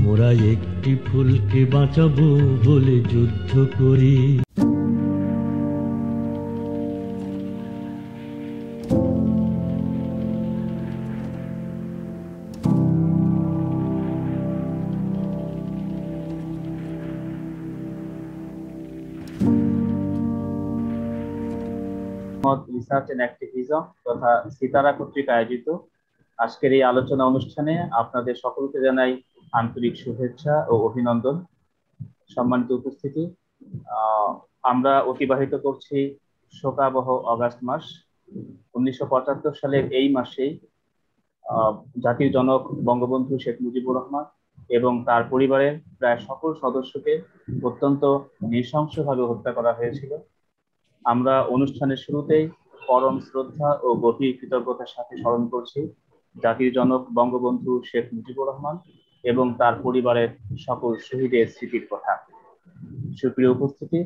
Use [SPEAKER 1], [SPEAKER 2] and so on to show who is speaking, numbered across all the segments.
[SPEAKER 1] মোরা একটি ফুলকে বাঁচাবো বলে যুদ্ধ করি।
[SPEAKER 2] রিসার্চ এন্ড অ্যাক্টিভিজম তথা সিতারা কর্তৃক আয়োজিত আজকের এই আলোচনা অনুষ্ঠানে আপনাদের সকলকে জানাই আন্তরিক শুভেচ্ছা ও অভিনন্দন। সম্মানিত উপস্থিতি, আমরা অতিবাহিত করছি শোকাবহ অগাস্ট মাস। 1975 সালের এই মাসেই জাতির জনক বঙ্গবন্ধু শেখ মুজিবুর রহমান এবং তার পরিবারের প্রায় সকল সদস্যকে অত্যন্ত নৃশংসভাবে হত্যা করা হয়েছিল। আমরা অনুষ্ঠানের শুরুতেই পরম শ্রদ্ধা ও গভীর কৃতজ্ঞতার সাথে স্মরণ করছি জাতির জনক বঙ্গবন্ধু শেখ মুজিবুর রহমান এবং তার পরিবারের সকল শহীদের স্মৃতির কথা। সুপ্রিয় উপস্থিতি,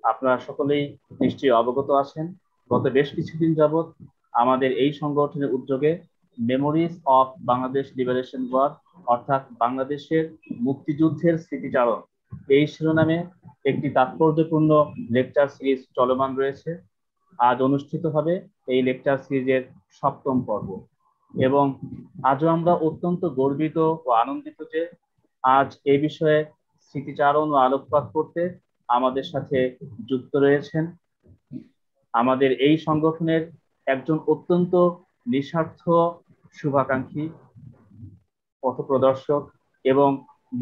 [SPEAKER 2] আপনারা সকলেই নিশ্চয়ই অবগত আছেন, গত বেশ কিছুদিন যাবৎ আমাদের এই সংগঠনের উদ্যোগে memories of Bangladesh liberation war অর্থাৎ বাংলাদেশের মুক্তিযুদ্ধের স্মৃতিচারণ এই শিরোনামে একটি তাৎপর্যপূর্ণ লেকচার সিরিজ চলমান রয়েছে। আজ অনুষ্ঠিত হবে এই লেকচার সিরিজের 7ম পর্ব এবং আজও আমরা অত্যন্ত গর্বিত ও আনন্দিত যে আজ এই বিষয়ে স্মৃতিচারণ ও আলোকপাত করতে আমাদের সাথে যুক্ত রয়েছেন আমাদের এই সংগঠনের একজন অত্যন্ত নিঃস্বার্থ শুভাকাঙ্ক্ষী, পথপ্রদর্শক এবং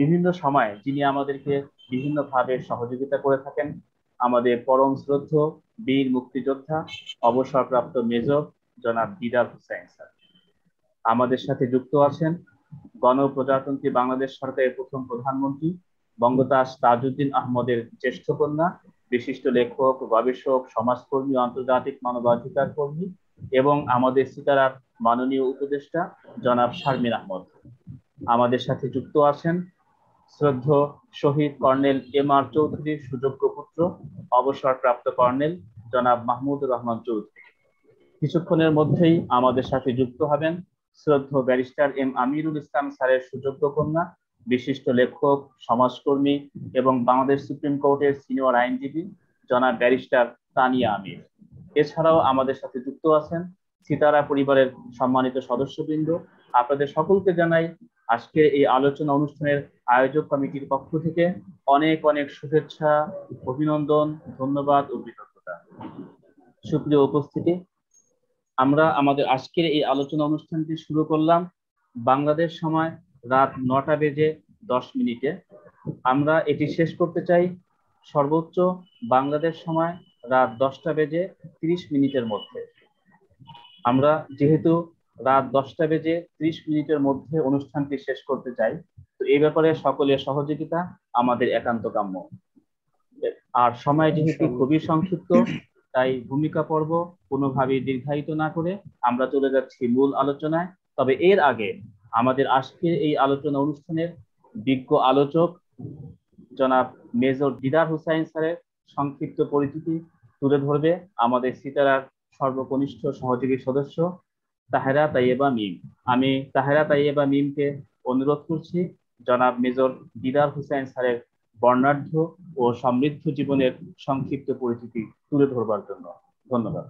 [SPEAKER 2] বিভিন্ন সময় যিনি আমাদেরকে বিভিন্নভাবে সহযোগিতা করে থাকেন, আমাদের পরম শ্রদ্ধ বীর মুক্তিযোদ্ধা অবসরপ্রাপ্ত মেজর জনাব দিদার হুসাইন স্যার। আমাদের সাথে যুক্ত আছেন গণপ্রজাতন্ত্রী বাংলাদেশ সরকারের প্রথম প্রধানমন্ত্রী বঙ্গতাজ তাজউদ্দিন আহমদের জ্যেষ্ঠ কন্যা, বিশিষ্ট লেখক, গবেষক, সমাজকর্মী, আন্তর্জাতিক মানবাধিকার কর্মী এবং আমাদের সিতারার মাননীয় উপদেষ্টা জনাব শারমিন আহমদ। আমাদের সাথে যুক্ত আছেন শ্রদ্ধ শহীদ কর্নেল এম.আর. চৌধুরীর সুযোগ্য পুত্র অবসরপ্রাপ্ত কর্নেল জনাব মাহমুদুর রহমান চৌধুরী। কিছুক্ষণের মধ্যেই আমাদের সাথে যুক্ত হবেন শ্রদ্ধ ব্যারিস্টার এম আমিরুল ইসলাম স্যারের সুযোগ্য কন্যা, বিশিষ্ট লেখক, সমাজকর্মী এবং বাংলাদেশ সুপ্রিম কোর্টের সিনিয়র আইনজীবী জনাব ব্যারিস্টার তানিয়া আমির। এছাড়াও আমাদের সাথে যুক্ত আছেন সিতারা পরিবারের সম্মানিত সদস্যবৃন্দ। আপনাদের সকলকে জানাই আজকের এই আলোচনা অনুষ্ঠানের আয়োজক কমিটির পক্ষ থেকে অনেক অনেক শুভেচ্ছা, অভিনন্দন, ধন্যবাদ ও কৃতজ্ঞতা। সুপ্রিয় উপস্থিতি, আমরা আমাদের আজকের এই আলোচনা অনুষ্ঠানটি শুরু করলাম বাংলাদেশ সময় রাত 9:10 আমরা এটি শেষ করতে চাই সর্বোচ্চ বাংলাদেশ সময় রাত 10:30 মধ্যে। আমরা যেহেতু রাত 10:30 মধ্যে অনুষ্ঠানটি শেষ করতে চাই, তো এই ব্যাপারে সকলের সহযোগিতা আমাদের একান্ত কাম্য। আর সময় যেহেতু খুবই সংক্ষিপ্ত, তাই ভূমিকা পর্ব কোনোভাবেই দীর্ঘায়িত না করে আমরা চলে যাচ্ছি মূল আলোচনায়। তবে এর আগে আমাদের আজকের এই আলোচনা অনুষ্ঠানের বিজ্ঞ আলোচক জনাব মেজর দিদার হুসাইন স্যারের সংক্ষিপ্ত পরিচিতি তুলে ধরবে আমাদের সিতারার সর্বকনিষ্ঠ সহযোগী সদস্য তাহেরা তাইয়েবা মিম। আমি তাহেরা তাইয়েবা মিমকে অনুরোধ করছি জনাব মেজর দিদার হুসাইন স্যারের বর্ণাঢ্য ও সমৃদ্ধ জীবনের সংক্ষিপ্ত পরিচিতি তুলে ধরবার জন্য। ধন্যবাদ।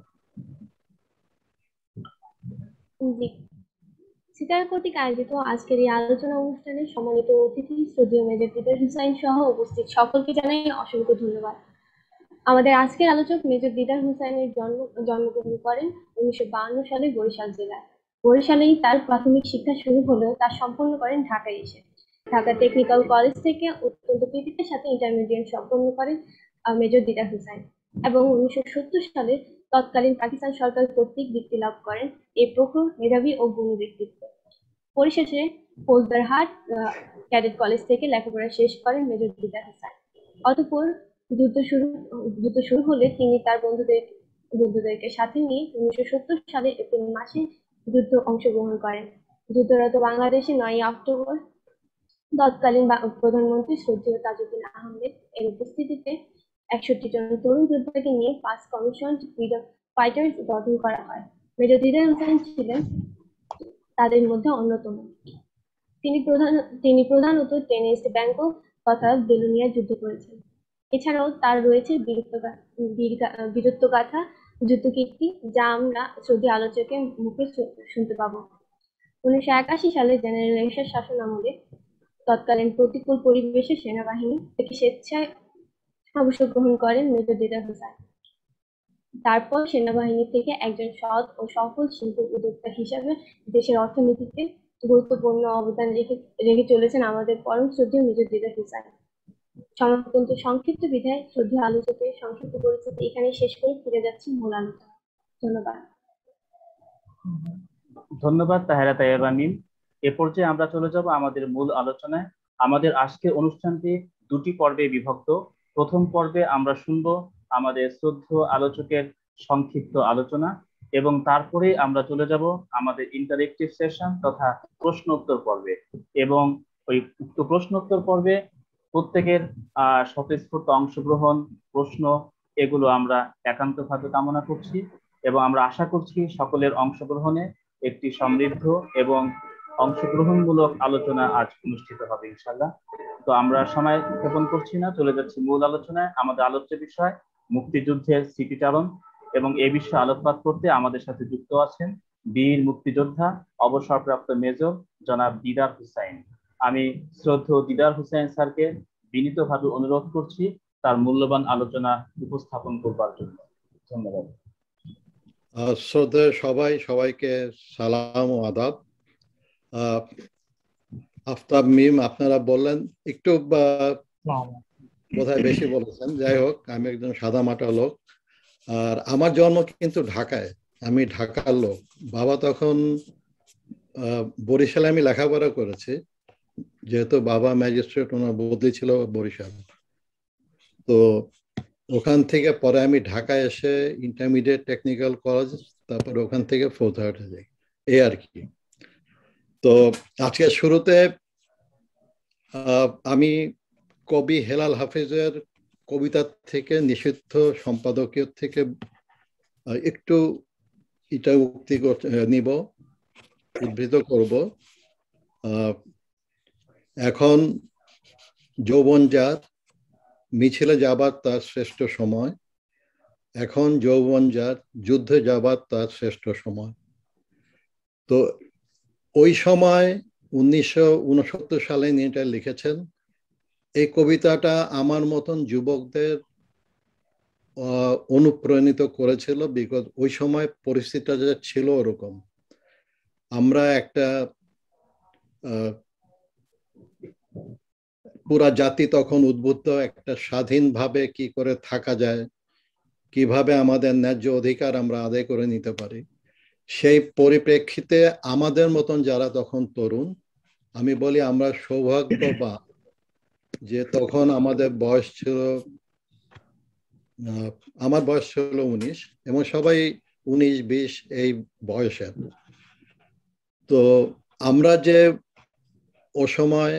[SPEAKER 3] সিতারা কর্তৃক আয়োজিত আজকের এই আলোচনা অনুষ্ঠানে সম্মানিত অতিথি শ্রদ্ধেয় মেজর দিদার হুসাইন সহ উপস্থিত সকলকে জানাই অসংখ্য ধন্যবাদ। আমাদের আজকের আলোচক মেজর দিদার হুসাইনের জন্মগ্রহণ করেন 1952 সালে বরিশাল জেলায়। বরিশালেই তার প্রাথমিক শিক্ষা শুরু হলেও তা সম্পন্ন করেন ঢাকায় এসে। ঢাকা টেকনিক্যাল কলেজ থেকে অত্যন্ত কৃতিত্বের সাথে ইন্টারমিডিয়েট সম্পন্ন করেন মেজর দিদার হুসাইন এবং 1970 সালে তৎকালীন পাকিস্তান সরকার কর্তৃক বৃত্তি লাভ করেন এই প্রখর, মেধাবী ও গুণী ব্যক্তিত্ব। পরিশেষে ফৌজদারহাট ক্যাডেট কলেজ থেকে লেখাপড়া শেষ করেন মেজর দিদার হুসাইন। অতঃপর যুদ্ধ শুরু হলে তিনি তার বন্ধুদেরকে সাথে নিয়ে 1970 সালে এপ্রিল মাসে যুদ্ধ অংশগ্রহণ করেন। যুদ্ধরত বাংলাদেশে 9 অক্টোবর তৎকালীন প্রধানমন্ত্রী শ্রদ্ধেয় তাজউদ্দিন আহমেদ এর উপস্থিতিতে 61 জন তরুণ যোদ্ধাকে নিয়ে 5 কমিশন ফ্রিডম ফাইটার্স গঠন করা হয়। মেজর দিদার হুসাইন ছিলেন তাদের মধ্যে অন্যতম। তিনি প্রধানত টেনিস ব্যাংকক তথা বেলুনিয়া যুদ্ধ করেছেন। এছাড়াও তার রয়েছে বীরত্বগাথা, যুদ্ধকীর্তি, যা আমরা শ্রদ্ধেয় আলোচকের মুখে শুনতে পাবো। 1981 সালে জেনারেল এরশাদ শাসন আমলে তৎকালীন প্রতিকূল পরিবেশে সেনাবাহিনী থেকে স্বেচ্ছায় অবসর গ্রহণ করেন মেজর দিদার হোসেন। তারপর সেনাবাহিনী থেকে একজন সৎ ও সফল শিল্প উদ্যোক্তা হিসাবে দেশের অর্থনীতিতে গুরুত্বপূর্ণ অবদান রেখে চলেছেন আমাদের পরম শ্রদ্ধেয় মেজর দিদার হোসেন। অত্যন্ত সংক্ষিপ্ত বিধায় শ্রদ্ধেয় আলোচকের সংক্ষিপ্ত পরিচিতি এখানে শেষ করে ফিরে যাচ্ছি মূল আলোচনা। ধন্যবাদ।
[SPEAKER 2] ধন্যবাদ তাহেরা তাইয়্যেবা মিম। এ পর্যায়ে আমরা চলে যাব আমাদের মূল আলোচনায়। আমাদের আজকের অনুষ্ঠানটি দুটি পর্বে বিভক্ত। প্রথম পর্বে আমরা শুনব আমাদের শ্রদ্ধেয় আলোচকের সংক্ষিপ্ত আলোচনা এবং তারপরে আমরা চলে যাব আমাদের ইন্টারেক্টিভ সেশন তথা প্রশ্ন উত্তর পর্বে। এবং ওই উক্ত প্রশ্ন উত্তর পর্বে প্রত্যেকের স্বতঃস্ফূর্ত অংশগ্রহণ, প্রশ্ন এগুলো আমরা একান্তভাবে কামনা করছি এবং আমরা আশা করছি সকলের অংশগ্রহণে একটি সমৃদ্ধ এবং অংশগ্রহণমূলক আলোচনা আজ অনুষ্ঠিত হবে ইনশাআল্লাহ। তো আমরা সময় ক্ষেপণ করছি না, চলে যাচ্ছি মূল আলোচনায়। আমাদের আলোচ্য বিষয় মুক্তিযুদ্ধের স্মৃতিচারণ এবং এ বিষয়ে আলোকপাত করতে আমাদের সাথে যুক্ত আছেন বীর মুক্তিযোদ্ধা অবসরপ্রাপ্ত মেজর জনাব দিদার হুসাইন। আমি শ্রদ্ধেয় দিদার হুসাইন স্যারকে বিনীতভাবে অনুরোধ করছি তার মূল্যবান আলোচনা উপস্থাপন করবার জন্য। ধন্যবাদ।
[SPEAKER 4] শ্রদ্ধেয় সবাইকে সালাম ও আদাব। আফতাব মিম আপনারা বললেন, একটু বোধহয় বেশি বলেছেন। যাই হোক, আমি একজন সাদা মাটা লোক, আর আমার জন্ম কিন্তু ঢাকায়। আমি ঢাকার লোক। বাবা তখন বরিশালে আমি লেখাপড়া করেছি, যেহেতু বাবা ম্যাজিস্ট্রেট, ওনার বদলি ছিল বরিশাল। তো ওখান থেকে পরে আমি ঢাকায় এসে ইন্টারমিডিয়েট টেকনিক্যাল কলেজ, তারপরে ওখান থেকে ফৌজদারহাটে যাই, এই আর কি। তো আজকে শুরুতে আমি কবি হেলাল হাফিজের কবিতা থেকে, নিষিদ্ধ সম্পাদকীয় থেকে একটু এটা উক্তি নিব, উদ্ধৃত করব। এখন যৌবন যার, মিছিলে যাবার তার শ্রেষ্ঠ সময়। এখন যৌবন যার, যুদ্ধে যাবার তার শ্রেষ্ঠ সময়। তো ওই সময় 1969 সালে এটা লিখেছেন। এই কবিতাটা আমার মতন যুবকদের অনুপ্রাণিত করেছিল, বিকজ ওই সময় পরিস্থিতিটা যে ছিল ওরকম। আমরা একটা পুরা জাতি তখন উদ্বুদ্ধ, একটা স্বাধীনভাবে কি করে থাকা যায়, কিভাবে আমাদের ন্যায্য অধিকার আমরা আদায় করে নিতে পারি। সেই পরিপ্রেক্ষিতে আমাদের মতন যারা তখন তরুণ, আমি বলি আমরা সৌভাগ্যবান যে তখন আমাদের বয়স ছিল, আমার বয়স ছিল 19 এবং সবাই 19-20 এই বয়সের। তো আমরা যে ও সময়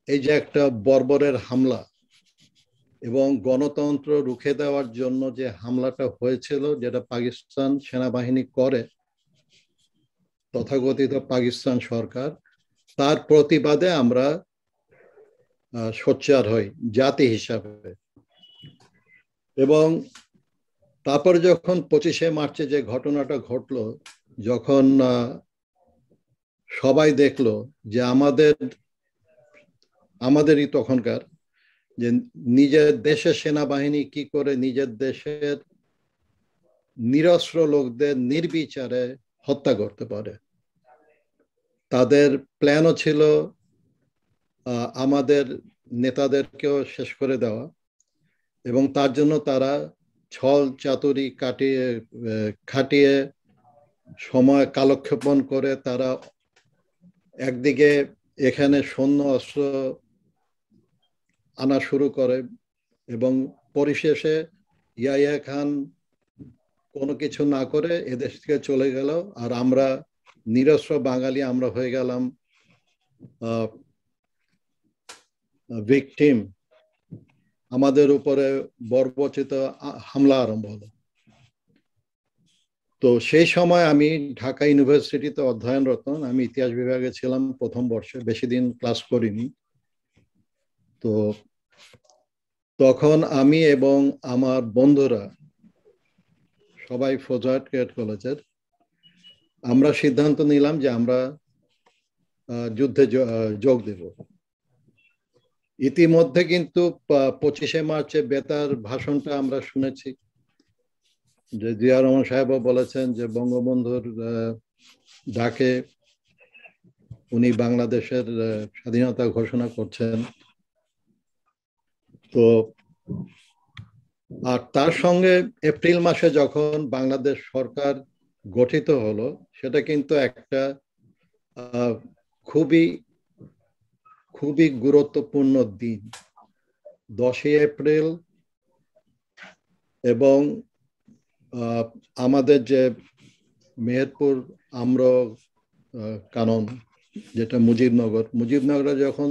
[SPEAKER 4] এই যে একটা বর্বরের হামলা এবং গণতন্ত্র রুখে দেওয়ার জন্য যে হামলাটা হয়েছিল, যেটা পাকিস্তান সেনাবাহিনী করে, তথাকথিত পাকিস্তান সরকার, তার প্রতিবাদে আমরা সোচ্চার হই জাতি হিসাবে। এবং তারপর যখন 25শে মার্চে যে ঘটনাটা ঘটলো, যখন সবাই দেখলো যে আমাদেরই তখনকার যে নিজের দেশের সেনাবাহিনী কি করে নিজের দেশের নিরস্ত্র লোকদের নির্বিচারে হত্যা করতে পারে। তাদের প্ল্যানও ছিল আমাদের নেতাদেরকেও শেষ করে দেওয়া, এবং তার জন্য তারা ছল চাতুরি খাটিয়ে সময় কালক্ষেপণ করে তারা একদিকে এখানে সৈন্য অস্ত্র আনা শুরু করে, এবং পরিশেষে ইয়াহিয়া খান কোনো কিছু না করে এদেশ থেকে চলে গেল, আর আমরা নিরস্ত্র বাঙালি আমরা হয়ে গেলাম ভিকটিম। আমাদের উপরে বর্বরচিত হামলা আরম্ভ হলো। তো সেই সময় আমি ঢাকা ইউনিভার্সিটিতে অধ্যয়নরত, আমি ইতিহাস বিভাগে ছিলাম প্রথম বর্ষে, বেশি দিন ক্লাস করিনি। তো তখন আমি এবং আমার বন্ধুরা সবাই ফজলহাট ক্যাডেট কলেজের, আমরা সিদ্ধান্ত নিলাম যে আমরা যুদ্ধে যোগ দেব। ইতিমধ্যে কিন্তু 25শে মার্চে বেতার ভাষণটা আমরা শুনেছি, যে জিয়া রহমান সাহেবও বলেছেন যে বঙ্গবন্ধুর ডাকে উনি বাংলাদেশের স্বাধীনতা ঘোষণা করছেন। তো আর তার সঙ্গে এপ্রিল মাসে যখন বাংলাদেশ সরকার গঠিত হলো, সেটা কিন্তু একটা খুবই খুবই গুরুত্বপূর্ণ দিন। 10ই এপ্রিল এবং আমাদের যে মেহেরপুর আম্র কানন, যেটা মুজিবনগরে যখন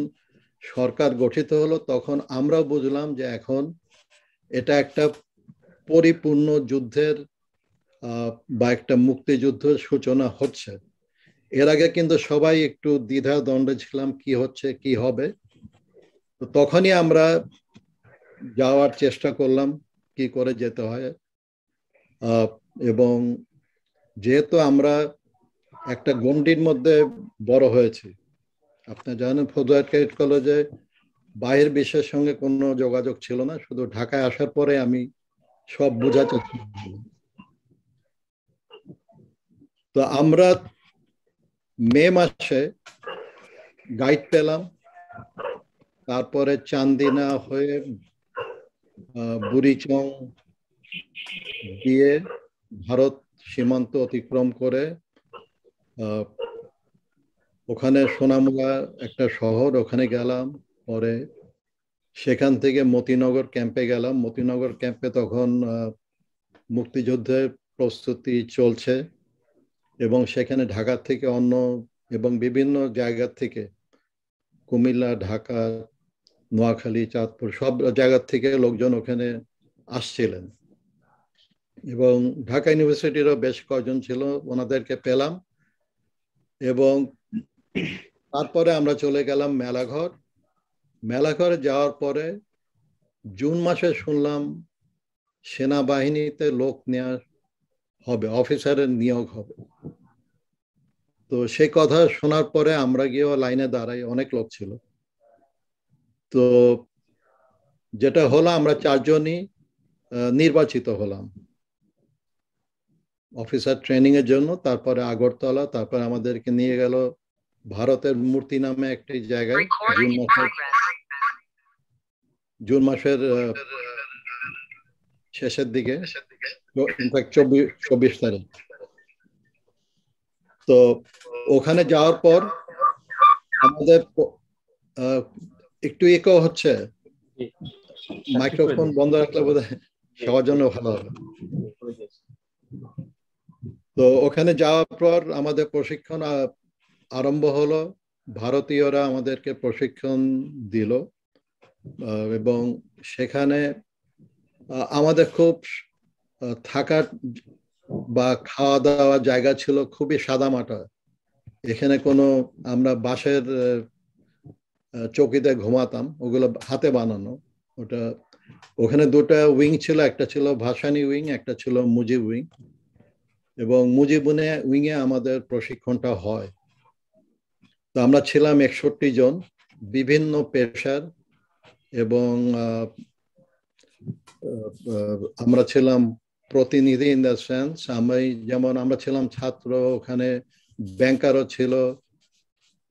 [SPEAKER 4] সরকার গঠিত হলো, তখন আমরা বুঝলাম যে এখন এটা একটা পরিপূর্ণ যুদ্ধের বা একটা মুক্তিযুদ্ধের সূচনা হচ্ছে। এর আগে কিন্তু সবাই একটু দ্বিধা দ্বন্দ্বে ছিলাম, কি হচ্ছে কি হবে। তো তখনই আমরা যাওয়ার চেষ্টা করলাম কি করে যেতে হয়। এবং যেহেতু আমরা একটা গণ্ডির মধ্যে বড় হয়েছি, আপনি জানেন ফজলহাট ক্যাডেট কলেজে বাইরের বিশ্বের সঙ্গে কোনো যোগাযোগ ছিল না, শুধু ঢাকায় আসার পরে আমি সব বোঝাতে। তো আমরা মে মাসে গাইড পেলাম, তারপরে চান্দিনা হয়ে বুড়িচং দিয়ে ভারত সীমান্ত অতিক্রম করে ওখানে সোনামুড়া একটা শহর, ওখানে গেলাম। পরে সেখান থেকে মতিনগর ক্যাম্পে গেলাম। মতিনগর ক্যাম্পে তখন মুক্তিযুদ্ধের প্রস্তুতি চলছে এবং সেখানে ঢাকা থেকে অন্য এবং বিভিন্ন জায়গা থেকে, কুমিল্লা, ঢাকা, নোয়াখালী, চাঁদপুর, সব জায়গা থেকে লোকজন ওখানে আসছিলেন এবং ঢাকা ইউনিভার্সিটিরও বেশ কয়েকজন ছিল, ওনাদেরকে পেলাম। এবং তারপরে আমরা চলে গেলাম মেলাঘর। মেলাঘরে যাওয়ার পরে জুন মাসে শুনলাম সেনাবাহিনীতে লোক নেওয়া হবে, অফিসারের নিয়োগ হবে। তো সেই কথা শোনার পরে আমরা গিয়েও লাইনে দাঁড়াই, অনেক লোক ছিল। তো যেটা হলো, আমরা 4 জনই নির্বাচিত হলাম অফিসার ট্রেনিং এর জন্য। তারপরে আগরতলা, তারপরে আমাদেরকে নিয়ে গেল ভারতের মূর্তি নামে একটি জায়গায়। জুন মাসের শেষের দিকে, ইনফ্যাক্ট 24 তারিখ। তো ওখানে যাওয়ার পর আমাদের একটু ইকো হচ্ছে, মাইক্রোফোন বন্ধ রাখলে বোধহয় সবার জন্য ভালো হবে। তো ওখানে যাওয়ার পর আমাদের প্রশিক্ষণ আরম্ভ হলো। ভারতীয়রা আমাদেরকে প্রশিক্ষণ দিল এবং সেখানে আমাদের খুব থাকার বা খাওয়া দাওয়ার জায়গা ছিল খুবই সাদামাটা। এখানে কোনো, আমরা বাঁশের চৌকিতে ঘুমাতাম, ওগুলো হাতে বানানো। ওখানে 2টা উইং ছিল, একটা ছিল ভাসানী উইং, একটা ছিল মুজিব উইং। এবং মুজিব উইং এ আমাদের প্রশিক্ষণটা হয়। তো আমরা ছিলাম 61 জন, বিভিন্ন পেশার। এবং আমরা ছিলাম প্রতিনিধি ইন দ্য সেন্স, যেমন আমরা ছিলাম ছাত্র, ওখানে ব্যাংকারও ছিল,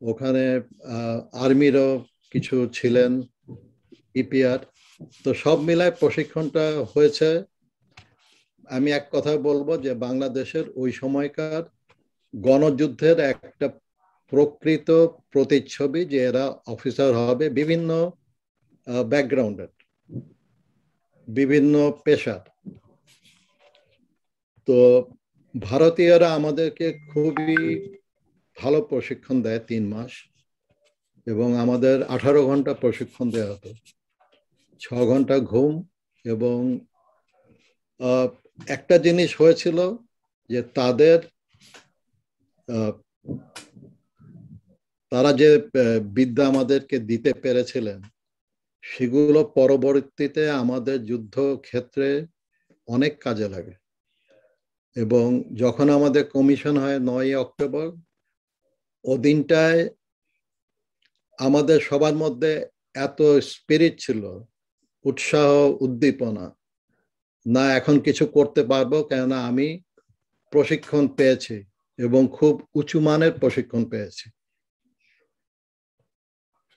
[SPEAKER 4] ওখানে আর্মিরও কিছু ছিলেন, ইপিআর। তো সব মিলায় প্রশিক্ষণটা হয়েছে। আমি এক কথা বলবো যে বাংলাদেশের ওই সময়কার গণযুদ্ধের একটা প্রকৃত প্রতিচ্ছবি, যে এরা অফিসার হবে বিভিন্ন ব্যাকগ্রাউন্ডের, বিভিন্ন পেশার। তো ভারতীয়রা আমাদেরকে খুবই ভালো প্রশিক্ষণ দেয় 3 মাস, এবং আমাদের 18 ঘন্টা প্রশিক্ষণ দেওয়া হতো, 6 ঘন্টা ঘুম। এবং একটা জিনিস হয়েছিল যে তারা যে বিদ্যা আমাদেরকে দিতে পেরেছিলেন সেগুলো পরবর্তীতে আমাদের যুদ্ধক্ষেত্রে অনেক কাজে লাগে। এবং যখন আমাদের কমিশন হয় 9 অক্টোবর, ও দিনটায় আমাদের সবার মধ্যে এত স্পিরিট ছিল, উৎসাহ, উদ্দীপনা, না এখন কিছু করতে পারবো, কেননা আমি প্রশিক্ষণ পেয়েছি এবং খুব উঁচু মানের প্রশিক্ষণ পেয়েছি।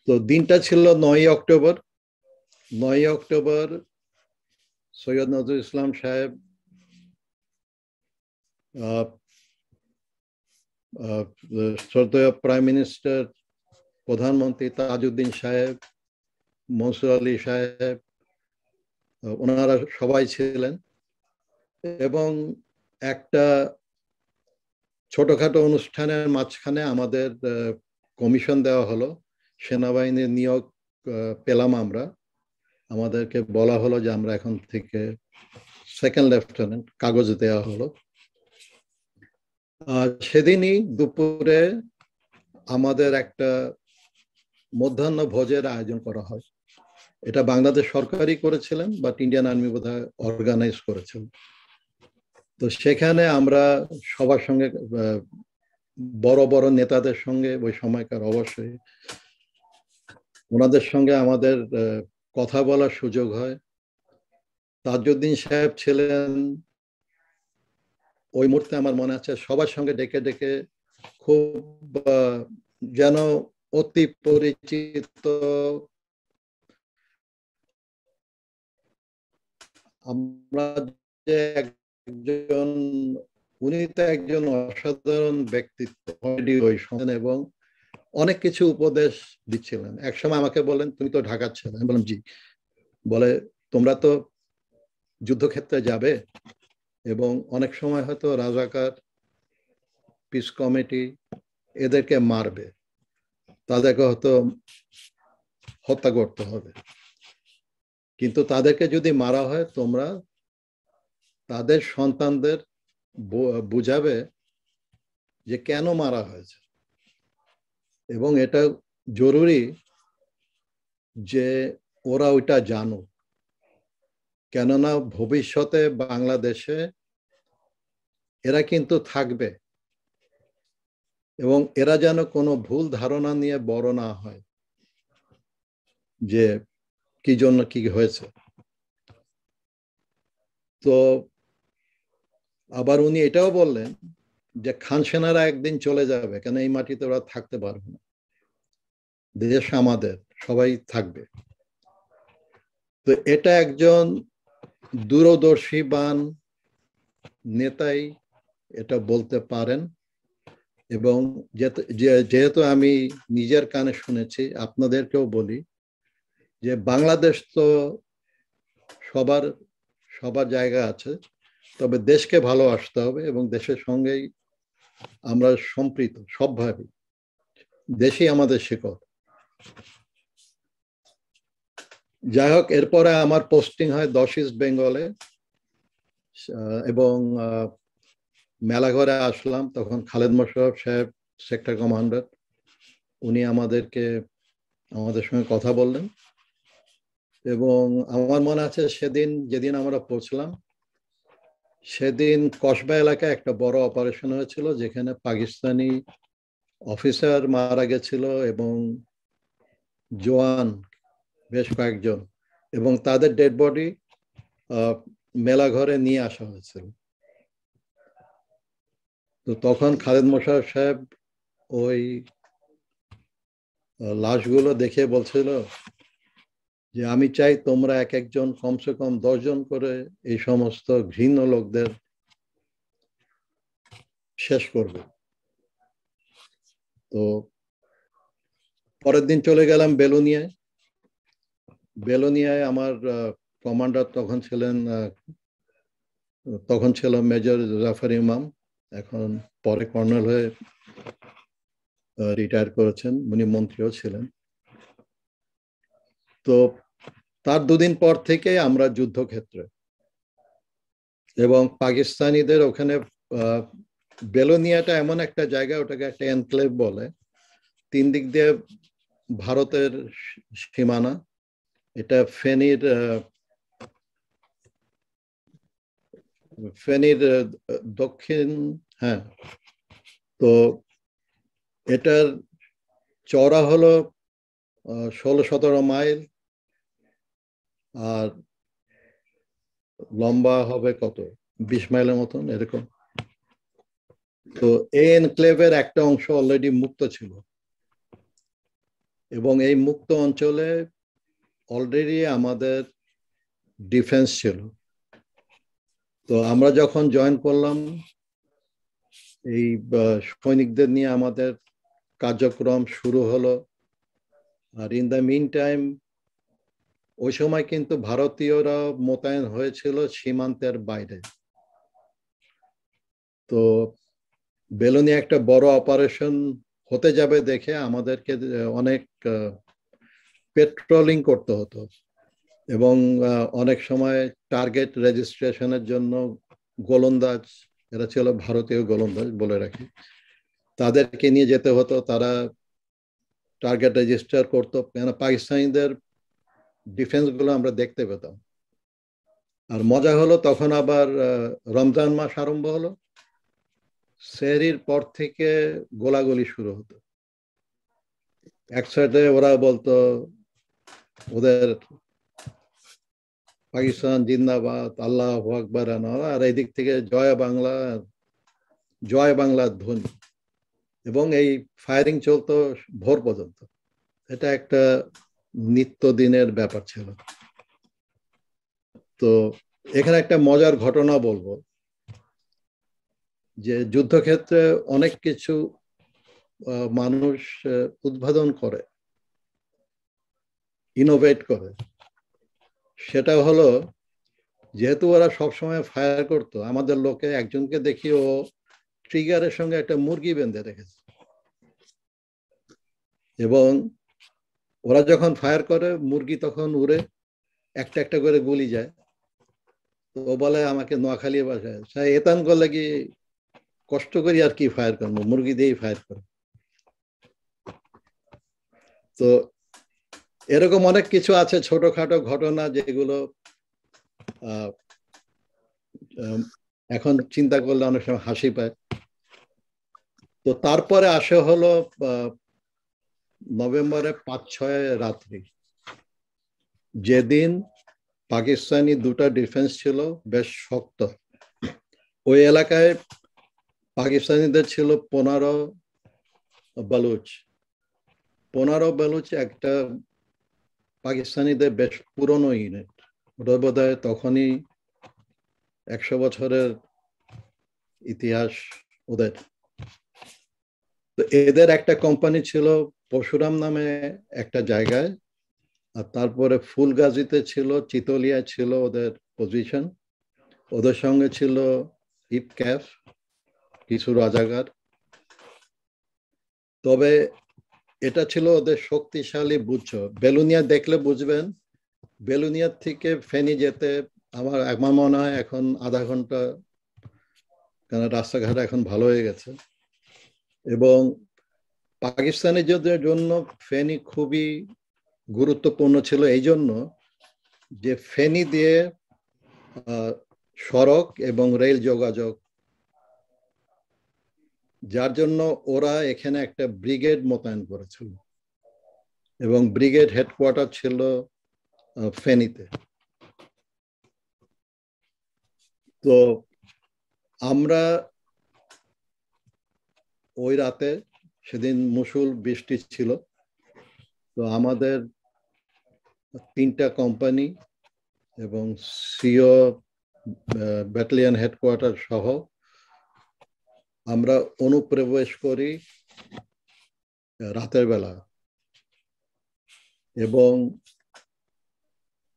[SPEAKER 4] তো দিনটা ছিল 9 অক্টোবর। 9 অক্টোবর সৈয়দ নজরুল ইসলাম সাহেব, শ্রদ্ধেয় প্রাইম মিনিস্টার, প্রধানমন্ত্রী তাজউদ্দিন সাহেব, মনসুর আলী সাহেব, ওনারা সবাই ছিলেন। এবং একটা ছোটখাটো অনুষ্ঠানের মাঝখানে আমাদের কমিশন দেওয়া হলো, সেনাবাহিনীর নিয়োগ পেলাম আমরা। আমাদেরকে বলা হলো যে আমরা এখন থেকে সেকেন্ড লেফটেন্যান্ট, কাগজ দেওয়া হলো। সেদিনই দুপুরে আমাদের একটা মধ্যাহ্ন ভোজের আয়োজন করা হয়। এটা বাংলাদেশ সরকারই করেছিলেন, বাট ইন্ডিয়ান আর্মি বোধহয় অর্গানাইজ করেছিল। তো সেখানে আমরা সবার সঙ্গে, বড় বড় নেতাদের সঙ্গে ওই সময়কার, অবশ্যই ওনাদের সঙ্গে আমাদের কথা বলার সুযোগ হয়। তাজউদ্দিন সাহেব ছিলেন ওই মুহূর্তে, আমার মনে আছে, সবার সঙ্গে ডেকে ডেকে খুব যেন অতি পরিচিত, আমরা যে একজন, উনি তো একজন অসাধারণ ব্যক্তিত্ব ওই সময়, এবং অনেক কিছু উপদেশ দিচ্ছিলেন। একসময় আমাকে বলেন, তুমি তো ঢাকার ছেলে। আমি বললাম জি। বলে, তোমরা তো যুদ্ধক্ষেত্রে যাবে এবং অনেক সময় হয়তো রাজাকার, পিস কমিটি এদেরকে মারবে, তাদেরকে হয়তো হত্যা করতে হবে, কিন্তু তাদেরকে যদি মারা হয় তোমরা তাদের সন্তানদের বুঝাবে যে কেন মারা হয়েছে, এবং এটা জরুরি যে ওরা ওইটা জানুক, কেননা ভবিষ্যতে বাংলাদেশে এরা কিন্তু থাকবে, এবং এরা যেন কোনো ভুল ধারণা নিয়ে বড় না হয় যে কি জন্য কি হয়েছে। তো আবার উনি এটাও বললেন যে খান সেনারা একদিন চলে যাবে, কেন এই মাটিতে ওরা থাকতে পারবে না, দেশ আমাদের, সবাই থাকবে। তো এটা একজন দূরদর্শীবান নেতাই এটা বলতে পারেন। এবং যেহেতু আমি নিজের কানে শুনেছি, আপনাদেরকেও বলি যে বাংলাদেশ তো সবার জায়গা আছে, তবে দেশকে ভালোবাসতে হবে এবং দেশের সঙ্গেই আমরা সম্পৃক্ত, সবভাবে দেশই আমাদের শিকড়। যাই হোক, এরপরে আমার পোস্টিং হয় 10 ইস্ট বেঙ্গলে, এবং মেলাঘরে আসলাম। তখন খালেদ মোশাররফ সাহেব সেক্টর কমান্ডার, উনি আমাদের সঙ্গে কথা বললেন। এবং আমার মনে আছে যেদিন আমরা পৌঁছলাম, সেদিন কসবা এলাকায় একটা বড় অপারেশন হয়েছিল, যেখানে পাকিস্তানি অফিসার মারা গেছিল এবং জওয়ান বেশ কয়েকজন, এবং তাদের ডেড বডি মেলাঘরে নিয়ে আসা হয়েছিল। তো তখন খালেদ মোশাররফ সাহেব ওই লাশগুলো দেখে বলছিল যে আমি চাই তোমরা এক একজন কমসে কম 10 জন করে এই সমস্ত ঘৃণ্য লোকদের শেষ করবে। তো পরের দিন চলে গেলাম বেলোনিয়ায়। আমার কমান্ডার তখন ছিল মেজর জাফর ইমাম, এখন পরে কর্নেল হয়ে রিটায়ার করেছেন, উনি মন্ত্রীও ছিলেন। তো তার 2 দিন পর থেকে আমরা যুদ্ধক্ষেত্রে, এবং পাকিস্তানিদের ওখানে বেলোনিয়াটা এমন একটা জায়গা, ওটাকে একটা এনক্লেভ বলে। 3 দিক দিয়ে ভারতের সীমানা। এটা ফেনীর দক্ষিণ, হ্যাঁ। তো এটার চওড়া হলো 16-17 মাইল, আর লম্বা হবে কত, 20 মাইলের মতন এরকম। তো এই এনক্লেভের একটা অংশ অলরেডি মুক্ত ছিল, এবং এই মুক্ত অঞ্চলে অলরেডি আমাদের ডিফেন্স ছিল। তো আমরা যখন জয়েন করলাম, এই সৈনিকদের নিয়ে আমাদের কার্যক্রম শুরু হলো। আর ইন দ্য মিন টাইম ওই সময় কিন্তু ভারতীয়রা মোতায়েন হয়েছিল সীমান্তের বাইরে। তো বেলোনিয়া একটা বড় অপারেশন হতে যাবে দেখে আমাদেরকে অনেক পেট্রোলিং করতে হতো, এবং অনেক সময় টার্গেট রেজিস্ট্রেশনের জন্য গোলন্দাজ, এরা ছিল ভারতীয় গোলন্দাজ বলে রাখি, তাদেরকে নিয়ে যেতে হতো। তারা টার্গেট রেজিস্টার করতো, কেন পাকিস্তানিদের ডিফেন্স গুলো আমরা দেখতে পেতাম। আর মজা হলো, তখন আবার রমজান মাস আরম্ভ হলো, সেহরির পর থেকে গোলাগুলি শুরু হতো। এক সাইডে ওরা বলতো ওদের পাকিস্তান জিন্দাবাদ, আল্লাহু আকবার, আর এই দিক থেকে জয় বাংলা, জয় বাংলার ধ্বনি, এবং এই ফায়ারিং চলতো ভোর পর্যন্ত। এটা একটা নিত্যদিনের ব্যাপার ছিল। তো এখানে একটা মজার ঘটনা বলবো, যে যুদ্ধক্ষেত্রে অনেক কিছু মানুষ উদ্ভাবন করে, ইনোভেট করে। সেটা হলো, যেহেতু ওরা সবসময় ফায়ার করতো, আমাদের লোকে একজনকে দেখি ও ট্রিগারের সঙ্গে একটা মুরগি বেঁধে রেখেছে, এবং ওরা যখন ফায়ার করে মুরগি তখন উড়ে একটা একটা করে গুলি যায়। তো ও বলে আমাকে নোয়াখালী বাসায় এতান করলে কি কষ্ট করি আর কি ফায়ার করবো, মুরগি দিয়েই ফায়ার করে। তো এরকম অনেক কিছু আছে ছোটখাটো ঘটনা, যেগুলো এখন চিন্তা করলে অনেক সময় হাসি পায়। তো তারপরে আসে হলো নভেম্বরে 5-6 রাত্রি, যেদিন পাকিস্তানি দুটা ডিফেন্স ছিল বেশ শক্ত। ওই এলাকায় পাকিস্তানিদের ছিল 15 বালুচ। 15 বালুচ একটা পাকিস্তানিদের বেশ পুরনো ইউনিট, ওটা বোধ হয় তখনই 100 বছরের ইতিহাস ওদের। তো এদের একটা কোম্পানি ছিল পরশুরাম নামে একটা জায়গায়, আর তারপরে ফুলগাজীতে ছিল, চিতলিয়ায় ছিল ওদের পজিশন। ওদের সঙ্গে ছিল ইপক্যাফ, কিছু রাজাগার। তবে এটা ছিল ওদের শক্তিশালী বুঝছ। বেলুনিয়া দেখলে বুঝবেন, বেলুনিয়ার থেকে ফেনী যেতে আমার মনে হয় এখন আধা ঘন্টা, কারণ রাস্তাঘাট এখন ভালো হয়ে গেছে। এবং পাকিস্তানিদের জন্য ফেনী খুবই গুরুত্বপূর্ণ ছিল, এই জন্য যে ফেনী দিয়ে সড়ক এবং রেল যোগাযোগ, যার জন্য ওরা এখানে একটা ব্রিগেড মোতায়েন করেছিল, এবং ব্রিগেড হেডকোয়ার্টার ছিল ফেনীতে। তো আমরা ওই রাতে, সেদিন মুষল বৃষ্টি ছিল, তো আমাদের 3টা কোম্পানি এবং সিও ব্যাটালিয়ন হেডকোয়ার্টার সহ আমরা অনুপ্রবেশ করি রাতের বেলা, এবং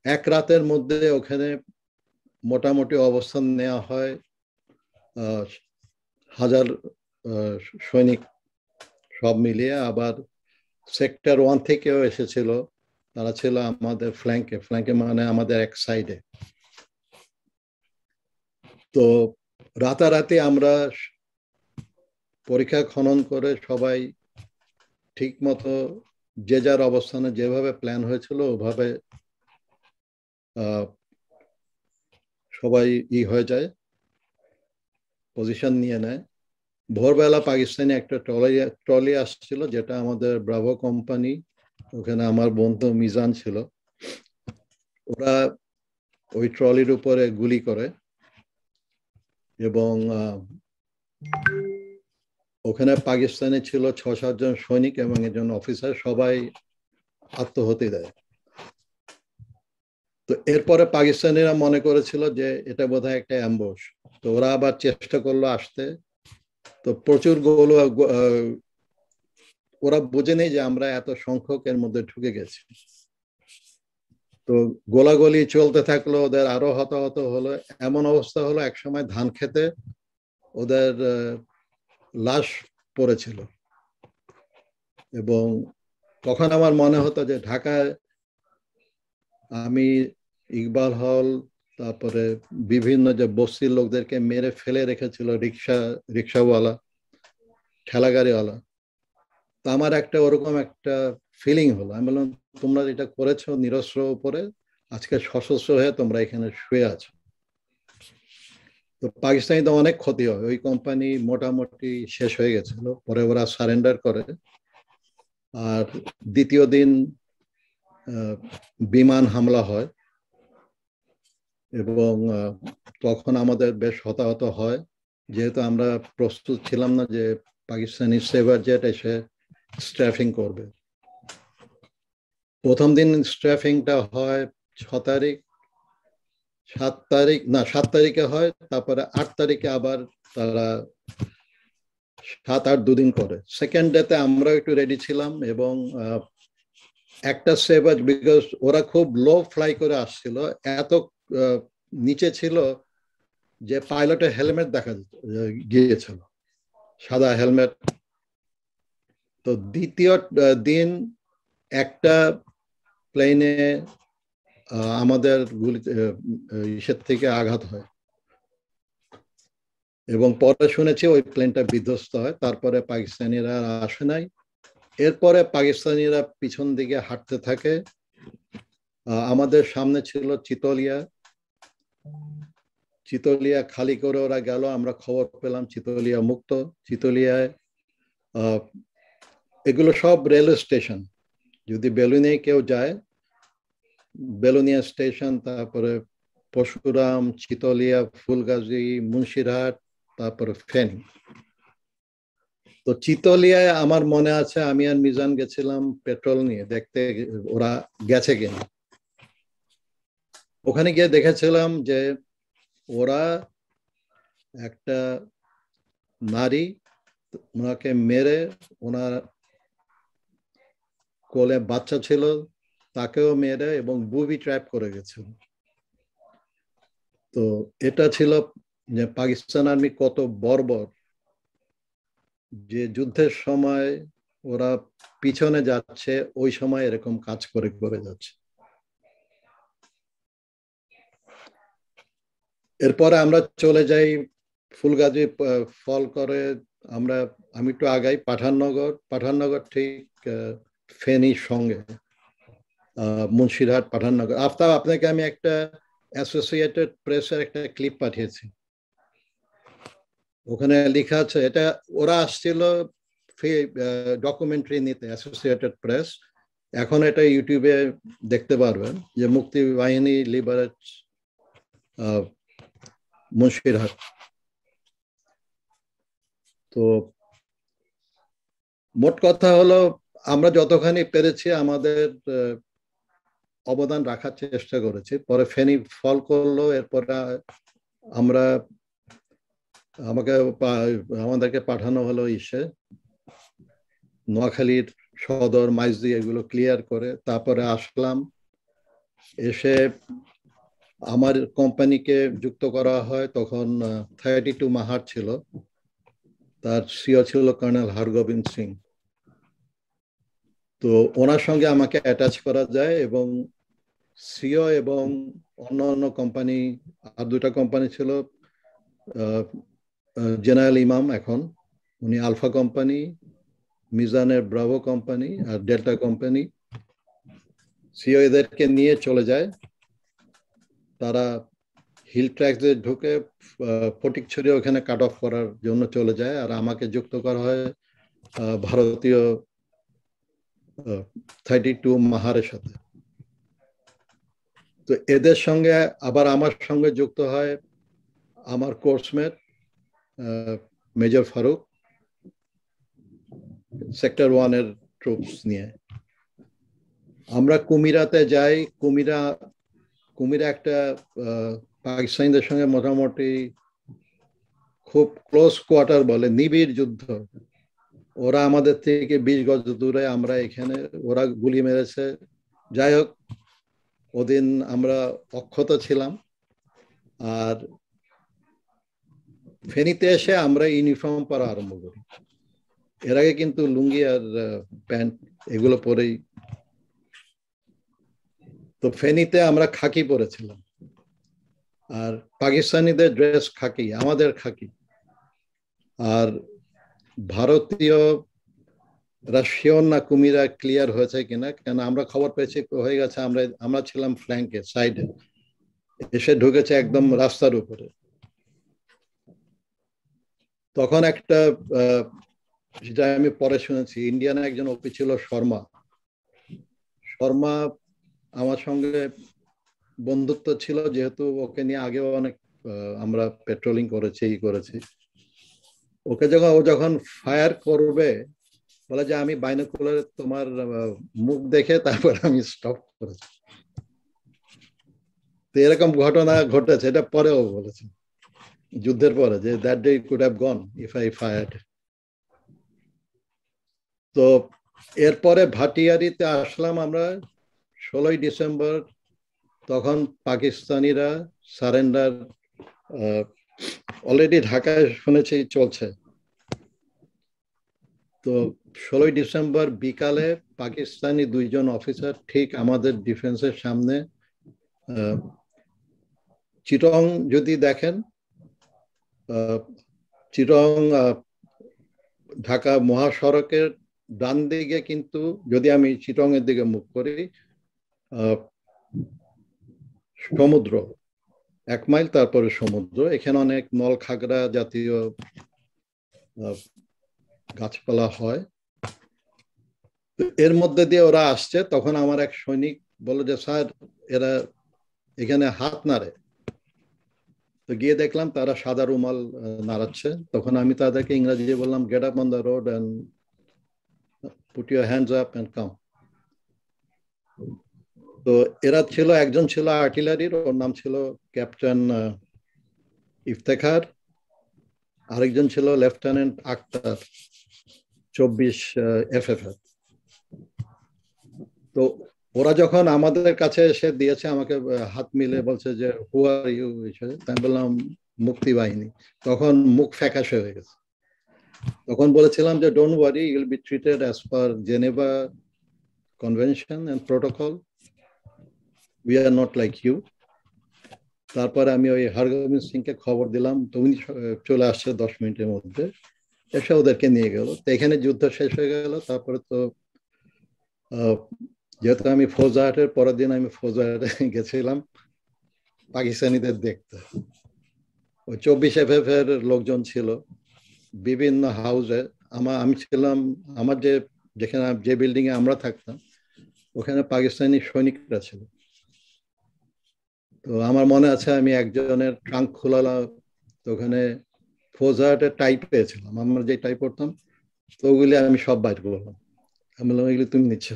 [SPEAKER 4] এক রাতের মধ্যে ওখানে মোটামুটি অবস্থান নেওয়া হয় 1000 সৈনিক সব মিলিয়ে। আবার সেক্টর 1 থেকেও এসেছিল, তারা ছিল আমাদের ফ্ল্যাঙ্কে মানে আমাদের এক সাইডে। তো রাতারাতি আমরা পরীক্ষা খনন করে সবাই ঠিক মতো যে যার অবস্থানে যেভাবে প্ল্যান হয়েছিল ওভাবে সবাই হয়ে যায়, পজিশন নিয়ে নেয়। ভোরবেলা পাকিস্তানি একটা ট্রলি আসছিল, যেটা আমাদের ব্রাভো কোম্পানি, ওখানে আমার বন্ধু মিজান ছিল, ওরা ওই ট্রলির উপরে গুলি করে এবং ওখানে পাকিস্তানে ছিল ৬-৭ জন সৈনিক এবং একজন অফিসার, সবাই আত্মহতি দেয়। তো এরপরে পাকিস্তানিরা মনে করেছিল যে এটা বোধহয় একটা অ্যাম্বুশ, তো ওরা আবার চেষ্টা করলো আসতে, তো প্রচুর গোল, ওরা বুঝে নেই যে আমরা এত সংখ্যক এর মধ্যে ঢুকে গেছি। তো গোলাগুলি চলতে থাকলো, ওদের আরো হতাহত হলো। এমন অবস্থা হলো একসময় ধান খেতে ওদের লাশ পড়েছিল, এবং তখন আমার মনে হতো যে ঢাকায় আমি ইকবাল হল, তারপরে বিভিন্ন যে বস্তির লোকদেরকে মেরে ফেলে রেখেছিল রিক্সাওয়ালা, ঠেলাগাড়িওয়ালা, তো আমার একটা ওরকম একটা ফিলিং হলো। আমি বললাম, তোমরা যেটা করেছো নিরস্ত্র উপরে, আজকে সশস্ত্র হয়ে তোমরা এখানে শুয়ে আছো। তো পাকিস্তানি তো অনেক ক্ষতি হয়, ওই কোম্পানি মোটামুটি শেষ হয়ে গেছিল, পরে ওরা সারেন্ডার করে। আর দ্বিতীয় দিন বিমান হামলা হয় এবং তখন আমাদের বেশ হতাহত হয়, যেহেতু আমরা প্রস্তুত ছিলাম না যে পাকিস্তানি সেভার জেট এসে স্ট্র্যাফিং করবে। প্রথম দিন স্ট্র্যাফিংটা হয় 6 তারিখ, 7 তারিখে হয়, তারপরে 8 তারিখে আবার তারা 7-8 দুদিন করে। সেকেন্ড ডেতে আমরা একটু রেডি ছিলাম এবং একটা সেভার, বিকজ ওরা খুব লো ফ্লাই করে আসছিল, এত নিচে ছিল যে পাইলটের হেলমেট দেখা গিয়েছিল, সাদা হেলমেট। তো দ্বিতীয় দিন একটা প্লেনে আমাদের ইসের থেকে আঘাত হয় এবং পরে শুনেছি ওই প্লেনটা বিধ্বস্ত হয়। তারপরে পাকিস্তানিরা আসে নাই। এরপরে পাকিস্তানিরা পিছন দিকে হাঁটতে থাকে। আমাদের সামনে ছিল চিতলিয়া খালি করে ওরা গেল, আমরা খবর পেলাম চিতলিয়া মুক্ত। চিতলিয়ায় এগুলো সব রেলওয়ে স্টেশন, যদি বেলুনিয়ায় কেউ যায়, বেলুনিয়া স্টেশন, তারপরে পরশুরাম, চিতলিয়া, ফুলগাজী, মুন্সিরহাট, তারপরে ফেনী। তো চিতলিয়ায় আমার মনে আছে আমি আর মিজান গেছিলাম পেট্রোল নিয়ে দেখতে ওরা গেছে কিনা। ওখানে গিয়ে দেখেছিলাম যে ওরা একটা নারী, ওনাকে মেরে, ওনার কোলে বাচ্চা ছিল তাকেও মেরে এবং বুবি ট্র্যাপ করে গেছিল। তো এটা ছিল যে পাকিস্তান আর্মি কত বর্বর, যে যুদ্ধের সময় ওরা পিছনে যাচ্ছে ওই সময় এরকম কাজ করে করে যাচ্ছে। এরপরে আমরা চলে যাই ফুলগাজী ফল করে, আমি একটু আগাই পাঠাননগর ঠিক ফেনীর সঙ্গে, মুন্সিরহাট পাঠাননগর। আপনাকে আমি একটা অ্যাসোসিয়েটেড প্রেসের একটা ক্লিপ পাঠিয়েছি, ওখানে লেখা আছে, এটা ওরা আসছিল ডকুমেন্টারি নিতে, অ্যাসোসিয়েটেড প্রেস। এখন এটা ইউটিউবে দেখতে পারবেন যে মুক্তি বাহিনী লিবারেট মুন্সিরহাট। তো মোট কথা হলো আমরা যতখানি পেরেছি আমাদের অবদান রাখার চেষ্টা করেছি। পরে ফেনী ফল করলো, এরপরে আমাদেরকে পাঠানো হলো নোয়াখালীর সদর, মাইজদি, এগুলো ক্লিয়ার করে তারপরে আসলাম। এসে আমার কোম্পানিকে যুক্ত করা হয়, তখন 32 মাহার ছিল, তার সিও ছিল কর্নেল হরগোবিন্দ সিং। তো ওনার সঙ্গে আমাকে অ্যাটাচ করা যায় এবং সিও এবং অন্য কোম্পানি, আর 2টা কোম্পানি ছিল, জেনারেল ইমাম এখন, উনি আলফা কোম্পানি, মিজানের ব্রাভো কোম্পানি আর ডেল্টা কোম্পানি সিও এদেরকে নিয়ে চলে যায়। তারা হিল ট্র্যাক্সে ঢুকে ফটিকছড়ি ওখানে কাট অফ করার জন্য চলে যায়, আর আমাকে যুক্ত করা হয় ভারতীয় 32 মাহারের সাথে। তো এদের সঙ্গে আবার আমার সঙ্গে যুক্ত হয় আমার কোর্সমেট মেজর ফারুক, সেক্টর 1 এর ট্রুপস নিয়ে। আমরা কুমিরাতে যাই। কুমিরা একটা পাকিস্তানিদের সঙ্গে মোটামুটি খুব ক্লোজ কোয়ার্টার বলে, নিবিড় যুদ্ধ। ওরা আমাদের থেকে 20 গজ দূরে, আমরা এখানে, ওরা গুলি মেরেছে। যাই হোক, ওদিন আমরা অক্ষত ছিলাম। আর ফেনীতে এসে আমরা ইউনিফর্ম পরা আরম্ভ করি। এর আগে কিন্তু লুঙ্গি আর প্যান্ট এগুলো পরেই। তো ফেনীতে আমরা খাকি পরেছিলাম, আর পাকিস্তানিদের ড্রেস খাকি, আমাদের খাকি। আর ভারতীয় রাশিয়ান না কুমিরা ক্লিয়ার হয়েছে কিনা, কেন আমরা খবর পেয়েছি হয়ে গেছে। আমরা ছিলাম ফ্ল্যাঙ্কে, সাইডে, এসে ঢুকেছে একদম রাস্তার উপরে। তখন একটা যেটা আমি পরে শুনেছি, ইন্ডিয়ান একজন ওপি ছিল শর্মা। আমার সঙ্গে বন্ধুত্ব ছিল, যেহেতু ওকে নিয়ে আগেও অনেক আমরা পেট্রোলিং করেছি। ও যখন ফায়ার করবে, বলে যে আমি বাইনোকুলারে তোমার মুখ দেখে তারপর আমি স্টপ করেছি। তো এরকম ঘটনা ঘটেছে, এটা পরেও বলেছে যুদ্ধের পরে, যে that day could have gone if I fired. তো এরপরে ভাটিয়ারিতে আসলাম আমরা 16ই ডিসেম্বর। তখন পাকিস্তানিরা সারেন্ডার অলরেডি ঢাকায় শুনেছি চলছে। তো 16ই ডিসেম্বর বিকালে পাকিস্তানি 2 জন অফিসার ঠিক আমাদের ডিফেন্সের সামনে, চিটং যদি দেখেন, চিটং ঢাকা মহাসড়কের ডান দিকে, কিন্তু যদি আমি চিটং এর দিকে মুখ করি, সমুদ্র 1 মাইল, তারপরে সমুদ্র। এখানে অনেক নল খাগড়া জাতীয় গাছপালা হয়। এর মধ্যে দিয়ে ওরা আসছে। তখন আমার এক সৈনিক বলল যে স্যার, এরা এখানে হাত নাড়ে। তো গিয়ে দেখলাম তারা সাদা রুমাল নাড়াচ্ছে। তখন আমি তাদেরকে ইংরেজি বললাম, get up on the road and put your hands up and come. তো এরা ছিল, একজন ছিল আর্টিলারির, ওর নাম ছিল ক্যাপ্টেন ইফতেখার, আরেকজন ছিল লেফটেন্যান্ট আক্তার, 24 FF। তো ওরা যখন আমাদের কাছে এসে দিয়েছে, আমাকে হাত মিলে বলছে যে হু আর ইউ, আমি বললাম মুক্তি বাহিনী। তখন মুখ ফ্যাকাশে হয়ে গেছে। তখন বলেছিলাম যে don't worry, you will be treated as per Geneva convention and protocol, we are not like you. তারপরে আমি ওই হরগোবিন্দ সিংকে খবর দিলাম, তো উনি চলে আসছে 10 মিনিটের মধ্যে, এসে ওদেরকে নিয়ে গেল। তো এখানে যুদ্ধ শেষ হয়ে গেল। তারপরে তো যেহেতু আমি ফৌজদারের পরের দিন আমি ফৌজদারে গেছিলাম পাকিস্তানিদের দেখতে। ওই 24 FF এর লোকজন ছিল বিভিন্ন হাউসে। আমি ছিলাম, আমার যেখানে যে বিল্ডিং এ আমরা থাকতাম, ওখানে পাকিস্তানি সৈনিকরা ছিল। তো আমার মনে আছে আমি একজনের ট্রাঙ্ক খোলালাম, তো ওখানে ফৌজদারের টাইপ পেয়েছিলাম, আমরা যে টাইপ পড়তাম, তো ওগুলি আমি সব বাইর করলাম। আমি বললাম এগুলি তুমি নিচ্ছ।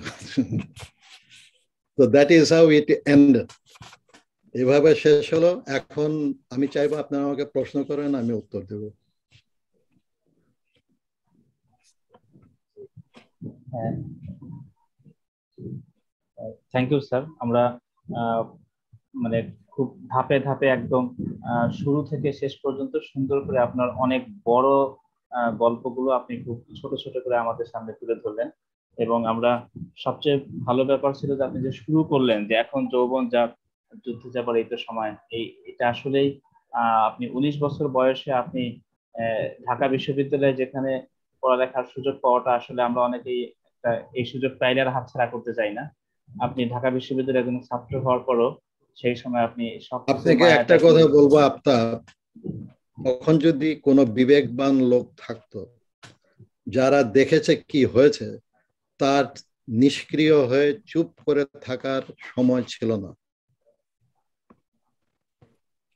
[SPEAKER 4] তো that is how it ended. এভাবে শেষ হলো। এখন আমি চাইবো আপনারা আমাকে প্রশ্ন করেন, আমি উত্তর দেব।
[SPEAKER 2] হ্যাঁ, থ্যাংক ইউ স্যার। আমরা মানে খুব ধাপে ধাপে একদম শুরু থেকে শেষ পর্যন্ত সুন্দর করে আপনার অনেক বড় গল্পগুলো আপনি খুব ছোট ছোট করে আমাদের সামনে তুলে ধরলেন। এবং আমরা সবচেয়ে ভালো ব্যাপার ছিল যে আপনি যে শুরু করলেন যে এখন যৌবন যা, যুদ্ধে যাবার এই তো সময়, এটা আসলেই আপনি 19 বছর বয়সে আপনি ঢাকা বিশ্ববিদ্যালয়ে যেখানে পড়ালেখার সুযোগ পাওয়াটা আসলে আমরা অনেকেই এই সুযোগ পাইলে আর হাতছাড়া করতে চাই না। আপনি ঢাকা বিশ্ববিদ্যালয়ের একজন ছাত্র হওয়ার পরও সেই সময় আপনি সবকিছুর
[SPEAKER 4] আপনাকে
[SPEAKER 2] মায়া
[SPEAKER 4] একটা
[SPEAKER 2] ত্যাগ
[SPEAKER 4] কথা
[SPEAKER 2] করে।
[SPEAKER 4] বলবো আফতাব, তখন যদি কোনো বিবেকবান লোক থাকতো যারা দেখেছে কি হয়েছে, তার নিষ্ক্রিয় হয়ে চুপ করে থাকার সময় ছিল না।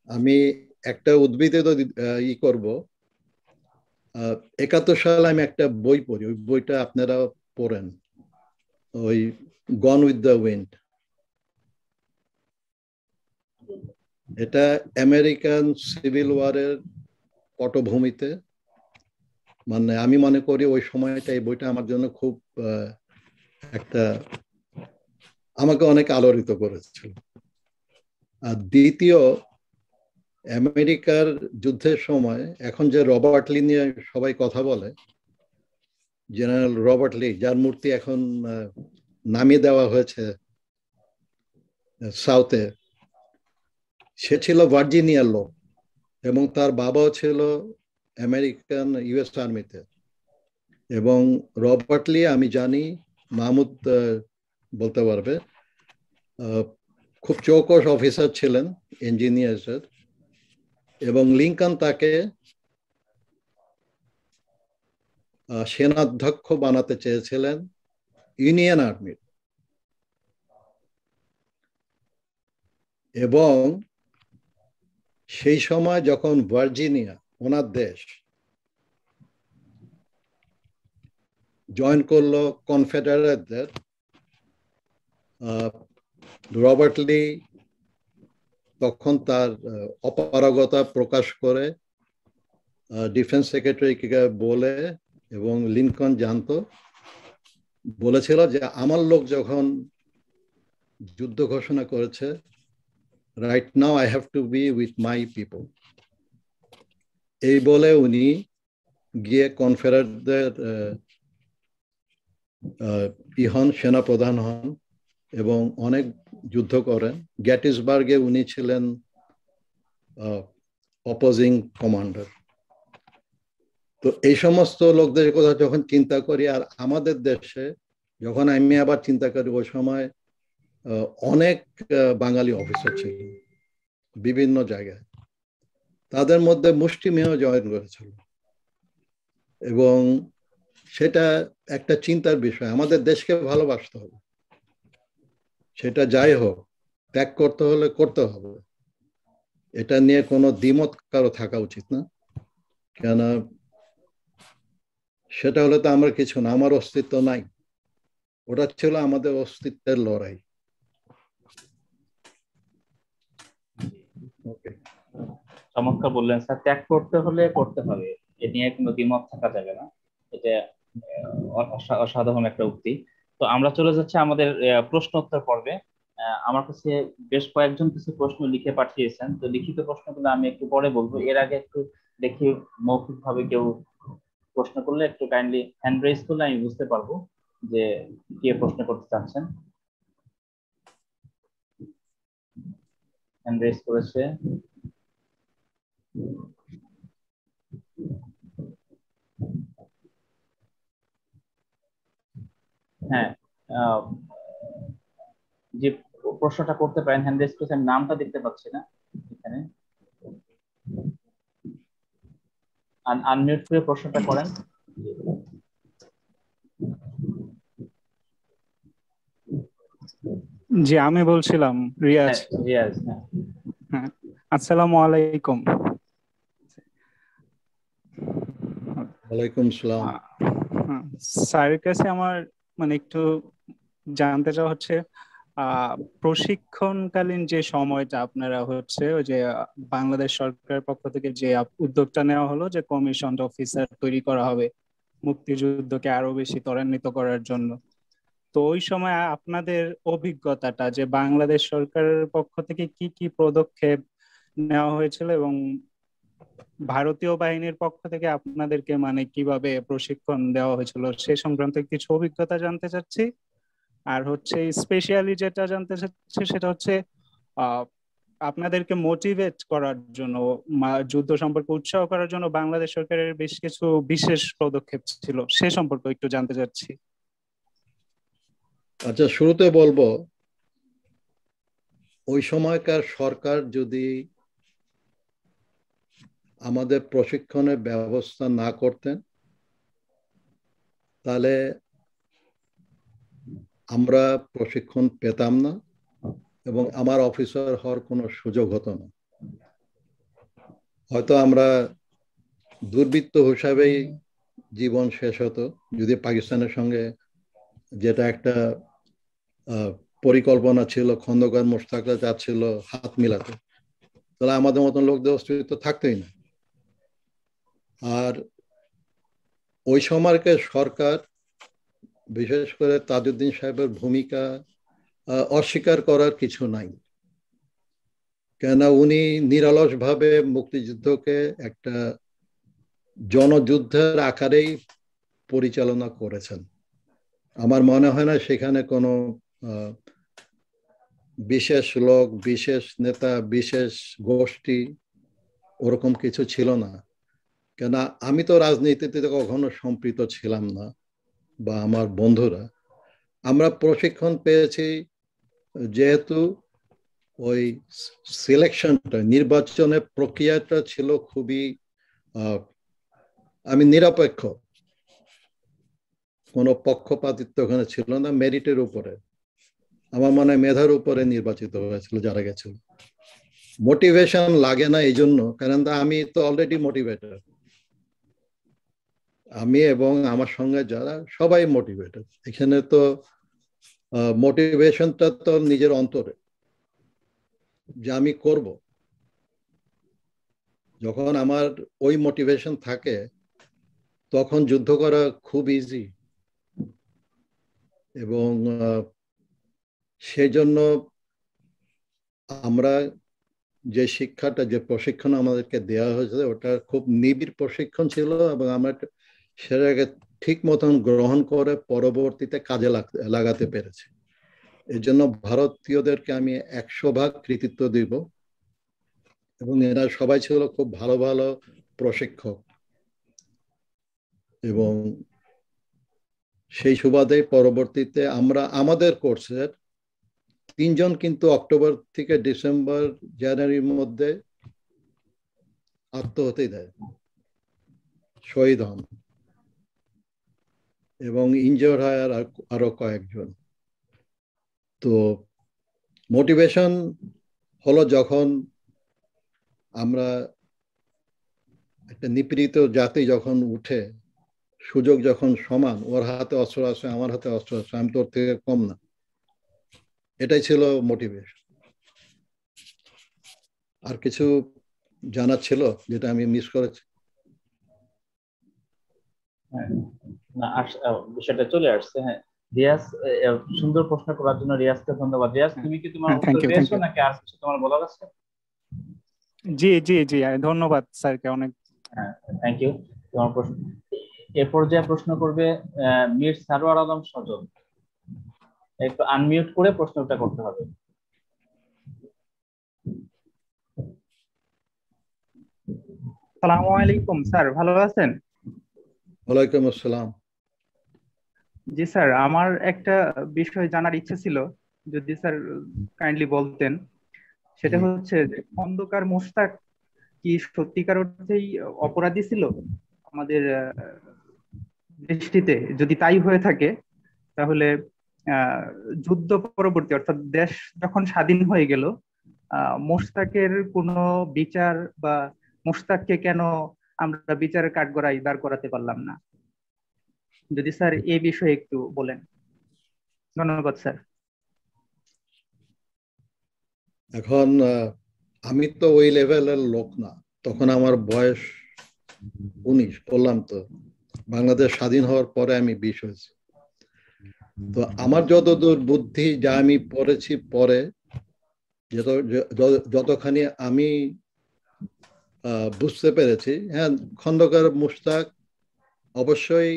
[SPEAKER 4] আমি একটা উদ্ভিদে তো করব। 71 সালে আমি একটা বই পড়ি, ওই বইটা আপনারা পড়েন, ওই গন উইথ দ্য উইন্ড। এটা আমেরিকান সিভিল ওয়ারের পটভূমিতে, মানে আমি মনে করি ওই সময়টা এই বইটা আমার জন্য খুব একটা, আমাকে অনেক আলোড়িত করেছিল। আর দ্বিতীয়, আমেরিকার যুদ্ধের সময় এখন যে রবার্ট লি নিয়ে সবাই কথা বলে, জেনারেল রবার্ট লি, যার মূর্তি এখন নামিয়ে দেওয়া হয়েছে সাউথে, সে ছিল ভার্জিনিয়ার লোক এবং তার বাবাও ছিল আমেরিকান ইউএস আর্মিতে। এবং রবার্ট লি, আমি জানি মাহমুদ বলতে পারবে, খুব চৌকস অফিসার ছিলেন ইঞ্জিনিয়ার্সের, এবং লিঙ্কন তাকে সেনাধ্যক্ষ বানাতে চেয়েছিলেন ইউনিয়ন আর্মির। এবং সেই সময় যখন ভার্জিনিয়া, ওনার দেশ, জয়েন করলো কনফেডারেটদের, রবার্ট লি তখন তার অপারগতা প্রকাশ করে ডিফেন্স সেক্রেটারিকে বলে, এবং লিঙ্কন জানতো, বলেছিল যে আমার লোক যখন যুদ্ধ ঘোষণা করেছে, right now I have to B with my people. এই বলে উনি গিয়ে কনফেডারেটদের হন, সেনাপ্রধান হন এবং অনেক যুদ্ধ করেন। গ্যাটিসবার্গে উনি ছিলেন অপোজিং কমান্ডার। তো এই সমস্ত লোকদের কথা যখন চিন্তা করি, আর আমাদের দেশে যখন আমি আবার চিন্তা করি, ওই সময় অনেক বাঙালি অফিসার ছিলেন বিভিন্ন জায়গায়, তাদের মধ্যে মুষ্টিমেয় জয়েন করেছিল। এবং সেটা একটা চিন্তার বিষয়, আমাদের দেশকে ভালোবাসতে হবে, সেটা যাই হোক, ত্যাগ করতে হলে করতে হবে, এটা নিয়ে কোনো দ্বিমত কারো থাকা উচিত না। কেন, সেটা হলে তো আমার কিছু না, আমার অস্তিত্ব নাই। ওটা ছিল আমাদের অস্তিত্বের লড়াই। ওকে,
[SPEAKER 2] চমৎকার বললেন স্যার, ত্যাগ করতে হলে করতে হবে, এ নিয়ে কোনো দ্বিমত থাকা যাবে না। এটা অসাধারণ একটা উক্তি। তো আমরা চলে যাচ্ছি আমাদের প্রশ্ন উত্তর পর্বে। আমার কাছে বেশ কয়েকজন কিছু প্রশ্ন লিখে পাঠিয়েছেন, তো লিখিত প্রশ্নগুলো আমি একটু পরে বলবো। এর আগে একটু দেখি মৌখিক ভাবে কেউ প্রশ্ন করলে একটু কাইন্ডলি হ্যান্ড রেজ করলে আমি বুঝতে পারবো যে কে প্রশ্ন করতে চাচ্ছেন। হ্যান্ড রেজ করেছে হ্যাঁ, আহ, যে প্রশ্নটা করতে পারেন, হ্যান্ড রেজ করেছেন, নামটা দেখতে পাচ্ছি না এখানে। আনমিউট করে প্রশ্নটা করেন।
[SPEAKER 5] জি, আমি বলছিলাম রিয়াজ।
[SPEAKER 2] হ্যাঁ রিয়াজ, হ্যাঁ।
[SPEAKER 5] হ্যাঁ, আসসালামু আলাইকুম।
[SPEAKER 4] ওয়ালাইকুম সালাম।
[SPEAKER 5] স্যারের কাছে আমার মানে একটু জানতে চাওয়া হচ্ছে, প্রশিক্ষণকালীন যে সময়টা আপনারা হচ্ছে ওই যে বাংলাদেশ সরকারের পক্ষ থেকে যে উদ্যোগটা নেওয়া হলো যে কমিশন অফিসার তৈরি করা হবে মুক্তিযুদ্ধকে আরো বেশি ত্বরান্বিত করার জন্য, তো ওই সময় আপনাদের অভিজ্ঞতাটা যে বাংলাদেশ সরকারের পক্ষ থেকে কি কি পদক্ষেপ নেওয়া হয়েছিল এবং ভারতীয় বাহিনীর পক্ষ থেকে আপনাদেরকে মানে কিভাবে প্রশিক্ষণ দেওয়া হয়েছিল সে সংক্রান্ত কিছু অভিজ্ঞতা জানতে চাচ্ছি। আর হচ্ছে স্পেশালি যেটা জানতে চাচ্ছি সেটা হচ্ছে আপনাদেরকে মোটিভেট করার জন্য, যুদ্ধ সম্পর্কে উৎসাহ করার জন্য বাংলাদেশ সরকারের বেশ কিছু বিশেষ পদক্ষেপ ছিল, সে সম্পর্কে একটু জানতে চাচ্ছি।
[SPEAKER 4] আচ্ছা, শুরুতে বলবো, ওই সময়কার সরকার যদি আমাদের প্রশিক্ষণের ব্যবস্থা না করতেন, তাহলে আমরা প্রশিক্ষণ পেতাম না এবং আমার অফিসার হওয়ার কোনো সুযোগ হতো না। হয়তো আমরা দুর্বৃত্ত হিসাবেই জীবন শেষ হতো, যদি পাকিস্তানের সঙ্গে, যেটা একটা পরিকল্পনা ছিল, খন্দকার মোশতাকরা চাচ্ছিল হাত মিলাতে, তাহলে আমাদের মতন লোকদের অস্তিত্ব থাকতোই না। আর ওই সময়কার সরকার, বিশেষ করে তাজউদ্দিন সাহেবের ভূমিকা অস্বীকার করার কিছু নাই, কেন উনি নিরলসভাবে মুক্তিযুদ্ধকে একটা জনযুদ্ধের আকারেই পরিচালনা করেছেন। আমার মনে হয় না সেখানে কোনো বিশেষ লোক, বিশেষ নেতা, বিশেষ গোষ্ঠী ওরকম কিছু ছিল না। কেন আমি তো রাজনীতিতে কখনো সম্পৃক্ত ছিলাম না, বা আমার বন্ধুরা। আমরা প্রশিক্ষণ পেয়েছি যেহেতু ওই সিলেকশনটা, নির্বাচনের প্রক্রিয়াটা ছিল খুবই নিরপেক্ষ, কোনো পক্ষপাতিত্ব ওখানে ছিল না, মেরিটের উপরে, আমার মনে হয় মেধার উপরে নির্বাচিত হয়েছিল যারা গেছিল। মোটিভেশন লাগে না এই জন্য, কারণ আমি তো অলরেডি মোটিভেটেড, আমি এবং আমার সঙ্গে যারা সবাই মোটিভেটেড। এখানে তো মোটিভেশনটা তো নিজের অন্তরে, যে আমি করব। যখন আমার ওই মোটিভেশন থাকে তখন যুদ্ধ করা খুব ইজি। এবং সেজন্য আমরা যে শিক্ষাটা, যে প্রশিক্ষণ আমাদেরকে দেওয়া হয়েছে, ওটা খুব নিবিড় প্রশিক্ষণ ছিল এবং আমরা সেটাকে ঠিক মতন গ্রহণ করে পরবর্তীতে কাজে লাগাতে পেরেছি। এই জন্য ভারতীয়দেরকে আমি 100% কৃতিত্ব দিব। এবং এরা সবাই ছিল খুব ভালো ভালো প্রশিক্ষক, এবং সেই সুবাদে পরবর্তীতে আমরা আমাদের কোর্সের 3 জন কিন্তু অক্টোবর থেকে ডিসেম্বর, জানুয়ারির মধ্যে আত্মহত্যা দেয়, শহীদ হন, এবং ইনজিওর হয় আরো কয়েকজন। তো মোটিভেশন হলো যখন আমরা একটা নিপীড়িত জাতি যখন উঠে, সুযোগ যখন সমান, ওর হাতে অস্ত্র আছে, আমার হাতে অস্ত্র আছে, আমি তোর থেকে কম না, এটাই ছিল মোটিভেশন। আর কিছু জানার ছিল যেটা আমি মিস করেছি?
[SPEAKER 2] না, বিষয়টা চলে আসছে। হ্যাঁ, রিয়াজ, সুন্দর প্রশ্ন করার জন্য রিয়াজকে ধন্যবাদ। রিয়াজ, তুমি কি তোমার উত্তর পেয়েছো নাকি আর কিছু তোমার বলার আছে?
[SPEAKER 5] জি জি জি, ধন্যবাদ স্যারকে অনেক।
[SPEAKER 2] হ্যাঁ, থ্যাংক ইউ। তোমার প্রশ্ন এ পর্যায়ে প্রশ্ন করবে মীর সারোয়ার আলম সজল। একটু আনমিউট করে প্রশ্নটা করতে হবে।
[SPEAKER 6] আসসালামু আলাইকুম স্যার, ভালো আছেন?
[SPEAKER 4] ওয়ালাইকুম আসসালাম।
[SPEAKER 6] জি স্যার, আমার একটা বিষয় জানার ইচ্ছে ছিল, যদি স্যার কাইন্ডলি বলতেন। সেটা হচ্ছে যে খন্দকার মোশতাক কি সত্যিকার অর্থেই অপরাধী ছিল আমাদের দৃষ্টিতে? যদি তাই হয়ে থাকে তাহলে যুদ্ধ পরবর্তী, অর্থাৎ দেশ যখন স্বাধীন হয়ে গেল, মোশতাকের কোনো বিচার বা মোশতাককে কেন আমরা বিচারের কাঠগড়ায় দাঁড় করাতে পারলাম না? যদি স্যার এই বিষয়ে একটু বলেন। ধন্যবাদ স্যার।
[SPEAKER 4] এখন আমি তো ওই লেভেলের লোক না, তখন আমার বয়স 19, বললাম তো, বাংলাদেশ স্বাধীন হওয়ার পরে আমি 20 হয়েছি। তো আমার যতদূর বুদ্ধি, যা আমি পড়েছি, পরে যতখানি আমি বুঝতে পেরেছি, হ্যাঁ, খন্দকার মোশতাক অবশ্যই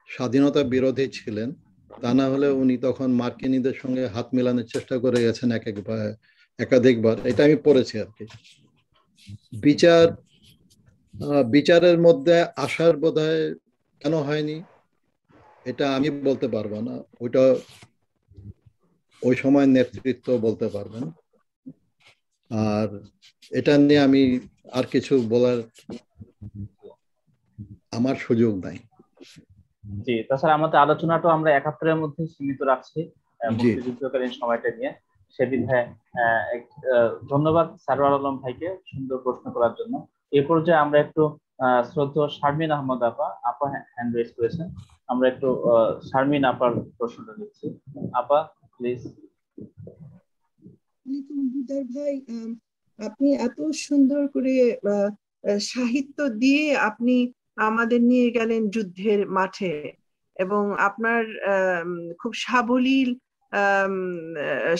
[SPEAKER 4] স্বাধীনতা বিরোধী ছিলেন, তা না হলে উনি তখন মার্কিনীদের সঙ্গে হাত মেলানোর চেষ্টা করে গেছেন একাধিকবার। এটা আমি পড়েছি আর কি। বিচারের মধ্যে আসার বোধহয় কেন হয়নি এটা আমি বলতে পারবো না, ওইটা ওই সময় নেতৃত্ব বলতে পারবেন। আর এটা নিয়ে আমি আর কিছু বলার আমার সুযোগ নাই।
[SPEAKER 2] জি, তাছাড়া আমাদের আলোচনাটা আমরা 71-এর মধ্যে সীমিত রাখছি মুক্তিযুদ্ধকালীন সময়টা নিয়ে। সেদিন ধন্যবাদ সারওয়ার আলম ভাইকে সুন্দর প্রশ্ন করার জন্য। এ পর্যায়ে আমরা একটু শ্রদ্ধেয় শারমিন আহমদ আপা হ্যান্ড রেজ করেছেন, আমরা একটু শারমিন আপার প্রশ্নটা নিচ্ছি। আপা প্লিজ।
[SPEAKER 7] দিদার ভাই, আপনি এত সুন্দর করে সাহিত্য দিয়ে আপনি আমাদের নিয়ে গেলেন যুদ্ধের মাঠে, এবং আপনার খুব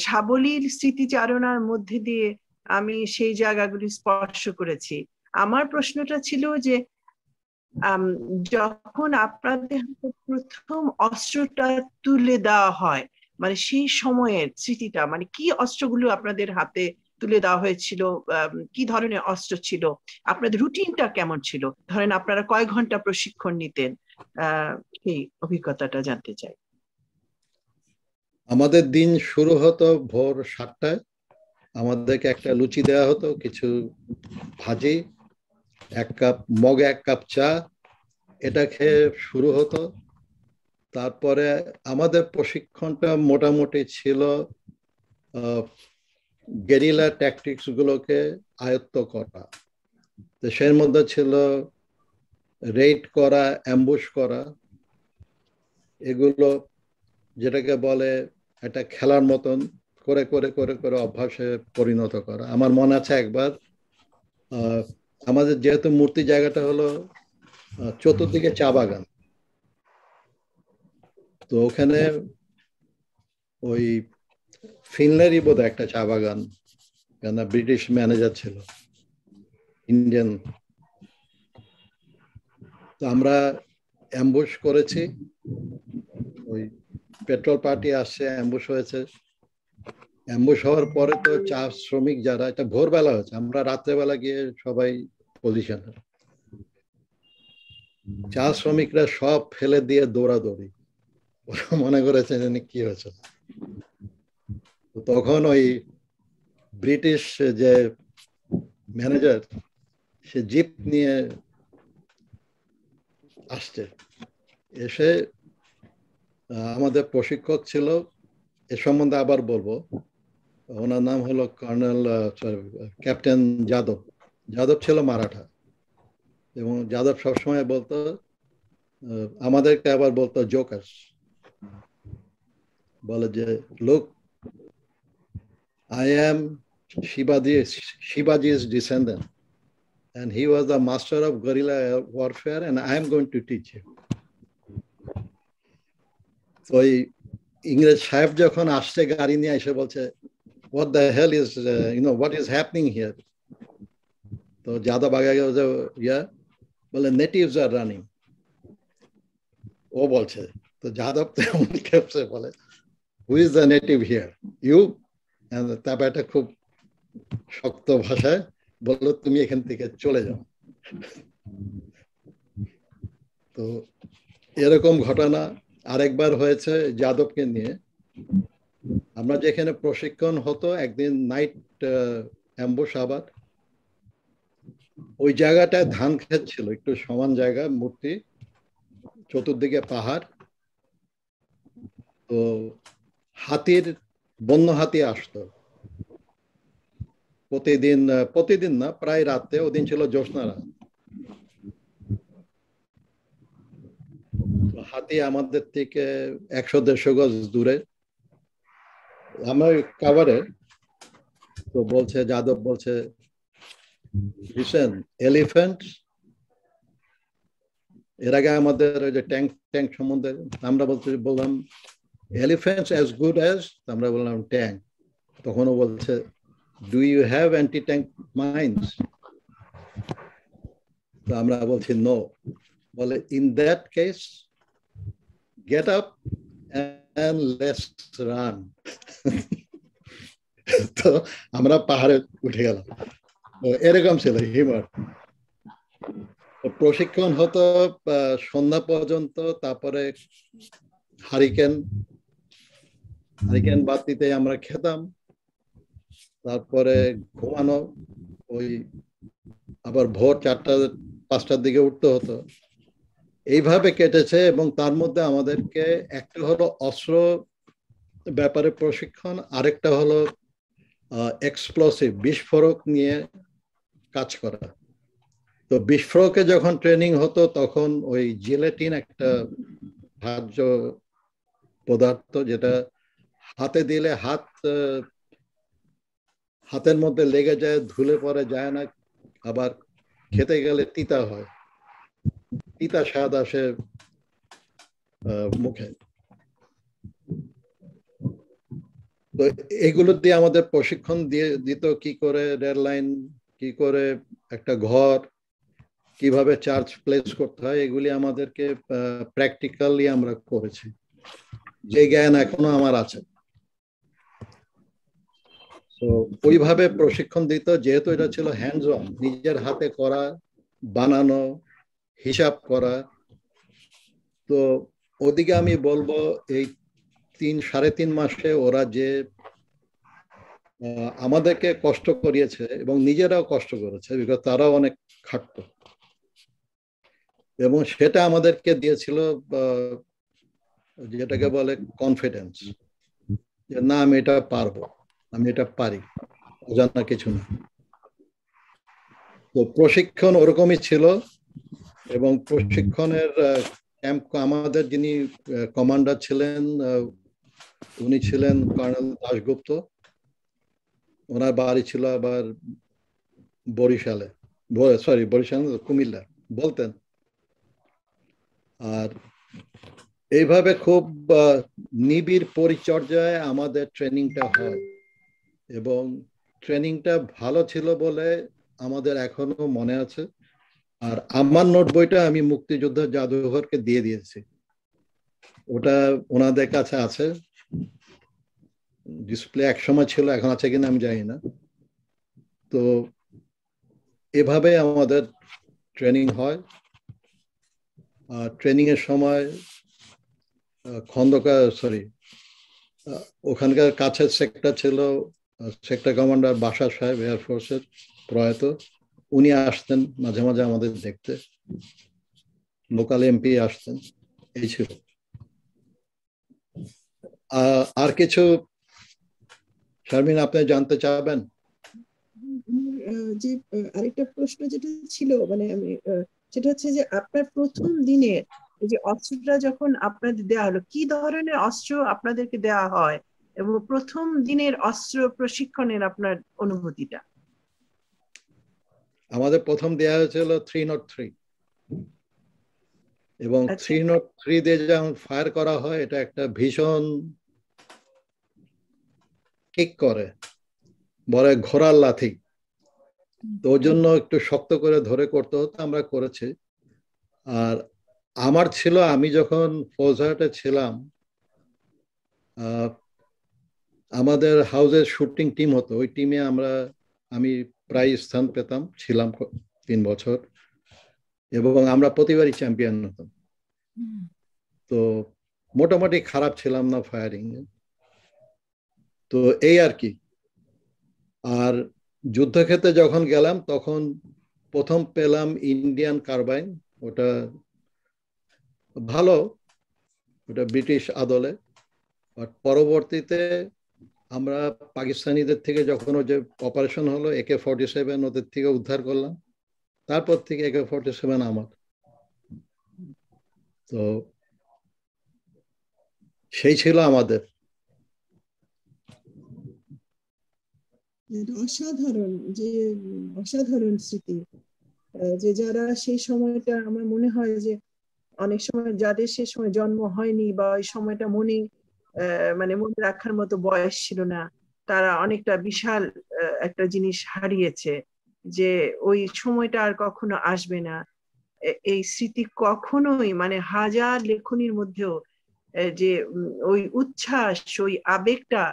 [SPEAKER 7] সাবলীল স্মৃতিচারণার মধ্যে দিয়ে আমি সেই জায়গাগুলি স্পর্শ করেছি। আমার প্রশ্নটা ছিল যে যখন আপনাদের প্রথম অস্ত্রটা তুলে দেওয়া হয়, মানে সেই সময়ের স্মৃতিটা, মানে কি অস্ত্রগুলো আপনাদের হাতে তুলে দেওয়া হয়েছিল, কি ধরনের অস্ত্র ছিল, আপনাদের রুটিনটা কেমন ছিল, ধরেন আপনারা কয় ঘন্টা প্রশিক্ষণ নিতেন, এই অভিজ্ঞতাটা জানতে চাই।
[SPEAKER 4] আমাদের দিন শুরু হতো ভোর 7টায়। আমাদেরকে একটা লুচি দেওয়া হতো, কিছু ভাজি, 1 কাপ চা, এটা খেয়ে শুরু হতো। তারপরে আমাদের প্রশিক্ষণটা মোটামুটি ছিল গেরিলা ট্যাকটিক্স গুলোকে আয়ত্ত করা। তো সেই মধ্যে ছিল রেড করা, অ্যাম্বুশ করা, এগুলো যেটাকে বলে একটা খেলার মতন করে করে করে করে অভ্যাসে পরিণত করা। আমার মনে আছে একবার আমাদের যেহেতু মূর্তি জায়গাটা হলো চতুর্দিকে চা বাগান, তো ওখানে ওই ফিনল্যান্ডই বোধহয় একটা চা বাগান, কেন ব্রিটিশ ম্যানেজার ছিল, ইন্ডিয়ান। তো আমরা অ্যাম্বুশ করেছি, ওই পেট্রোল পার্টি আসছে, অ্যাম্বুশ হয়েছে। অ্যাম্বুশ হওয়ার পরে তো চা শ্রমিক যারা, এটা ভোরবেলা হয়েছে, আমরা রাত্রেবেলা গিয়ে সবাই পজিশনে, চা শ্রমিকরা সব ফেলে দিয়ে দৌড়াদৌড়ি, ওরা মনে করেছে জানি কি হয়েছে। তখন ওই ব্রিটিশ যে ম্যানেজার, সে জিপ নিয়ে আসছে, এসে আমাদের প্রশিক্ষক ছিল, এ সম্বন্ধে আবার বলবো, ওনার নাম হলো ক্যাপ্টেন যাদব। যাদব ছিল মারাঠা, এবং যাদব সবসময় বলতো, আমাদেরকে আবার বলতো জোকার্স, বলে যে লোক, I am Shivaji's descendant, and he was the master of guerrilla warfare, and I am going to teach you. So ইংরেজ সাহেব যখন আসছে গাড়ি নিয়ে এসে বলছে, what the hell is what is happening here? তো যাদব আগে বলে natives are running. ও বলছে, তো যাদব বলে, who is the native here? You? And তারপর একটা খুব শক্ত ভাষায় বললো, তুমি এখান থেকে চলে যাও। তো এরকম ঘটনা আরেকবার হয়েছে যাদবকে নিয়ে। আমরা যেখানে প্রশিক্ষণ হতো, একদিন নাইট অ্যাম্বুশ, আবার ওই জায়গাটায় ধান ক্ষেত ছিল, একটু সমান জায়গা, মূর্তি, চতুর্দিকে পাহাড়। তো বন্য হাতি আসতো প্রতিদিন না, প্রায় রাতে, ওদিন ছিল জ্যোৎস্না রাত। হাতি আমাদের থেকে 100-150 গজ দূরে, আমার কাভারে। তো বলছে, যাদব বলছে, লিসেন, এলিফ্যান্ট, এর আগে আমাদের ওই যে ট্যাঙ্ক সম্বন্ধে আমরা বললাম এলিফ্যান্টস অ্যাজ গুড অ্যাজ, আমরা বললাম ট্যাঙ্ক। তখন ও বলছে, do you have anti tank mines? তো আমরা বলছি নো। বলে, in that case get up man let's run. তো আমরা পাহাড়ে উঠে গেলাম, এরকম ছিল হিমার। প্রশিক্ষণ হতো সন্ধ্যা পর্যন্ত, তারপরে হারিকেন বাতিতে আমরা খেতাম, তারপরে ঘুমানো, ওই আবার ভোর 4টা-5টার দিকে উঠতে হতো। এইভাবে কেটেছে। এবং তার মধ্যে আমাদেরকে একটা হলো অস্ত্র ব্যাপারে প্রশিক্ষণ, আরেকটা হলো এক্সপ্লোসিভ বিস্ফোরক নিয়ে কাজ করা। তো বিস্ফোরকে যখন ট্রেনিং হতো তখন ওই জিলেটিন একটা ভাজ্য পদার্থ, যেটা হাতে দিলে হাতের মধ্যে লেগে যায়, ধুলে পরে যায় না, আবার খেতে গেলে তিতা হয়, তিতা স্বাদ আসে মুখে। তো এগুলো দিয়ে আমাদের প্রশিক্ষণ দিয়ে দিত, কি করে রেল লাইন, কি করে একটা ঘর, কিভাবে চার্জ প্লেস করতে হয়, এগুলি আমাদেরকে প্র্যাকটিক্যালি আমরা করেছি, যে জ্ঞান এখনো আমার আছে। তো ওইভাবে প্রশিক্ষণ দিত, যেহেতু এটা ছিল হ্যান্ডস অন, নিজের হাতে করা, বানানো, হিসাব করা। তো ওদিকে আমি বলবো এই 3-3.5 মাসে ওরা যে আমাদেরকে কষ্ট করিয়েছে এবং নিজেরাও কষ্ট করেছে, বিকজ তারাও অনেক খাটতো, এবং সেটা আমাদেরকে দিয়েছিল যেটাকে বলে কনফিডেন্স, যে না আমি এটা পারবো, আমি এটা পারি, অজানা কিছু না। তো প্রশিক্ষণ ওরকমই ছিল। এবং প্রশিক্ষণের ক্যাম্প, আমাদের যিনি কমান্ডার ছিলেন উনি ছিলেন কর্নেল দাশগুপ্ত। ওনার বাড়ি ছিল আবার বরিশালে, বরিশাল কুমিল্লা বলতেন। আর এইভাবে খুব নিবিড় পরিচর্যায় আমাদের ট্রেনিংটা হয়, এবং ট্রেনিংটা ভালো ছিল বলে আমাদের এখনো মনে আছে। আর আমার নোট বইটা আমি মুক্তিযোদ্ধা জাদুঘরকে দিয়ে দিয়েছি, ওটা ওনাদের কাছে আছে, ডিসপ্লে একসময় ছিল, এখন আছে কিনা আমি জানি না। তো এভাবে আমাদের ট্রেনিং হয়। আর ট্রেনিং এর সময় ওখানকার কাছের সেক্টর ছিল সেক্টর কমান্ডার বাশার সাহেব, এয়ারফোর্সের প্রয়াত, উনি আসতেন মাঝে মাঝে আমাদের দেখতে, লোকাল এমপি আসতেন, এই ছিল। আর কিছু শারমিন আপনি জানতে চাবেন?
[SPEAKER 7] যে আরেকটা প্রশ্ন যেটা ছিল, মানে আমি সেটা হচ্ছে যে আপনার প্রথম দিনে যে অস্ত্রটা যখন আপনাদের দেওয়া হলো, কি ধরনের অস্ত্র আপনাদেরকে দেওয়া হয়, এবং প্রথম দিনের অস্ত্র প্রশিক্ষণের আপনার অনুভূতিটা?
[SPEAKER 4] আমাদের প্রথম দেওয়া হয়েছিল 303, এবং 303 দিয়ে যখন ফায়ার করা হয়, এটা একটা ভীষণ কিক করে, বলে ঘোড়ার লাথি। তো ওর জন্য একটু শক্ত করে ধরে করতে হতো, আমরা করেছি। আর আমার ছিল, আমি যখন ফৌজহাটে ছিলাম, আমাদের হাউসের শুটিং টিম হতো, ওই টিমে আমি প্রায় স্থান পেতাম, ছিলাম 3 বছর, এবং আমরা প্রতিবারই চ্যাম্পিয়ন হতাম। তো মোটামুটি খারাপ ছিলাম না ফায়ারিং এ। তো এই আর কি। আর যুদ্ধক্ষেত্রে যখন গেলাম তখন প্রথম পেলাম ইন্ডিয়ান কার্বাইন, ওটা ভালো, ওটা ব্রিটিশ আদলে। বাট পরবর্তীতে আমরা পাকিস্তানিদের থেকে যখন ওই যে অপারেশন হলো, AK-47 ওদের থেকে উদ্ধার করলাম, তারপর থেকে AK-47 আমার। তো সেই ছিল আমাদের।
[SPEAKER 7] অসাধারণ, যে অসাধারণ স্মৃতি, যে যারা সেই সময়টা, আমার মনে হয় যে অনেক সময় যাদের সে সময় জন্ম হয়নি বা ওই সময়টা মনে রাখার মতো বয়স ছিল না, তারা অনেকটা বিশাল একটা জিনিস হারিয়েছে, যে ওই সময়টা আর কখনো আসবে না। এই স্মৃতি কখনোই, হাজার লেখনীর মধ্যেও যে ওই উচ্ছ্বাস, ওই আবেগটা,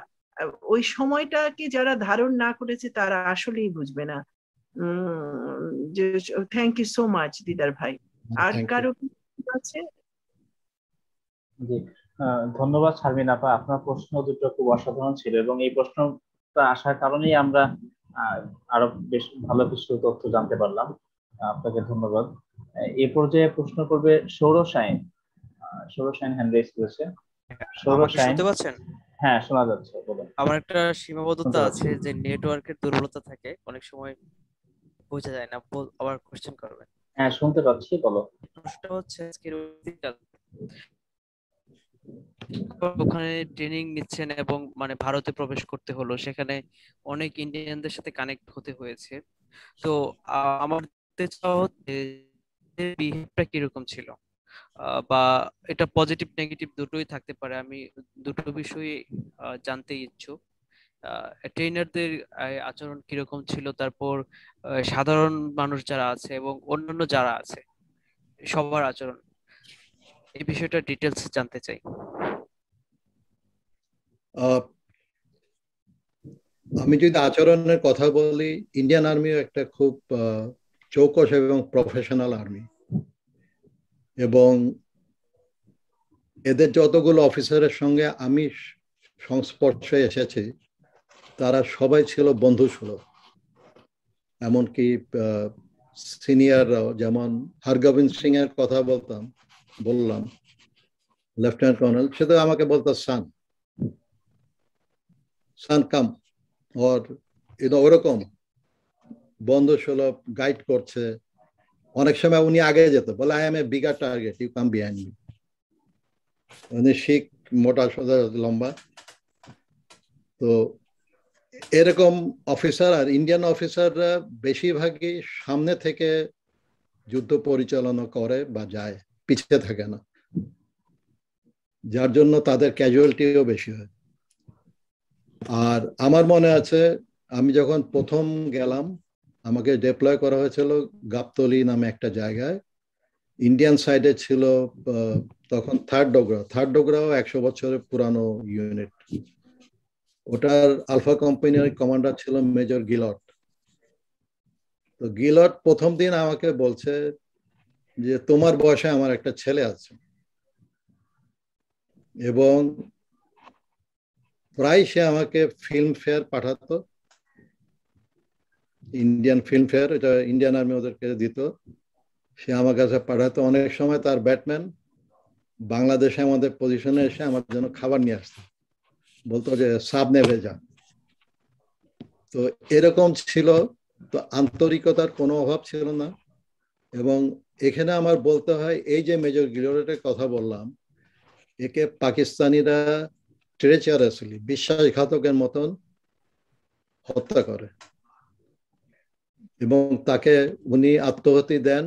[SPEAKER 7] ওই সময়টাকে যারা ধারণ না করেছে তারা আসলেই বুঝবে না। যে থ্যাংক ইউ সো মাচ দিদার ভাই। আর
[SPEAKER 4] Thank you.
[SPEAKER 7] কারো আছে?
[SPEAKER 2] জি, ধন্যবাদ শারমিন আপা, আপনার প্রশ্ন দুটো খুব অসাধারণ ছিল এবং এই প্রশ্নটা আসার কারণেই আমরা আরো বেশ ভালো কিছু তথ্য জানতে পারলাম। আপনাকে ধন্যবাদ। এই পর্যায়ে প্রশ্ন করবে সৌরভ শাইন। সৌরভ শাইন হ্যান্ড রেজ করেছে। সৌরভ
[SPEAKER 8] আমাকে
[SPEAKER 2] শাইন,
[SPEAKER 8] শুনতে পাচ্ছেন?
[SPEAKER 2] হ্যাঁ শোনা যাচ্ছে, বলুন।
[SPEAKER 8] আমার একটা
[SPEAKER 2] শুনতে
[SPEAKER 8] সীমাবদ্ধতা
[SPEAKER 2] পাচ্ছি।
[SPEAKER 8] আছে যে নেটওয়ার্কের দুর্বলতা থাকে, অনেক সময় বোঝা যায় না। আবার কোশ্চেন করবেন।
[SPEAKER 2] হ্যাঁ শুনতে পাচ্ছি, বলো।
[SPEAKER 8] প্রশ্নটা হচ্ছে আজকের ওখানে ট্রেনিং নিচ্ছেন এবং মানে ভারতে প্রবেশ করতে হলো, সেখানে অনেক ইন্ডিয়ানদের সাথে কানেক্ট হতে হয়েছে। তো আমার জানতে চাওয়া হচ্ছে বিহেভটা কিরকম ছিল, বা এটা পজিটিভ নেগেটিভ দুটোই থাকতে পারে, আমি দুটো বিষয়ে জানতে ইচ্ছুক। ট্রেনারদের আচরণ কিরকম ছিল, তারপর সাধারণ মানুষ যারা আছে এবং অন্যান্য যারা আছে সবার আচরণ, এই বিষয়টা ডিটেলস জানতে চাই।
[SPEAKER 4] আমি যদি আচরণের কথা বলি, ইন্ডিয়ান আর্মিও একটা খুব চৌকস এবং প্রফেশনাল আর্মি, এবং এদের যতগুলো অফিসারের সঙ্গে আমি সংস্পর্শে এসেছি তারা সবাই ছিল বন্ধুসুলভ। এমনকি সিনিয়ররাও, যেমন হরগোবিন্দ সিং এর কথা বললাম, লেফটেন্যান্ট কর্নেল, সে তো আমাকে বলতো সান কাম, ওর ওরকম বন্ধুসুলভ, গাইড করছে। অনেক সময় উনি আগে যেত, বলে I am a bigger target, you come behind me. উনি শিখ, মোটা সোজা, লম্বা। তো এরকম অফিসার, আর ইন্ডিয়ান অফিসাররা বেশিরভাগই সামনে থেকে যুদ্ধ পরিচালনা করে বা যায়, পিছিয়ে থাকে না, যার জন্য তাদের ক্যাজুয়ালিটিও বেশি হয়। আর আমার মনে আছে আমি যখন প্রথম গেলাম, আমাকে ডিপ্লয় করা হয়েছিল গাবতলি নামে একটা জায়গায়। ইন্ডিয়ান সাইডে ছিল তখন থার্ড ডোগরাও 100 বছরের পুরানো ইউনিট। ওটার আলফা কোম্পানির কমান্ডার ছিল মেজর গিলট। তো গিলট প্রথম দিন আমাকে বলছে যে তোমার বয়সে আমার একটা ছেলে আছে, এবং প্রায় সে আমাকে ফিল্ম ফেয়ার পাঠাতো, ইন্ডিয়ান ফিল্ম ফেয়ার, এটা ইন্ডিয়ান আর্মি ওদেরকে দিত, সে আমার কাছে পাঠাতো। অনেক সময় তার ব্যাটম্যান বাংলাদেশে আমাদের পজিশনে এসে আমার জন্য খাবার নিয়ে আসতো, বলতো যে সাব নেভে যা। তো এরকম ছিল। তো আন্তরিকতার কোনো অভাব ছিল না। এবং এখানে আমার বলতে হয়, এই যে মেজর গিলটের কথা বললাম, একে পাকিস্তানিরা ট্রেচারাসলি, বিশ্বাসঘাতকের মতন হত্যা করে, এবং তাকে উনি আত্মহতি দেন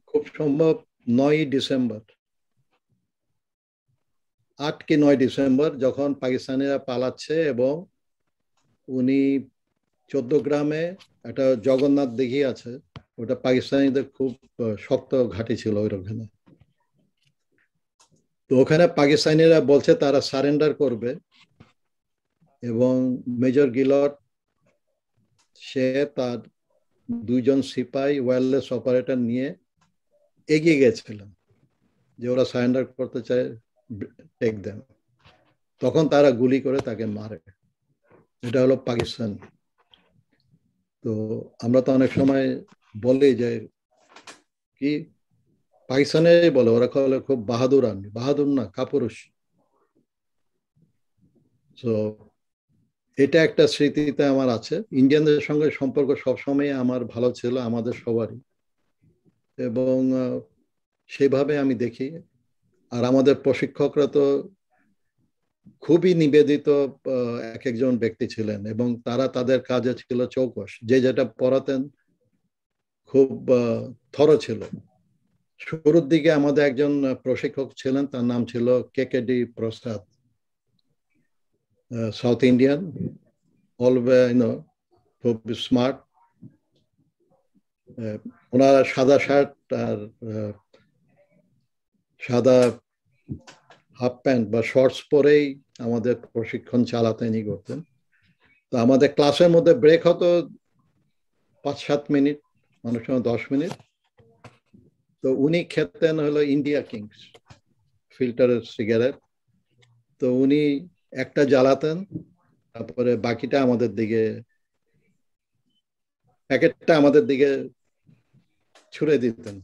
[SPEAKER 4] খুব সম্ভব 9ই ডিসেম্বর, 8 কি 9 ডিসেম্বর, যখন পাকিস্তানিরা পালাচ্ছে, এবং উনি 14 গ্রামে একটা জগন্নাথ দিঘি আছে, ওটা পাকিস্তানিদের খুব শক্ত ঘাঁটি ছিল ওইখানে। তো ওখানে পাকিস্তানিরা বলছে তারা সারেন্ডার করবে, এবং মেজর গিলট সে তার 2 জন সিপাহি ওয়্যারলেস অপারেটর নিয়ে এগিয়ে গেছিলেন যে ওরা সারেন্ডার করতে চায়, টেক দেম। তখন তারা গুলি করে তাকে মারে। এটা হলো পাকিস্তান। তো আমরা তো অনেক সময় বলি যে কি পাকিস্তানে বলে, ওরা খুব বাহাদুর আর্মি, বাহাদুর না, কাপুরুষ। তো এটা একটা স্মৃতিতে আমার আছে। ইন্ডিয়ানদের সঙ্গে সম্পর্ক সবসময় আমার ভালো ছিল, আমাদের সবারই, এবং সেভাবে আমি দেখি। আর আমাদের প্রশিক্ষকরা তো খুবই নিবেদিত এক একজন ব্যক্তি ছিলেন, এবং তারা তাদের কাজে ছিল চৌকস, যে যেটা পড়াতেন খুব থরো ছিল। শুরুর দিকে আমাদের একজন প্রশিক্ষক ছিলেন, তার নাম ছিল কেকেডি প্রসাদ, সাউথ ইন্ডিয়ান, অলওয়েজ খুব স্মার্ট। ওনার সাদা শার্ট আর সাদা হাফ প্যান্ট বা শর্টস পরেই আমাদের প্রশিক্ষণ চালাতেন ই করতেন। তো আমাদের ক্লাসের মধ্যে ব্রেক হতো 5-7 মিনিট, অনেক সময় 10 মিনিট। তো উনি খেতেন হলো ইন্ডিয়া কিংস ফিল্টারের সিগারেট। তো উনি একটা জ্বালাতেন, তারপরে বাকিটা আমাদের দিকে, প্যাকেটটা আমাদের দিকে ছুড়ে দিতেন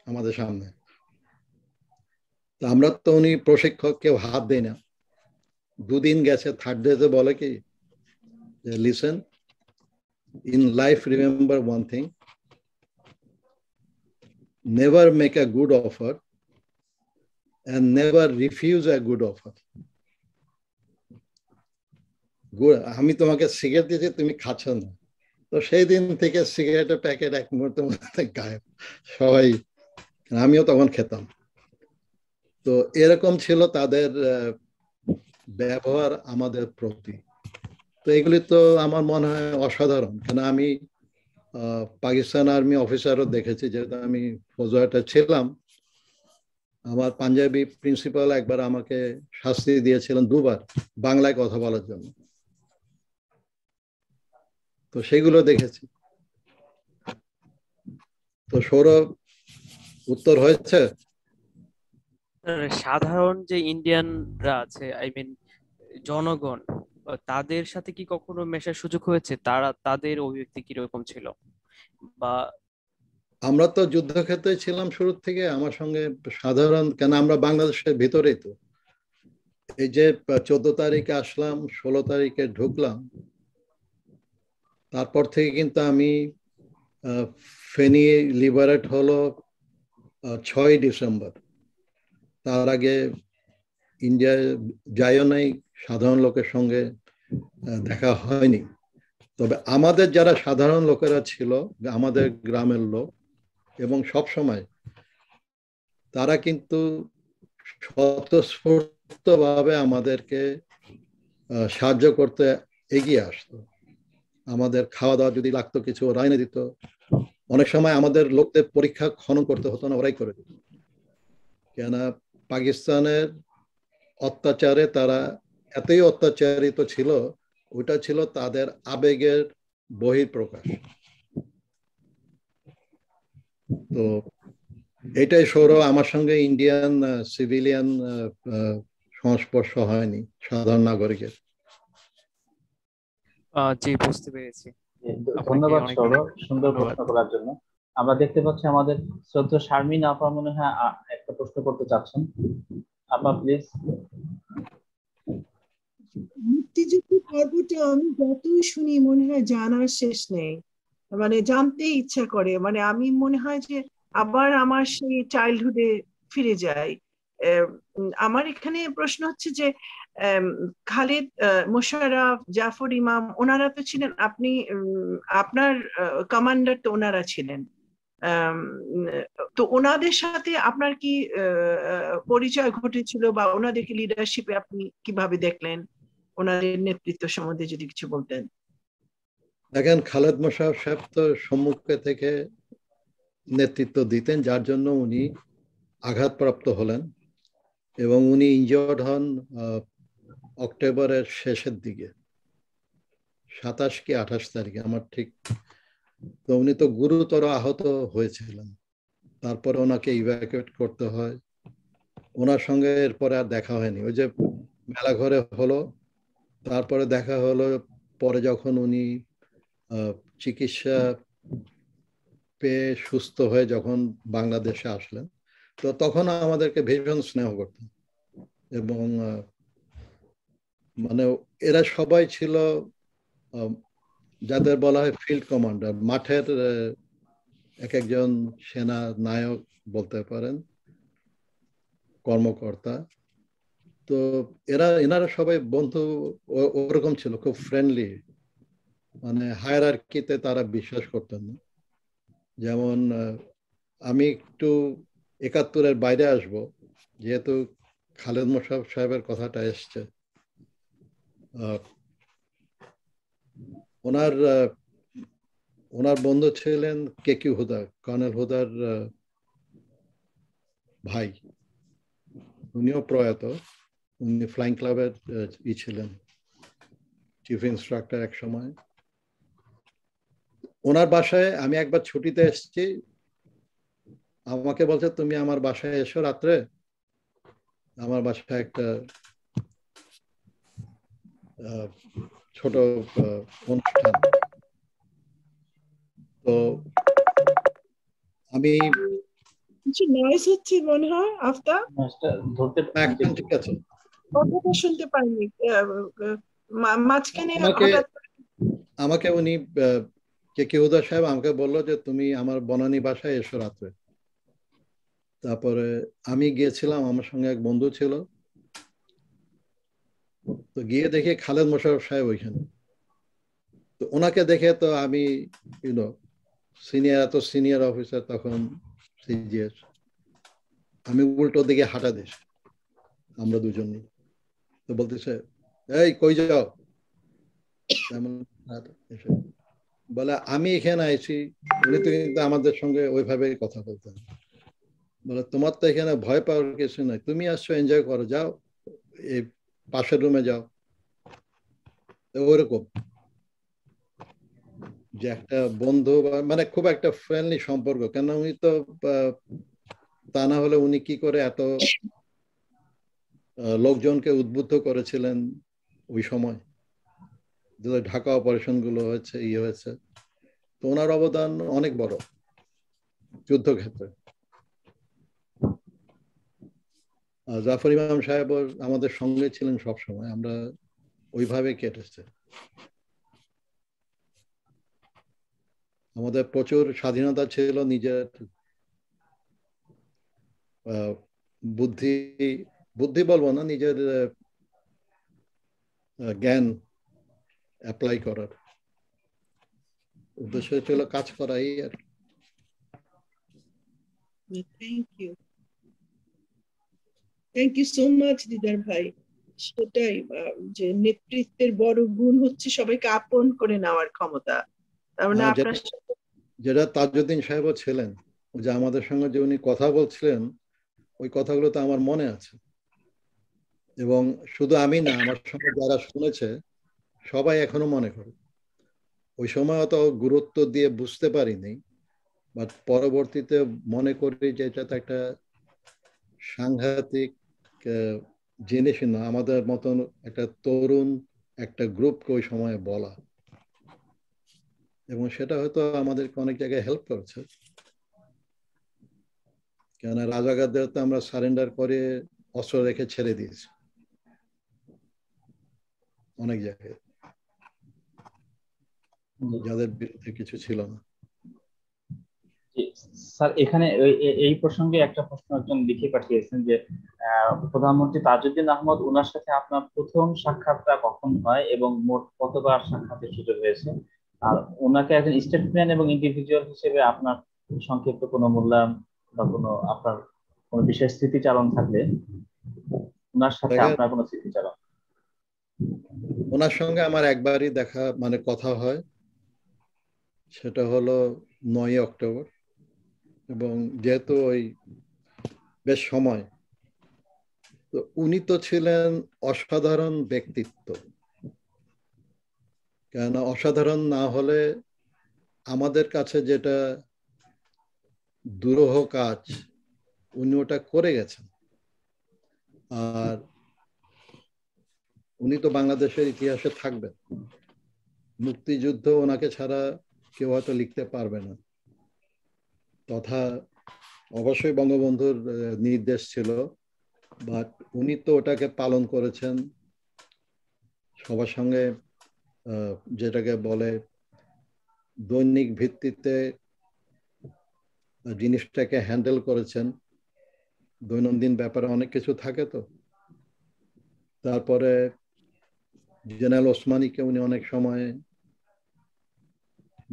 [SPEAKER 4] আমাদের সামনে। তো আমরা তো উনি প্রশিক্ষক কেউ হাত দেয় না। 2 দিন গেছে, থার্ড ডেতে বলে কি, listen, in life remember one thing, never make a good offer and never refuse a good offer. আমি তোমাকে সিগারেট দিয়েছি, তুমি খাচ্ছ না। তো সেই দিন থেকে সিগারেটের প্যাকেট এক মুহূর্তের মধ্যে গায়েব সবাই, আমিও তখন খেতাম। তো এরকম ছিল তাদের ব্যবহার আমাদের প্রতি। তো এগুলি তো আমার মনে হয় অসাধারণ, কেন আমি পাকিস্তান আর্মি অফিসারও দেখেছি, যেহেতু আমি ফৌজদারে ছিলাম। আমার পাঞ্জাবি প্রিন্সিপাল একবার আমাকে শাস্তি দিয়েছিলেন 2 বার বাংলায় কথা বলার জন্য। তো সেগুলো দেখেছি। তো সৌরভ, উত্তর হয়েছে?
[SPEAKER 8] সাধারণ যে ইন্ডিয়ানরা আছে, আই মিন জনগণ, তাদের সাথে কি কখনো মেশার সুযোগ হয়েছে? তাদের অভিব্যক্তি কিরকম ছিল? বা
[SPEAKER 4] আমরা তো যুদ্ধক্ষেত্রে ছিলাম শুরু থেকে। আমার সঙ্গে সাধারণ, কেন আমরা বাংলাদেশের ভিতরেই তো, এই যে 14 তারিখে আসলাম, 16 তারিখে ঢুকলাম, তারপর থেকে কিন্তু আমি ফেনী লিবারেট হলো 6 ডিসেম্বর। তার আগে ইন্ডিয়ায় যাইও নাই, সাধারণ লোকের সঙ্গে দেখা হয়নি। তবে আমাদের যারা সাধারণ লোকেরা ছিল, আমাদের গ্রামের লোক, এবং সব সময় তারা কিন্তু স্বতঃস্ফূর্তভাবে আমাদেরকে সাহায্য করতে এগিয়ে আসতো। আমাদের খাওয়া দাওয়া যদি লাগতো কিছু, ওরা এনে দিত। অনেক সময় আমাদের লোকদের পরীক্ষা খনন করতে হতো না, ওরাই করে দিত। কেন পাকিস্তানের অত্যাচারে তারা এতই অত্যাচারিত ছিল, ওটা ছিল তাদের আবেগের বহিঃপ্রকাশ। তো এটাই সৌরভ, আমার সঙ্গে ইন্ডিয়ান সিভিলিয়ান সংস্পর্শ হয়নি সাধারণ নাগরিকের।
[SPEAKER 8] জি, বুঝতে পেরেছি।
[SPEAKER 2] ধন্যবাদ
[SPEAKER 8] অনেক
[SPEAKER 2] সৌরভ, সুন্দর
[SPEAKER 8] ধন্যবাদ।
[SPEAKER 2] প্রশ্ন করার জন্য। আমরা দেখতে পাচ্ছি আমাদের শ্রদ্ধেয় শারমিন আপা মনে হয় একটা প্রশ্ন করতে চাচ্ছেন। আপা প্লিজ।
[SPEAKER 7] মুক্তিযুদ্ধ পর্বটা আমি যতই শুনি মনে হয় জানার শেষ নেই, মানে জানতে ইচ্ছা করে। মানে আমি মনে হয় যে আবার আমার সেই চাইল্ডহুডে ফিরে যাই। আমার এখানে প্রশ্ন হচ্ছে যে খালিদ, মোশাররফ, জাফর ইমাম, ওনারা তো ছিলেন, আপনি আপনার কমান্ডার তো ওনারা ছিলেন। তো ওনাদের সাথে আপনার কি পরিচয় ঘটেছিল, বা ওনাদেরকে লিডারশিপে আপনি কিভাবে দেখলেন? ওনাদের নেতৃত্ব সম্বন্ধে যদি কিছু বলতেন।
[SPEAKER 4] দেখেন, খালেদ মোশাররফ সাহেব তো সম্মুখে থেকে নেতৃত্ব দিতেন, যার জন্য উনি আঘাতপ্রাপ্ত হলেন এবং উনি ইনজিওর্ড হন অক্টোবরের শেষের দিকে, 27 কি 28 তারিখে আমার ঠিক। তো উনি তো গুরুতর আহত হয়েছিলেন, তারপরে ওনাকে ইভ্যাকুয়েট করতে হয়। ওনার সঙ্গে এরপরে আর দেখা হয়নি। ওই যে মেলা ঘরে হলো, তারপরে দেখা হলো পরে যখন উনি চিকিৎসা পেয়ে সুস্থ হয়ে যখন বাংলাদেশে আসলেন। তো তখন আমাদেরকে ভীষণ স্নেহ করতেন, এবং মানে এরা সবাই ছিল যাদের বলা হয় ফিল্ড কমান্ডার, মাঠের এক একজন সেনা নায়ক বলতে পারেন, কর্মকর্তা। তো এনারা সবাই বন্ধু ওরকম ছিল, খুব ফ্রেন্ডলি। মানে হায়ারার্কিতে তারা বিশ্বাস করতেন না। যেমন আমি একটু 71-এর বাইরে আসব, যেহেতু খালেদ মোশাররফ সাহেবের কথাটা এসছে। ওনার বন্ধু ছিলেন কেকিউ হুদা, কর্নেল হুদার ভাই। উনিও প্রয়াত। উনি ফ্লাইং ক্লাবের ছিলেন, চিফ ইনস্ট্রাক্টর এক সময়। ওনার বাসায় আমি একবার ছুটিতে এসেছি, আমাকে বলছে তুমি আমার বাসায় এসো রাত্রে, আমার বাসায় একটা ছোট অনুষ্ঠান। তো আমি
[SPEAKER 7] কিছু নয়েজ হচ্ছে মনে হয় আফতাব,
[SPEAKER 2] ধরতে
[SPEAKER 4] একদম ঠিক আছে,
[SPEAKER 7] কথাটা শুনতে পাইনি। মাঝখানে
[SPEAKER 4] আমাকে
[SPEAKER 7] হঠাৎ
[SPEAKER 4] আমাকে উনি কে হুদা সাহেব আমাকে বললো যে তুমি আমার বনানী বাসায় এসো রাত্রে। তারপরে আমি গিয়েছিলাম, আমার সঙ্গে এক বন্ধু ছিল। তো গিয়ে দেখি খালেদ মোশাররফ সাহেব ওইখানে। তো ওনাকে দেখে তো আমি সিনিয়র অফিসার তখন সিজিএস, আমি উল্টো দিকে হাঁটা দিস, আমরা দুজন। তো বলতেছে এই কই যাও, বলে আমি এখানে আইছি। উনি তো কিন্তু আমাদের সঙ্গে ওইভাবে কথা বলতেন। বলে তোমার তো এখানে ভয় পাওয়ার কিছু নাই, তুমি আসছো এনজয় করো, যাও এই পাশের রুমে যাও। ওইরকম যে একটা বন্ধু, মানে খুব একটা ফ্রেন্ডলি সম্পর্ক। কেন উনি তো তা না হলে উনি কি করে এত লোকজনকে উদ্বুদ্ধ করেছিলেন ওই সময়, ঢাকা অপারেশন গুলো হয়েছে, হয়েছে। তো ওনার অবদান অনেক বড় যুদ্ধক্ষেত্রে। জাফর ইমাম সাহেব আমাদের সঙ্গে ছিলেন সব সময়, আমরা ওইভাবে কেটেছে। আমাদের প্রচুর স্বাধীনতা ছিল, নিজের বুদ্ধি বুদ্ধি বলবো না, নিজের জ্ঞান অ্যাপ্লাই করার উদ্দেশ্য ছিল কাজ করাই আর কি।
[SPEAKER 7] থ্যাংক ইউ সো মাচ দিদার ভাই। সেটাই যে নেতৃত্বের বড় গুণ হচ্ছে সবাইকে আপন করে নেওয়ার ক্ষমতা। তার মানে আপনার
[SPEAKER 4] যেটা তাজউদ্দিন সাহেবও ছিলেন, যে আমাদের সঙ্গে যে উনি কথা বলছিলেন, ওই কথাগুলো তো আমার মনে আছে। এবং শুধু আমি না, আমার সঙ্গে যারা শুনেছে সবাই এখনো মনে করে। ওই সময় অত গুরুত্ব দিয়ে বুঝতে পারিনি, বাট পরবর্তীতে মনে করি যে এটা তো একটা সাংঘাতিক জিনিস না, আমাদের মতন একটা তরুণ একটা গ্রুপকে ওই সময় বলা, এবং সেটা হয়তো আমাদেরকে অনেক জায়গায় হেল্প করেছে। কেননা রাজাকারদের তো আমরা সারেন্ডার করে অস্ত্র রেখে ছেড়ে দিয়েছি অনেক জায়গায়, যাদের বিরুদ্ধে কিছু ছিল না।
[SPEAKER 2] স্যার এখানে এই প্রসঙ্গে একটা প্রশ্ন একজন লিখে পাঠিয়েছেন যে প্রধানমন্ত্রী তাজউদ্দিন আহমদ, ওনার সাথে আপনার প্রথম সাক্ষাৎটা কখন হয় এবং মোট কতবার সাক্ষাতের সুযোগ হয়েছে? আর ওনাকে একজন স্টেটসম্যান এবং ইন্ডিভিজুয়াল হিসেবে আপনার সংক্ষিপ্ত কোনো মূল্যায়ন বা কোনো আপনার কোনো বিশেষ স্মৃতিচারণ থাকলে ওনার সাথে আপনার কোনো স্মৃতিচারণ?
[SPEAKER 4] ওনার সঙ্গে আমার একবারই দেখা, মানে কথা হয়, সেটা হলো 9 অক্টোবর। এবং যেহেতু ওই বেশ সময়, তো উনি তো ছিলেন অসাধারণ ব্যক্তিত্ব। কেন অসাধারণ না হলে আমাদের কাছে যেটা দুরূহ কাজ উনি ওটা করে গেছেন। আর উনি তো বাংলাদেশের ইতিহাসে থাকবেন, মুক্তিযুদ্ধ ওনাকে ছাড়া কেউ হয়তো লিখতে পারবে না। তথা অবশ্যই বঙ্গবন্ধুর নির্দেশ ছিল, বাট উনি তো ওটাকে পালন করেছেন সবার সঙ্গে, যেটাকে বলে দৈনিক ভিত্তিতে জিনিসটাকে হ্যান্ডেল করেছেন। দৈনন্দিন ব্যাপারে অনেক কিছু থাকে তো। তারপরে জেনারেল ওসমানীকে উনি অনেক সময়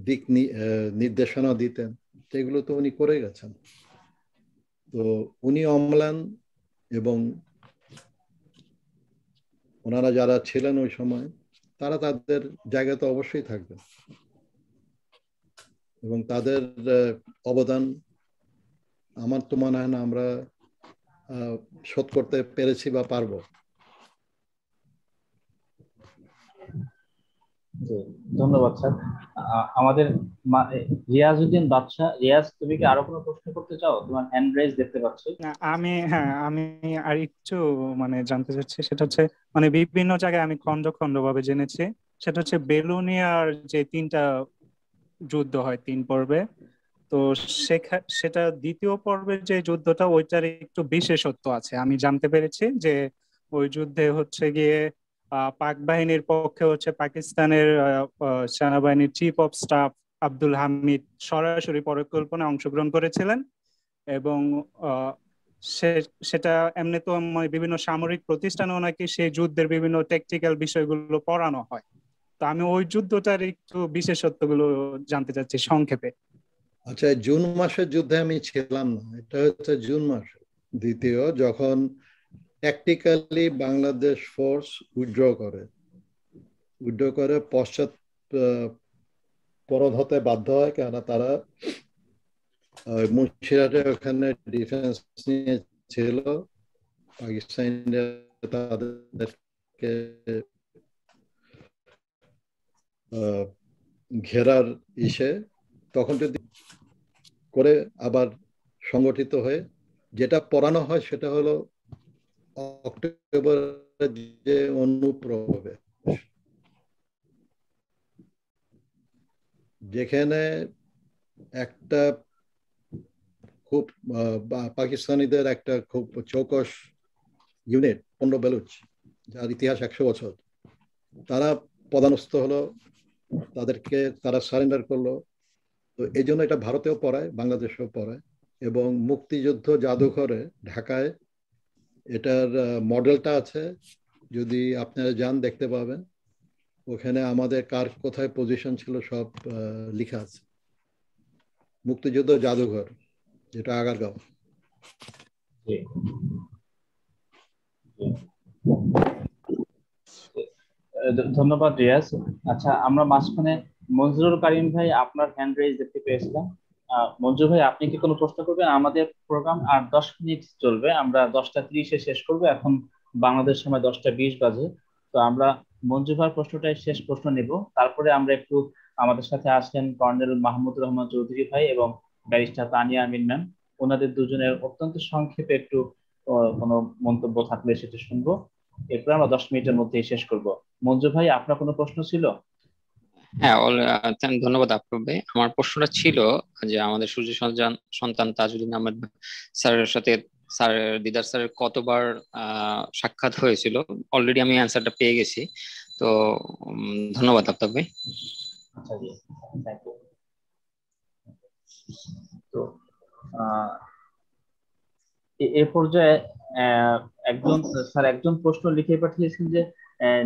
[SPEAKER 4] দিক নির্দেশনা দিতেন, সেগুলো তো উনি করে গেছেন। তো উনি অম্লান, এবং ওনারা যারা ছিলেন ওই সময় তারা তাদের জায়গা তো অবশ্যই থাকবে, এবং তাদের অবদান আমার তো মনে হয় না আমরা শোধ করতে পেরেছি বা পারবো।
[SPEAKER 2] ধন্যবাদ স্যার। আমাদের রিয়াজউদ্দিন বাদশা, রিয়াজ তুমি কি আরো কোনো প্রশ্ন করতে চাও? তোমার হ্যান্ড রেজ দেখতে পাচ্ছি।
[SPEAKER 5] আমি আর একটু মানে জানতে চাচ্ছি, সেটা হচ্ছে মানে বিভিন্ন জায়গায় আমি খন্ড খন্ড ভাবে জেনেছি, সেটা হচ্ছে বেলুনিয়ার যে 3টা যুদ্ধ হয় 3 পর্বে, তো সেটা দ্বিতীয় পর্বের যে যুদ্ধটা ওইটার একটু বিশেষত্ব আছে। আমি জানতে পেরেছি যে ওই যুদ্ধে হচ্ছে গিয়ে পাক বাহিনীর পক্ষে হচ্ছে পাকিস্তানের সেনাবাহিনীর chief of staff Abdul Hamid সরাসরি পরিকল্পনায় অংশগ্রহণ করেছিলেন, এবং সেটা এমনি তো মানে বিভিন্ন সামরিক প্রতিষ্ঠানেও নাকি সেই যুদ্ধের বিভিন্ন টেকনিক্যাল বিষয়গুলো পড়ানো হয়। তো আমি ওই যুদ্ধটার একটু বিশেষত্বগুলো জানতে চাচ্ছি সংক্ষেপে।
[SPEAKER 4] আচ্ছা, জুন মাসের যুদ্ধে আমি ছিলাম না, এটা হচ্ছে জুন মাসে দ্বিতীয়, যখন ট্যাকটিক্যালি বাংলাদেশ ফোর্স উইথড্র করে পশ্চাৎ পরত হতে বাধ্য হয়, কেননা তারা মুন্সিরহাটে ওখানে ডিফেন্স নিয়ে ছিল, পাকিস্তানিরা তাদেরকে ঘেরার ইসে, তখন যদি করে আবার সংগঠিত হয়ে যেটা পড়ানো হয় সেটা হলো অক্টোবর যে অনুপ্রবেশ, যেখানে একটা খুব পাকিস্তানিদের একটা খুব চৌকস ইউনিট 15 বেলুচ, যার ইতিহাস 100 বছর, তারা পদানস্ত হলো, তারা সারেন্ডার করলো। তো এই জন্য এটা ভারতেও পড়ায়, বাংলাদেশেও পড়ায়, এবং মুক্তিযুদ্ধ জাদুঘরে ঢাকায় এটার মডেলটা আছে, যদি আপনারা যান দেখতে পাবেন। ওখানে আমাদের কার কোথায় পজিশন ছিল সব লেখা আছে। মুক্তিযুদ্ধ জাদুঘর, যেটা আগারগাঁও।
[SPEAKER 2] ধন্যবাদ রিয়াজ। আচ্ছা, আমরা মাঝখানে মঞ্জুরুল কারিম ভাই আপনার হ্যান্ড রেজ দেখতে পেয়েছিলাম। মঞ্জুর ভাই, আপনি কি কোনো প্রশ্ন করবেন? আমাদের প্রোগ্রাম আর 10 মিনিট চলবে, আমরা 10টা 30-এ শেষ করব। এখন বাংলাদেশ সময় 10টা 20 বাজে। তো আমরা মঞ্জু ভাইয়ের প্রশ্নটাই শেষ প্রশ্ন নেব, তারপরে আমরা একটু, আমাদের সাথে আসছেন কর্নেল মাহমুদুর রহমান চৌধুরী ভাই এবং ব্যারিস্টার তানিয়া আমিন ম্যাম। ওনাদের দুজনের অত্যন্ত সংক্ষেপে একটু কোনো মন্তব্য থাকলে সেটা শুনবো। এরপর আমরা 10 মিনিটের মধ্যেই শেষ করব। মঞ্জু ভাই, আপনার কোনো প্রশ্ন ছিল?
[SPEAKER 9] হ্যাঁ, ধন্যবাদ আফরোজ ভাই। আমার প্রশ্নটা ছিল যে আমাদের সূর্য সন্তান তাজউদ্দিন আহমেদ স্যারের সাথে দিদার স্যারের কতবার সাক্ষাৎ হয়েছিল। অলরেডি আমি অ্যান্সারটা পেয়ে গেছি, তো ধন্যবাদ আফতাব ভাই।
[SPEAKER 2] আচ্ছা জি, থ্যাংক ইউ। তো এ পর্যায়ে একজন প্রশ্ন লিখে পাঠিয়েছেন যে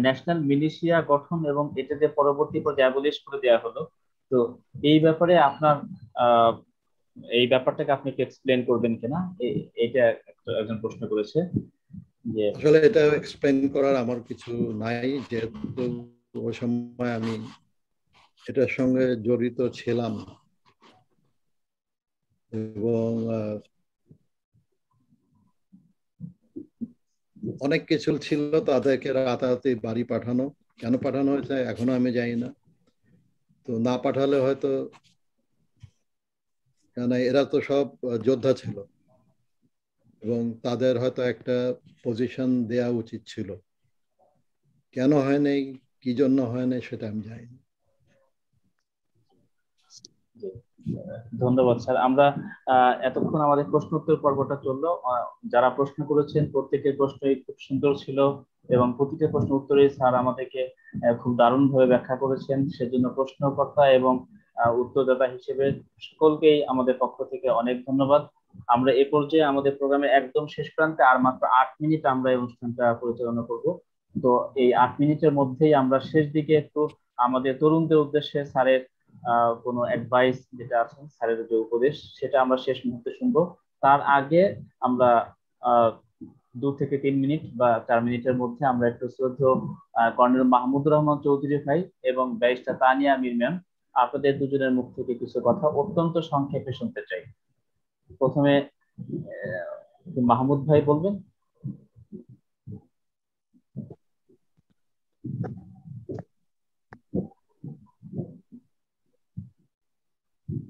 [SPEAKER 2] ন্যাশনাল মিলিশিয়া গঠন এবং এটাতে পরবর্তী পর্যায়ে অ্যাবলিশ করে দেওয়া হলো। তো এই ব্যাপারে আপনার এই ব্যাপারটাকে আপনি একটু এক্সপ্লেন করবেন কিনা, এটা একজন প্রশ্ন করেছে। যে
[SPEAKER 4] আসলে এটা এক্সপ্লেন করার আমার কিছু নাই, যেহেতু ওই সময় আমি এটার সঙ্গে জড়িত ছিলাম এবং অনেক কিছু ছিল, তাদেরকে রাতারাতি বাড়ি পাঠানো, কেন পাঠানো হয়েছে এখনো আমি জানি না। তো না পাঠালে হয়তো, কেন এরা তো সব যোদ্ধা ছিল এবং তাদের হয়তো একটা পজিশন দেয়া উচিত ছিল, কেন হয় নাই, কি জন্য হয় নাই সেটা আমি জানি না।
[SPEAKER 2] ধন্যবাদ স্যার। আমরা এতক্ষণ আমাদের প্রশ্ন উত্তর পর্বটা চললো। যারা প্রশ্ন করেছেন প্রত্যেকের প্রশ্নই খুব সুন্দর ছিল এবং প্রতিটা প্রশ্ন উত্তরে স্যার আমাদেরকে খুব দারুণভাবে ব্যাখ্যা করেছেন। সেজন্য প্রশ্নকর্তা এবং উত্তরদাতা হিসেবে সকলকেই আমাদের পক্ষ থেকে অনেক ধন্যবাদ। আমরা এ পর্যায়ে আমাদের প্রোগ্রামের একদম শেষ প্রান্তে আর মাত্র 8 মিনিট আমরা এই অনুষ্ঠানটা পরিচালনা করব। তো এই 8 মিনিটের মধ্যেই আমরা শেষ দিকে একটু আমাদের তরুণদের উদ্দেশ্যে স্যারের কোনো অ্যাডভাইস যেটা আছে, স্যারের যে উপদেশ, সেটা আমরা শেষ মুহূর্তে শুনবো। তার আগে আমরা 2 থেকে 3 মিনিট বা 4 মিনিটের মধ্যে আমরা একটু শ্রদ্ধেয় কর্নেল মাহমুদুর রহমান চৌধুরী ভাই এবং ব্যারিস্টার তানিয়া আমির ম্যাম, আপনাদের দুজনের মুখ থেকে কিছু কথা অত্যন্ত সংক্ষেপে শুনতে চাই। প্রথমে মাহমুদ ভাই বলবেন।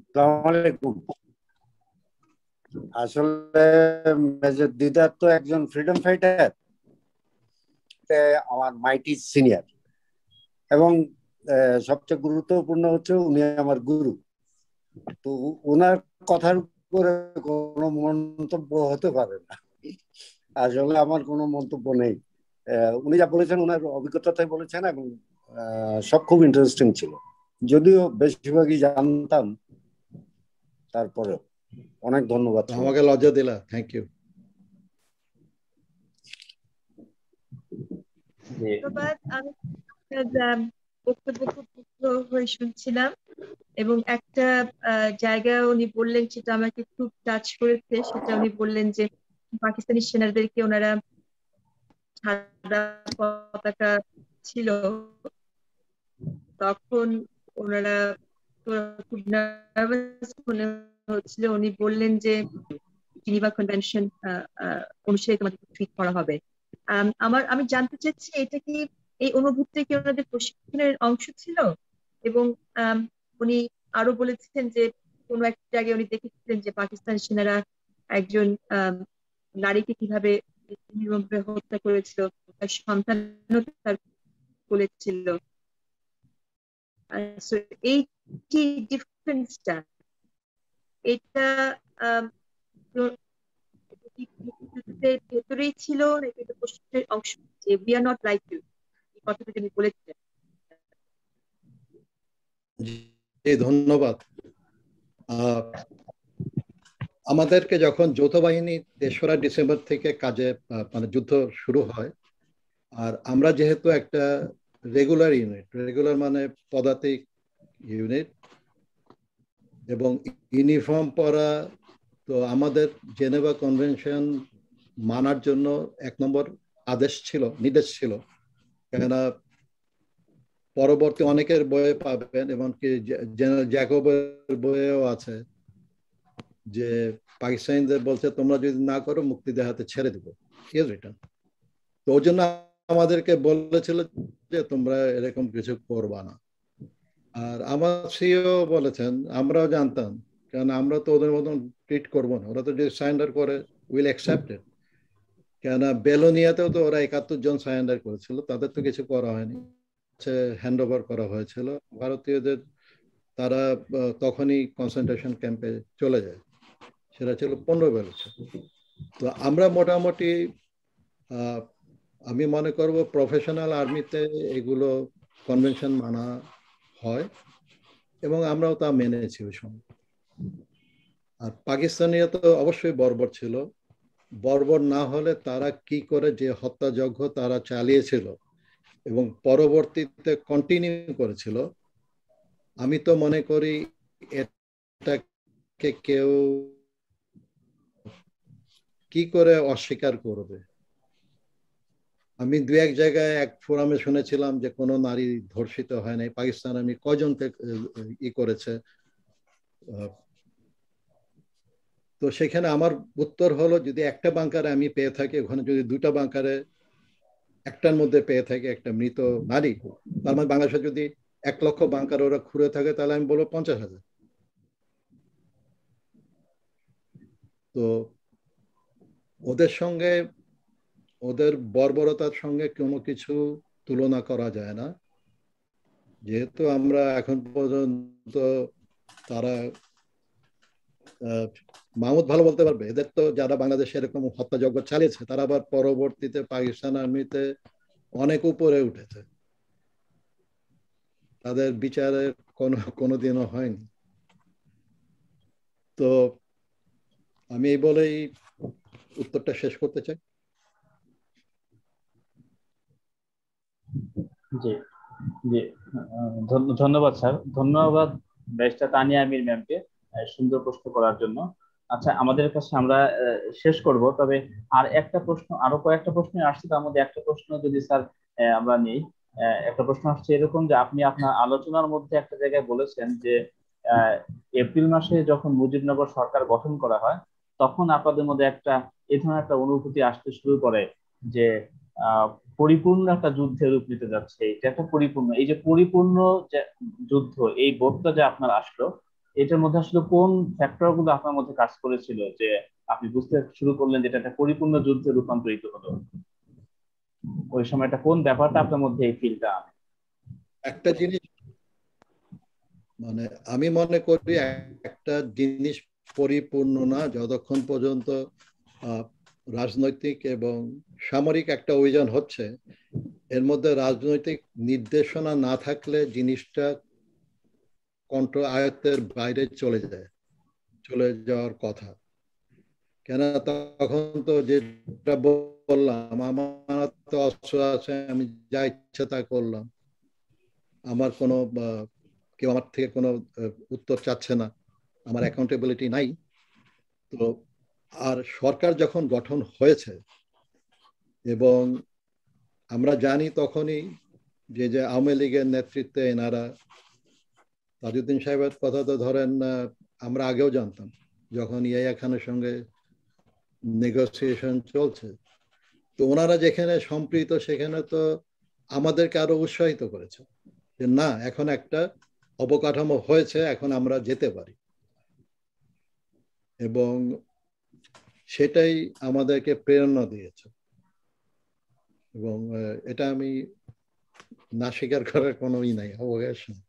[SPEAKER 10] আসসালামু আলাইকুম। আসলে মেজর দিদার তো একজন ফ্রিডম ফাইটার, আমার মাইটি সিনিয়র, এবং সবচেয়ে গুরুত্বপূর্ণ হচ্ছে উনি আমার গুরু। তো ওনার কথার উপরে কোনো মন্তব্য হতে পারে না। আসলে আমার কোনো মন্তব্য নেই। উনি যা বলেছেন ওনার অভিজ্ঞতাতে বলেছেন, এবং সব খুব ইন্টারেস্টিং ছিল, যদিও বেশিরভাগই জানতাম। তারপরে অনেক ধন্যবাদ।
[SPEAKER 4] আমাকে লজ্জা দিলা, থ্যাংক ইউ।
[SPEAKER 11] ধন্যবাদ। আমি বক্তব্য খুব মুগ্ধ হয়ে শুনছিলাম, এবং একটা জায়গা উনি বললেন সেটা আমাকে খুব টাচ করেছে। সেটা উনি বললেন যে পাকিস্তানি সেনাদেরকে ওনারা সাদা পতাকা ছিল তখন ওনারা খুব নার্ভাস মনে হচ্ছিল। উনি বললেন যে জেনেভা কনভেনশন অনুসারে তোমাদের ট্রিট করা হবে। আমি জানতে চাচ্ছি এটা কি এই অনুভূতি কি ওনাদের প্রশিক্ষণের অংশ ছিল? এবং উনি আরো বলেছেন যে কোনো একটা জায়গায় উনি দেখেছিলেন যে পাকিস্তান সেনারা একজন নারীকে কিভাবে নির্মমভাবে হত্যা করেছিল, তার সন্তানও তার কোলে ছিল। এই যে ডিফারেন্সটা, এটা ভেতরেই ছিল নাকি এটা প্রশিক্ষণের অংশ? যে we are not like you, এই কথাটা তিনি বলেছিলেন।
[SPEAKER 4] জি, ধন্যবাদ। আমাদেরকে যখন যৌথ বাহিনী ৩রা ডিসেম্বর থেকে কাজে মানে যুদ্ধ শুরু হয়, আর আমরা যেহেতু একটা রেগুলার ইউনিট, রেগুলার মানে পদাতিক ইউনিট এবং ইউনিফর্ম পরা, তো আমাদের জেনেভা কনভেনশন মানার জন্য ১ নম্বর নির্দেশ ছিল। কেননা পরবর্তী অনেকের বইয়ে পাবেন, এমনকি জেনারেল জ্যাকবের বইয়েও আছে যে পাকিস্তানিদের বলছে তোমরা যদি না করো মুক্তিদের হাতে ছেড়ে দেবো, রিটার্ন। তো ওই জন্য আমাদেরকে বলেছিল যে তোমরা এরকম কিছু করবা না। আর আমার সিও বলেছেন, আমরাও জানতাম, কারণ আমরা তো ওদের মতন ট্রিট করবো না। ওরা তো যদি সারেন্ডার করে উইল অ্যাকসেপ্ট ইট। কেননা বেলোনিয়াতেও তো ওরা ৭১ জন সারেন্ডার করেছিল, তাদের তো কিছু করা হয়নি, হ্যান্ড ওভার করা হয়েছিল ভারতীয়দের। তারা তখনই কনসেন্ট্রেশন ক্যাম্পে চলে যায়, সেটা ছিল 15 বছর। তো আমরা মোটামুটি আমি মনে করব প্রফেশনাল আর্মিতে এগুলো কনভেনশন মানা হয়, এবং আমরাও তা মেনেছি ওই সময়। আর পাকিস্তানিরা তো অবশ্যই বর্বর ছিল। বর্বর না হলে তারা কি করে যে হত্যাযজ্ঞ তারা চালিয়েছিল এবং পরবর্তীতে কন্টিনিউ করেছিল, আমি তো মনে করি এটাকে কেউ কি করে অস্বীকার করবে। আমি ২-১ জায়গায় এক ফোরামে শুনেছিলাম যে কোনো নারী ধর্ষিত হয় নাই। পাকিস্তান আমি কয়জন করেছে, তো সেখানে আমার উত্তর হলো যদি একটা বাংকারে আমি পেয়ে থাকি, ওখানে যদি 2টা বাংকারে একটার মধ্যে পেয়ে থাকি একটা মৃত নারী, তার মানে বাংলাদেশে যদি ১ লক্ষ বাংকার ওরা খুঁড়ে থাকে, তাহলে আমি বলবো 50,000। তো ওদের সঙ্গে, ওদের বর্বরতার সঙ্গে কোনো কিছু তুলনা করা যায় না। যেহেতু আমরা এখন পর্যন্ত, তারা মাহমুদ ভালো বলতে পারবে, এদের তো যারা বাংলাদেশে এরকম হত্যাযজ্ঞ চালিয়েছে তারা আবার পরবর্তীতে পাকিস্তান আর্মিতে অনেক উপরে উঠেছে, তাদের বিচারের কোনোদিনও হয়নি। তো আমি এই বলেই উত্তরটা শেষ করতে চাই।
[SPEAKER 2] জি জি, ধন্যবাদ স্যার। ধন্যবাদ ব্যারিস্টার তানিয়া আমির ম্যামকে সুন্দর প্রশ্ন করার জন্য। আচ্ছা, আমাদের কাছে আমরা শেষ করব, তবে আর একটা প্রশ্ন, আরো কয়েকটা প্রশ্ন আসছে, তার মধ্যে একটা প্রশ্ন যদি স্যার আমরা নেই। একটা প্রশ্ন আসছে এরকম যে আপনি আপনার আলোচনার মধ্যে একটা জায়গায় বলেছেন যে এপ্রিল মাসে যখন মুজিবনগর সরকার গঠন করা হয়, তখন আপনাদের মধ্যে একটা এই ধরনের একটা অনুভূতি আসতে শুরু করে যে পরিপূর্ণ একটা যুদ্ধের রূপ নিতে যাচ্ছে, এটা একটা পরিপূর্ণ, এই যে পরিপূর্ণ যে যুদ্ধ, এই বোধটা যে আপনার আসলো, এটার মধ্যে আসলে কোন ফ্যাক্টর গুলো আপনার মধ্যে কাজ করেছিল যে আপনি বুঝতে শুরু করলেন যে এটা একটা পরিপূর্ণ যুদ্ধে রূপান্তরিত হলো? ওই সময়টা কোন ব্যাপারটা আপনার মধ্যে এই ফিলটা আনে?
[SPEAKER 4] একটা জিনিস মানে আমি মনে করি একটা জিনিস পরিপূর্ণ না যতক্ষণ পর্যন্ত রাজনৈতিক এবং সামরিক একটা অভিযান হচ্ছে, এর মধ্যে রাজনৈতিক নির্দেশনা না থাকলে জিনিসটা কন্ট্রোল আয়ত্তের বাইরে চলে যাওয়ার কথা। কেন তখন তো যেটা বললাম, আমার তো অস্ত্র আছে, আমি যা ইচ্ছা তা করলাম, আমার কোনো কেউ আমার থেকে কোনো উত্তর চাচ্ছে না, আমার অ্যাকাউন্টেবিলিটি নাই। তো আর সরকার যখন গঠন হয়েছে এবং আমরা জানি তখনই যে আওয়ামী লীগের নেতৃত্বে এনারা, তাজউদ্দিন সাহেবের কথা তো ধরেন আমরা আগেও জানতাম, যখন ইয়াহিয়া খানের সঙ্গে নেগোসিয়েশন চলছে, তো ওনারা যেখানে সম্পৃক্ত সেখানে তো আমাদেরকে আরো উৎসাহিত করেছে যে না, এখন একটা অবকাঠামো হয়েছে, এখন আমরা যেতে পারি, এবং সেটাই আমাদেরকে প্রেরণা দিয়েছে। এবং এটা আমি না স্বীকার করার কোনোই নাই, অবকাশ নেই।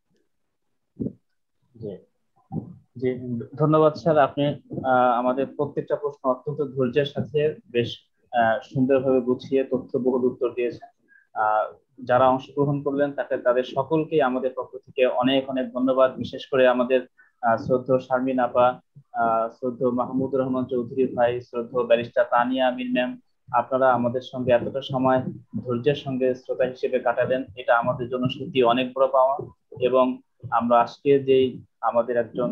[SPEAKER 2] জি, ধন্যবাদ স্যার। আপনি আমাদের প্রত্যেকটা প্রশ্ন অত্যন্ত ধৈর্যের সাথে বেশ সুন্দরভাবে গুছিয়ে তথ্যবহুল উত্তর দিয়েছেন। যারা অংশগ্রহণ করলেন তাদের সকলকেই আমাদের পক্ষ থেকে অনেক অনেক ধন্যবাদ। বিশেষ করে আমাদের শ্রদ্ধেয় শারমিন আপা, শ্রদ্ধেয় মাহমুদুর রহমান চৌধুরী ভাই, শ্রদ্ধেয় ব্যারিস্টার তানিয়া আমিন ম্যাম, আপনারা আমাদের সঙ্গে এতটা সময় ধৈর্যের সঙ্গে শ্রোতা হিসেবে কাটালেন, এটা আমাদের জন্য সত্যি অনেক বড় পাওয়া। এবং আমরা আজকে যেই আমাদের একজন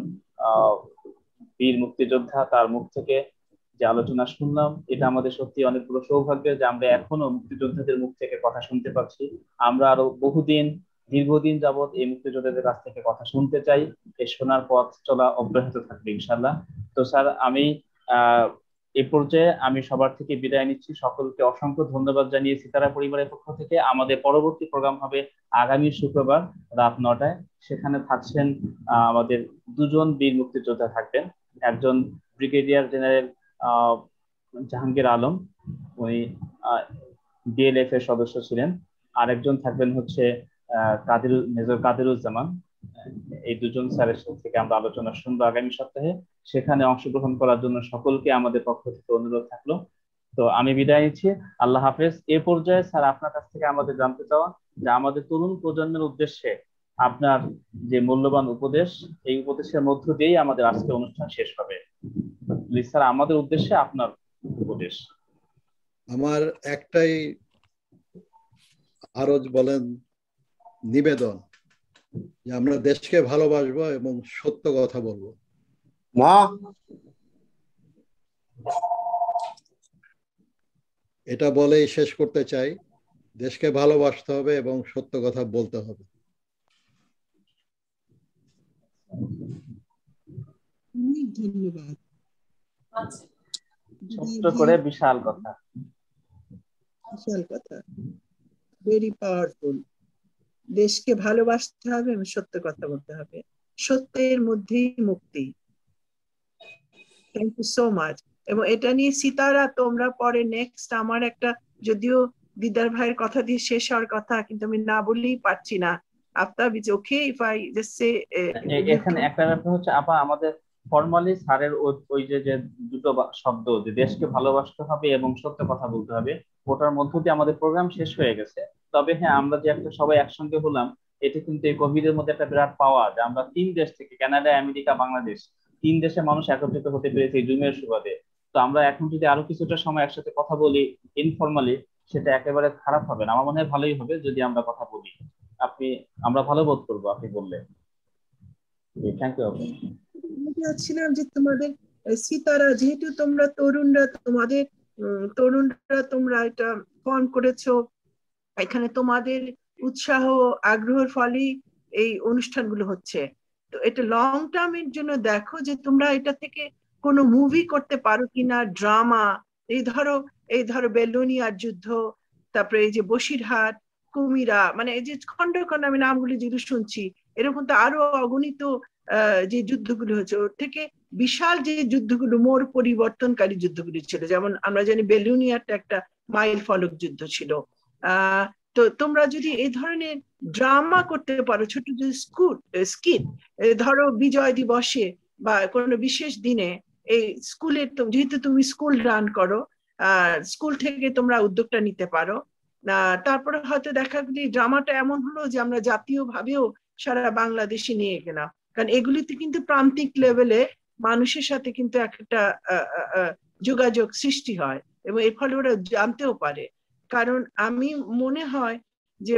[SPEAKER 2] বীর মুক্তিযোদ্ধা, তার মুখ থেকে যে আলোচনা শুনলাম, এটা আমাদের সত্যি অনেক বড় সৌভাগ্যের যে আমরা এখনো মুক্তিযোদ্ধাদের মুখ থেকে কথা শুনতে পাচ্ছি। আমরা আরো দীর্ঘদিন যাবৎ এই মুক্তিযোদ্ধাদের কাছ থেকে কথা শুনতে চাই। এই শোনার পথ চলা অব্যাহত থাকবে ইনশাল্লাহ। তো স্যার, আমি এই পর্যায়ে আমি সবার থেকে বিদায় নিচ্ছি। সকলকে অসংখ্য ধন্যবাদ জানিয়ে সিতারা পরিবারের পক্ষ থেকে আমাদের পরবর্তী প্রোগ্রাম হবে আগামী শুক্রবার রাত 9টায়। সেখানে থাকছেন আমাদের দুজন বীর মুক্তিযোদ্ধা থাকবেন। একজন ব্রিগেডিয়ার জেনারেল জাহাঙ্গীর আলম, উনি ডিএলএফ এর সদস্য ছিলেন। আরেকজন থাকবেন হচ্ছে মেজর কাদিরুজ্জামান। এই দুজন স্যারের থেকে আমরা আলোচনা শুনবো আগামী সপ্তাহে। সেখানে অংশগ্রহণ করার জন্য সকলকে আমাদের পক্ষ থেকে অনুরোধ থাকলো। তো আমি বিদায় নিচ্ছি, আল্লাহ হাফেজ। এ পর্যায়ে স্যার আপনার কাছ থেকে আমাদের জানতে চাওয়া যে আমাদের তরুণ প্রজন্মের উদ্দেশ্যে আপনার যে মূল্যবান উপদেশ, এই উপদেশের মধ্য দিয়েই আমাদের আজকে অনুষ্ঠান শেষ হবে। স্যার, আমাদের উদ্দেশ্যে আপনার উপদেশ।
[SPEAKER 4] আমার একটাই আরজ বলেন নিবেদন, যে আমরা দেশকে ভালোবাসবো এবং সত্য কথা বলবো। এটা বলেই শেষ করতে চাই, দেশকে ভালোবাসতে হবে এবং সত্য কথা বলতে হবে।
[SPEAKER 7] ধন্যবাদ।
[SPEAKER 2] ছোট্ট করে বিশাল কথা,
[SPEAKER 7] ভেরি পাওয়ারফুল। দেশকে ভালোবাসতে হবে এবং সত্য কথা বলতে হবে, সত্যের মধ্যেই মুক্তি। Thank you so much. এবং এটা নিয়ে সিতারা তোমরা পরে নেক্সট, আমার একটা যদিও দিদার ভাইয়ের কথা দিয়ে শেষ হওয়ার কথা, কিন্তু আমি না বললেই পারছি না। Aftab, is okay if I just say?
[SPEAKER 2] এখানে একটা ব্যাপার হচ্ছে আপা, আমাদের ফরমালি স্যারের ওই যে দুটো শব্দ, যে দেশকে ভালোবাসতে হবে এবং সত্য কথা বলতে হবে, ওটার মধ্য দিয়ে আমাদের প্রোগ্রাম শেষ হয়ে গেছে। তবে হ্যাঁ, আমরা যে একটা সবাই একসঙ্গে হলাম, এটা কিন্তু এই কোভিড এর মধ্যে একটা বিরাট পাওয়া, যে আমরা 3 দেশ থেকে, কানাডা, আমেরিকা, বাংলাদেশ, 3 দেশের মানুষ একত্রিত হতে পেরেছে জুমের সুবাদে। তো আমরা এখন যদি আরো কিছুটা সময় একসাথে কথা বলি ইনফরমালি, সেটা একেবারে খারাপ হবে না। আমার মনে হয় ভালোই হবে যদি আমরা কথা বলি। আমরা ভালো বোধ করবো আপনি বললে। Thank you.
[SPEAKER 7] চাচ্ছিলাম যে তোমাদের সিতারা, যেহেতু তোমরা তরুণরা তোমরা এটা ফর্ম করেছো, এখানে তোমাদের উৎসাহ আগ্রহের ফলেই এই অনুষ্ঠানগুলো হচ্ছে। তো এটা লং টার্মের জন্য দেখো যে তোমরা এটা থেকে কোনো মুভি করতে পারো কিনা, ড্রামা, এই ধরো বেলুনিয়ার যুদ্ধ, তারপরে এই যে বসিরহাট, কুমিরা, মানে এই যে খন্ড খন্ড আমি নামগুলি যেগুলো শুনছি, এরকম তো আরো অগণিত যে যুদ্ধগুলো হয়েছে, ওর থেকে বিশাল যে যুদ্ধগুলো, মোড় পরিবর্তনকারী যুদ্ধগুলি ছিল, যেমন আমরা জানি বেলুনিয়ারটা একটা মাইল ফলক যুদ্ধ ছিল। তো তোমরা যদি এই ধরনের ড্রামা করতে পারো, ছোট যদি স্কিট, ধরো বিজয় দিবসে বা কোনো বিশেষ দিনে, এই স্কুলের, যেহেতু তুমি স্কুল রান করো, স্কুল থেকে তোমরা উদ্যোগটা নিতে পারো। তারপরে হয়তো দেখা গেল ড্রামাটা এমন হলো যে আমরা জাতীয় ভাবেও সারা বাংলাদেশে নিয়ে গেলাম, কারণ এগুলিতে কিন্তু প্রান্তিক লেভেলে মানুষের সাথে কিন্তু একটা যোগাযোগ সৃষ্টি হয় এবং এর ফলে ওরা জানতেও পারে। কারণ আমি মনে হয় যে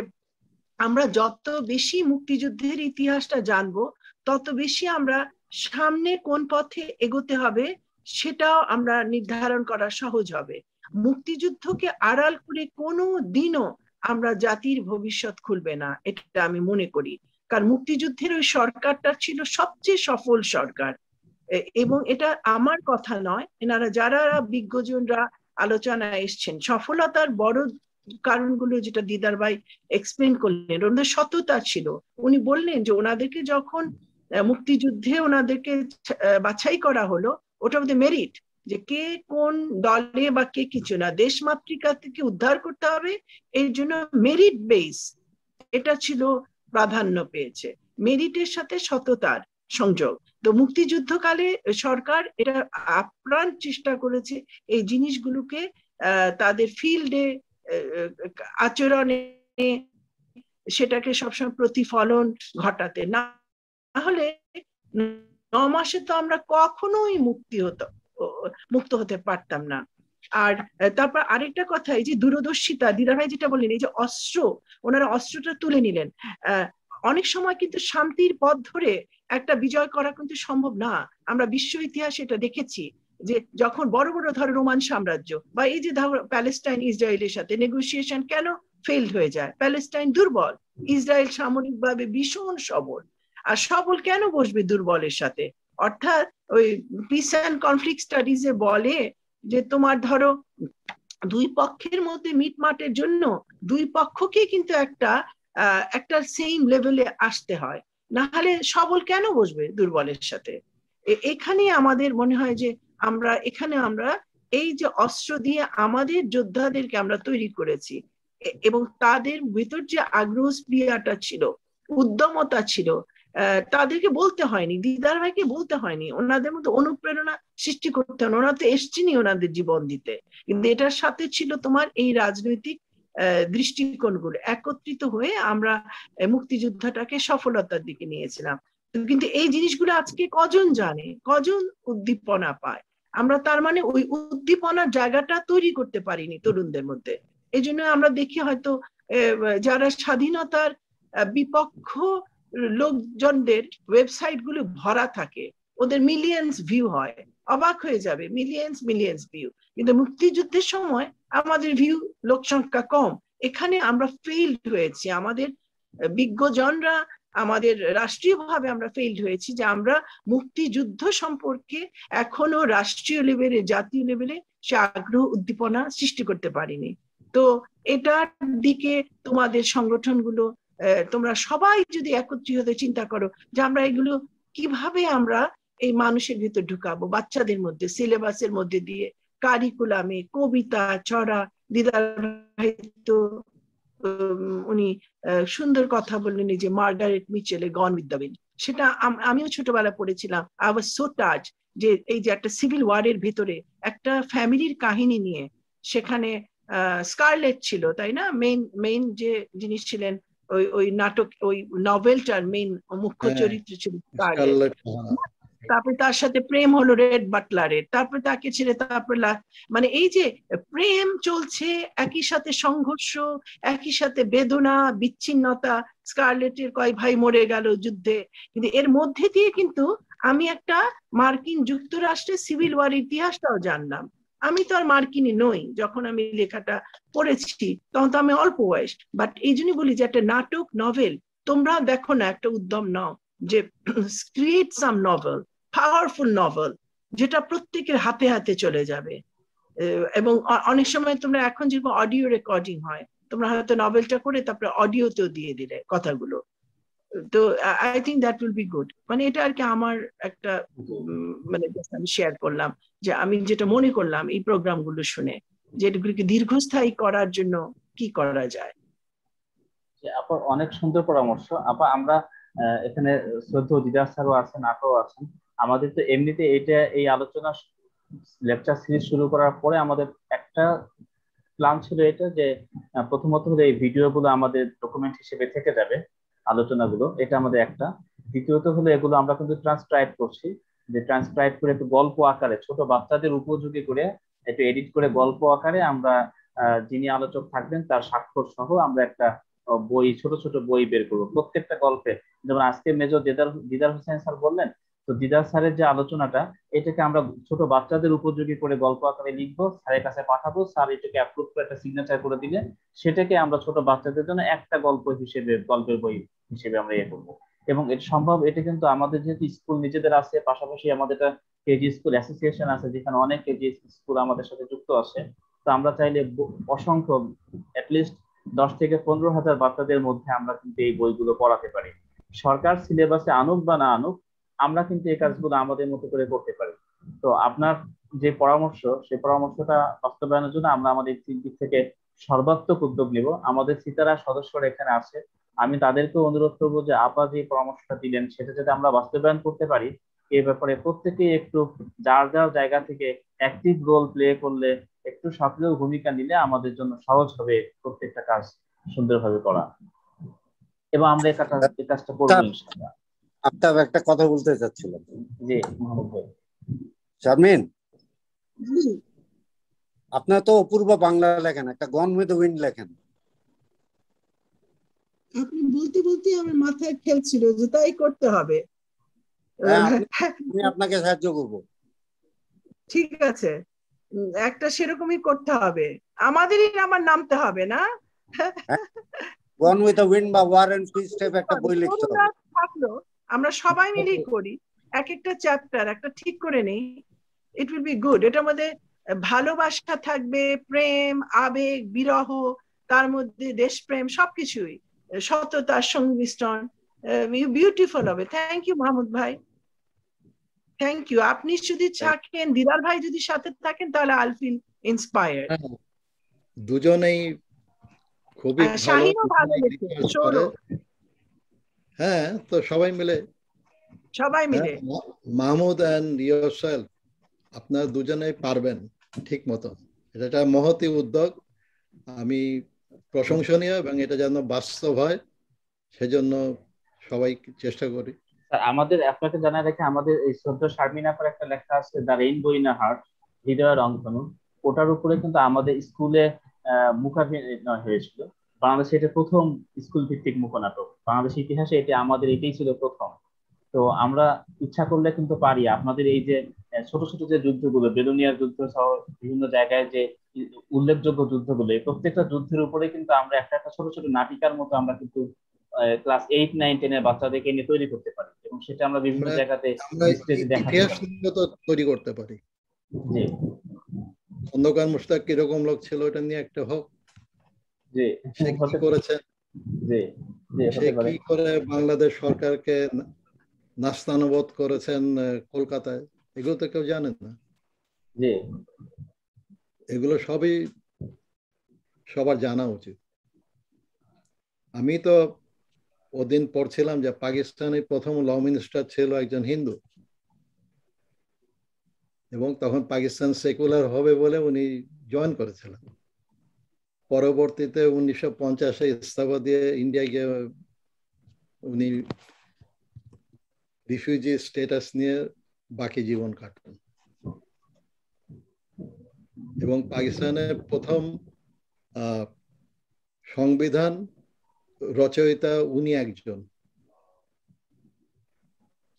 [SPEAKER 7] আমরা যত বেশি মুক্তিযুদ্ধের ইতিহাসটা জানবো, তত বেশি আমরা সামনে কোন পথে এগোতে হবে সেটাও আমরা নির্ধারণ করা সহজ হবে। মুক্তিযুদ্ধকে আড়াল করে কোনো দিনও আমরা জাতির ভবিষ্যৎ খুলবে না, এটা আমি মনে করি। কারণ মুক্তিযুদ্ধের ওই সরকারটা ছিল সবচেয়ে সফল সরকার, এবং এটা আমার কথা নয়, এনারা যারা বিজ্ঞজনরা আলোচনায় এসছেন, সফলতার বড় কারণগুলো যেটা দিদার ভাই এক্সপ্লেন করলেন, ওনাদের সততা ছিল। উনি বললেন যে ওনাদেরকে যখন মুক্তিযুদ্ধে ওনাদেরকে বাছাই করা হলো, ওটা আমাদের মেরিট, যে কে কোন দলে বা কে কিছু না, দেশ মাতৃকা থেকে উদ্ধার করতে হবে, এর জন্য মেরিট বেস এটা ছিল প্রাধান্য পেয়েছে, মেরিটের সাথে সততার সংযোগ। তো মুক্তিযুদ্ধকালে সরকার এটা আপ্রাণ চেষ্টা করেছে এই জিনিসগুলোকে তাদের ফিল্ডে, আচরণে সেটাকে সবসময় প্রতিফলন ঘটাতে। না হলে 9 মাসে তো আমরা কখনোই মুক্ত হতে পারতাম না। আর তারপর আরেকটা কথা, এই যে দূরদর্শিতা, দিদা ভাই যেটা বললেন, এই যে অস্ত্র, ওনারা অস্ত্রটা তুলে নিলেন। অনেক সময় কিন্তু শান্তির পথ ধরে একটা বিজয় করা কিন্তু সম্ভব না। আমরা বিশ্ব ইতিহাসে এটা দেখেছি যে যখন বড় বড় ধরো রোমান সাম্রাজ্য বা এই যে ধরো প্যালেস্টাইন ইসরায়েলের সাথে নেগোসিয়েশন কেন ফেইল্ড হয়ে যায়, প্যালেস্টাইন দুর্বল, ইসরায়েল সামরিকভাবে ভীষণ সবল, আর সবল কেন বসবে দুর্বলের সাথে? অর্থাৎ ওই পিস অ্যান্ড কনফ্লিক্ট স্টাডিজে বলে যে তোমার ধরো দুই পক্ষের মধ্যে মিটমাটের জন্য দুই পক্ষকে কিন্তু একটা সেম লেভেলে আসতে হয়, না হলে সবল কেন বসবে দুর্বলের সাথে? এখানে আমাদের মনে হয় যে আমরা এই যে অস্ত্র দিয়ে আমাদের যোদ্ধাদেরকে আমরা তৈরি করেছি, এবং তাদের ভিতর যে আগ্রহ স্পৃহাটা ছিল, উদ্যমতা ছিল, তাদেরকে বলতে হয়নি, দিদার ভাইকে বলতে হয়নি, ওনাদের মধ্যে অনুপ্রেরণা সৃষ্টি করতে হয়। ওনারা তো এসছেনই ওনাদের জীবন দিতে, কিন্তু এটার সাথে ছিল তোমার এই রাজনৈতিক দৃষ্টিকোণগুলো একত্রিত হয়ে আমরা মুক্তিযুদ্ধটাকে সফলতার দিকে নিয়েছিলাম। কিন্তু এই জিনিসগুলো আজকে কজন জানে, কজন উদ্দীপনা পায়? আমরা তার মানে ওই উদ্দীপনার জায়গাটা তৈরি করতে পারিনি তরুণদের মধ্যে। এই জন্য আমরা দেখি হয়তো যারা স্বাধীনতার বিপক্ষ লোকজনদের ওয়েবসাইট গুলো ভরা থাকে, ওদের মিলিয়ন্স ভিউ হয়, অবাক হয়ে যাবে, মিলিয়ন্স ভিউ, কিন্তু মুক্তিযুদ্ধের সময় আমাদের ভিউ লোক সংখ্যা কম। এখানে আমরা ফেইল্ড হয়েছি, আমাদের বিজ্ঞজনরা, আমাদের রাষ্ট্রীয়ভাবে আমরা ফেইল্ড হয়েছি, যে আমরা মুক্তিযুদ্ধ সম্পর্কে এখনো রাষ্ট্রীয় লেভেলে, জাতীয় লেভেলে সে আগ্রহ উদ্দীপনা সৃষ্টি করতে পারিনি। তো এটার দিকে তোমাদের সংগঠনগুলো, তোমরা সবাই যদি একত্রিত হতে চিন্তা করো যে আমরা এগুলো কিভাবে আমরা এই মানুষের ভিতর ঢুকাবো, বাচ্চাদের মধ্যে, সিলেবাসের মধ্যে দিয়ে, কারিকুলামে, কবিতা, ছড়া। দিদার ভাই তো উনি সুন্দর কথা বললেন, এই যে মার্গারেট মিচেলের গন উইথ দ্য উইন্ড, সেটা আমিও ছোটবেলা পড়েছিলাম। আই ওয়াজ সো টাচ, যে এই যে একটা সিভিল ওয়ারের ভিতরে একটা ফ্যামিলির কাহিনী নিয়ে, সেখানে স্কারলেট ছিল, তাই না, মেইন যে জিনিস ছিলেন, ওই নাটক, ওই নভেলটার মেইন মুখ্য চরিত্র ছিল স্কারলেট। তারপরে তার সাথে প্রেম হলো রেড বাটলারের, তারপরে তাকে ছেড়ে তারপরে মানে এই যে প্রেম চলছে, একই সাথে সংঘর্ষ, একই সাথে বেদনা, বিচ্ছিন্নতা। স্কারলেটের কয় ভাই মরে গেল যুদ্ধে, কিন্তু এর মধ্যে দিয়ে কিন্তু আমি একটা মার্কিন যুক্তরাষ্ট্রের সিভিল ওয়ার ইতিহাসটাও জানলাম। আমি তো আর মার্কিনী নই, যখন আমি লেখাটা পড়েছি তখন তো আমি অল্প বয়স, বাট এই জন্যই বলি যে একটা নাটক, নভেল, তোমরা দেখো না, একটা উদ্যম নাও যে ক্রিয়েট সাম নভেল, powerful novel, যেটা প্রত্যেকের হাতে হাতে চলে যাবে। এবং অনেক সময় তোমরা এখন যেরকম অডিও রেকর্ডিং হয়, তোমরা হয়তো নভেলটা করে তারপরে অডিওতেও দিয়ে দিলে কথাগুলো। তো I think that will be good. মানে এটা আর কি আমার একটা মানে আমি শেয়ার করলাম যে আমি যেটা মনে করলাম এই প্রোগ্রামগুলো শুনে, যে এগুলিকে দীর্ঘস্থায়ী করার জন্য কি করা যায়।
[SPEAKER 2] আপা অনেক সুন্দর পরামর্শ। আপা আমরা এখানে শ্রদ্ধেয় দিদার স্যারও আছেন, আপাও আছেন। আমাদের তো এমনিতে এই আলোচনা লেকচার সিরিজ শুরু করার পরে আমাদের একটা প্ল্যান ছিল এটা যে প্রথমত হলো এই ভিডিওগুলো আমাদের ডকুমেন্ট হিসেবে থেকে যাবে, আলোচনাগুলো, এটা আমাদের একটা। দ্বিতীয়ত হলো এগুলো আমরা কিন্তু ট্রান্সক্রাইব করছি, যে ট্রান্সক্রাইব করে একটু গল্প আকারে ছোট বাচ্চাদের উপযোগী করে একটু এডিট করে গল্প আকারে আমরা যিনি আলোচক থাকবেন তার স্বাক্ষর সহ আমরা একটা বই, ছোট ছোট বই বের করবো প্রত্যেকটা গল্পে। যেমন আজকে মেজর দিদার হোসেন স্যার বললেন, তো দিদার স্যারের যে আলোচনাটা, এটাকে আমরা ছোট বাচ্চাদের উপযোগী করে গল্প আকারে লিখবো, স্যারের কাছে পাঠাবো, স্যার এটাকে অ্যাপ্রুভ করে একটা সিগনেচার করে দিলে সেটাকে আমরা ছোট বাচ্চাদের জন্য একটা গল্প হিসেবে, গল্পের বই হিসেবে আমরা ইয়ে করবো। এবং এটা সম্ভব, এটা কিন্তু আমাদের যেহেতু স্কুল নিজেদের আছে, পাশাপাশি আমাদের একটা কেজি স্কুল অ্যাসোসিয়েশন আছে যেখানে অনেক কেজি স্কুল আমাদের সাথে যুক্ত আছে। তো আমরা চাইলে অসংখ্য অ্যাটলিস্ট 10 থেকে 15,000 বাচ্চাদের মধ্যে আমরা কিন্তু এই বইগুলো পড়াতে পারি। সরকার সিলেবাসে আনুক বা না আনুক, আমরা কিন্তু এই কাজগুলো আমাদের মতো করে করতে পারি। তো আপনার যে পরামর্শ, সেই পরামর্শটা বাস্তবায়নের জন্য আমরা আমাদের দিক থেকে সর্বাত্মক উদ্যোগ নিব। আমাদের সিতারা সদস্যরা এখানে আছে, আমি তাদেরকে অনুরোধ করবো যে আপা যে পরামর্শটা দিলেন সেটা যাতে আমরা বাস্তবায়ন করতে পারি, এই ব্যাপারে প্রত্যেকেই একটু যার যার জায়গা থেকে অ্যাক্টিভ রোল প্লে করলে, একটু সক্রিয় ভূমিকা নিলে আমাদের জন্য সহজ হবে প্রত্যেকটা কাজ সুন্দরভাবে করা, এবং আমরা এই কাজটা করবো ইনশাআল্লাহ।
[SPEAKER 10] আপনার একটা কথা বলতে চাচ্ছিলাম।
[SPEAKER 2] জি মোহাম্মদ ভাই।
[SPEAKER 10] শারমিন, আপনার তো অপূর্ব বাংলা লেখেন, একটা গন উইথ উইন্ড লেখেন।
[SPEAKER 7] আপনি বলতে বলতে আমার মাথায় খেলছিল যে তাই করতে হবে।
[SPEAKER 10] আমি আপনাকে সাহায্য করব।
[SPEAKER 7] ঠিক আছে, একটা সেরকমই করতে হবে, আমাদেরই আমার নামতে হবে না?
[SPEAKER 10] গন উইথ দ্য উইন্ড বা ওয়ার এন্ড পিস টাইপ একটা বই লিখতে হবে।
[SPEAKER 7] থাকলো আমরা সবাই মিলেই করি, এক একটা চ্যাপ্টার একটা ঠিক করে নেই, ইট উইল বি গুড। এটার মধ্যে ভালোবাসা থাকবে, প্রেম, আবেগ, বিরহ, তার মধ্যে দেশপ্রেম, সবকিছুই, সততার সংমিশ্রণ, বিউটিফুল হবে। থ্যাংক ইউ মাহমুদ ভাই, থ্যাংক ইউ। আপনি যদি থাকেন, দিদার ভাই যদি সাথে থাকেন, তাহলে আই ফিল ইন্সপায়ার্ড।
[SPEAKER 4] দুজনেই খুবই ভালো
[SPEAKER 7] ভালো।
[SPEAKER 4] হ্যাঁ, তো সবাই মিলে মাহমুদ এন্ড ইয়োরসেলফ, আপনারা দুজনেই পারবেন ঠিক মতো। এটা একটা মহতি উদ্যোগ, আমি প্রশংসনীয়, এবং এটা যেন বাস্তব হয় সেজন্য সবাই চেষ্টা করি।
[SPEAKER 2] আমাদের আপনাকে জানাই রেখে, আমাদের এই শ্রদ্ধা শারমিন আপার একটা লেখা আছে the rainbow in a heart, হৃদয়ের রংধনু, ওটার উপরে কিন্তু আমাদের স্কুলে মুখাভিনয় হয়েছিল। বাংলাদেশে এটা প্রথম স্কুল ভিত্তিক মুখনাটক, বাংলাদেশের ইতিহাসে এটা আমাদের এটাই ছিল প্রথম। তো আমরা ইচ্ছা করলে কিন্তু পারি আপনাদের এই যে ছোট ছোট যে যুদ্ধগুলো, বেলুনিয়ার যুদ্ধ সহ বিভিন্ন জায়গায় যে উল্লেখযোগ্য যুদ্ধগুলো, এই প্রত্যেকটা যুদ্ধের উপরে কিন্তু আমরা একটা একটা ছোট ছোট নাটিকার মতো আমরা কিন্তু ক্লাস 8, 9, 10 এর বাচ্চাদেরকে নিয়ে তৈরি করতে পারি, এবং সেটা আমরা বিভিন্ন জায়গাতে
[SPEAKER 4] তৈরি করতে পারি।
[SPEAKER 2] জি,
[SPEAKER 4] খন্দকার মুশতাক কিরকম লোক ছিল এটা নিয়ে একটা হোক।
[SPEAKER 2] জি,
[SPEAKER 4] সে কি করেছে, সে কি করে বাংলাদেশ সরকারকে নাস্তানুবোধ করেছেন কলকাতায়, এগুলো তো কেউ জানেন না।
[SPEAKER 2] জি,
[SPEAKER 4] এগুলো সবই সবার জানা উচিত। আমি তো ওদিন পড়ছিলাম যে পাকিস্তানের প্রথম ল মিনিস্টার ছিল একজন হিন্দু, এবং তখন পাকিস্তান সেকুলার হবে বলে উনি জয়েন করেছিলেন। পরবর্তীতে 1950-এ ইস্তফা দিয়ে ইন্ডিয়া গিয়ে উনি রিফিউজি স্ট্যাটাস নিয়ে বাকি জীবন কাটান, এবং পাকিস্তানের প্রথম সংবিধান রচয়িতা উনি একজন।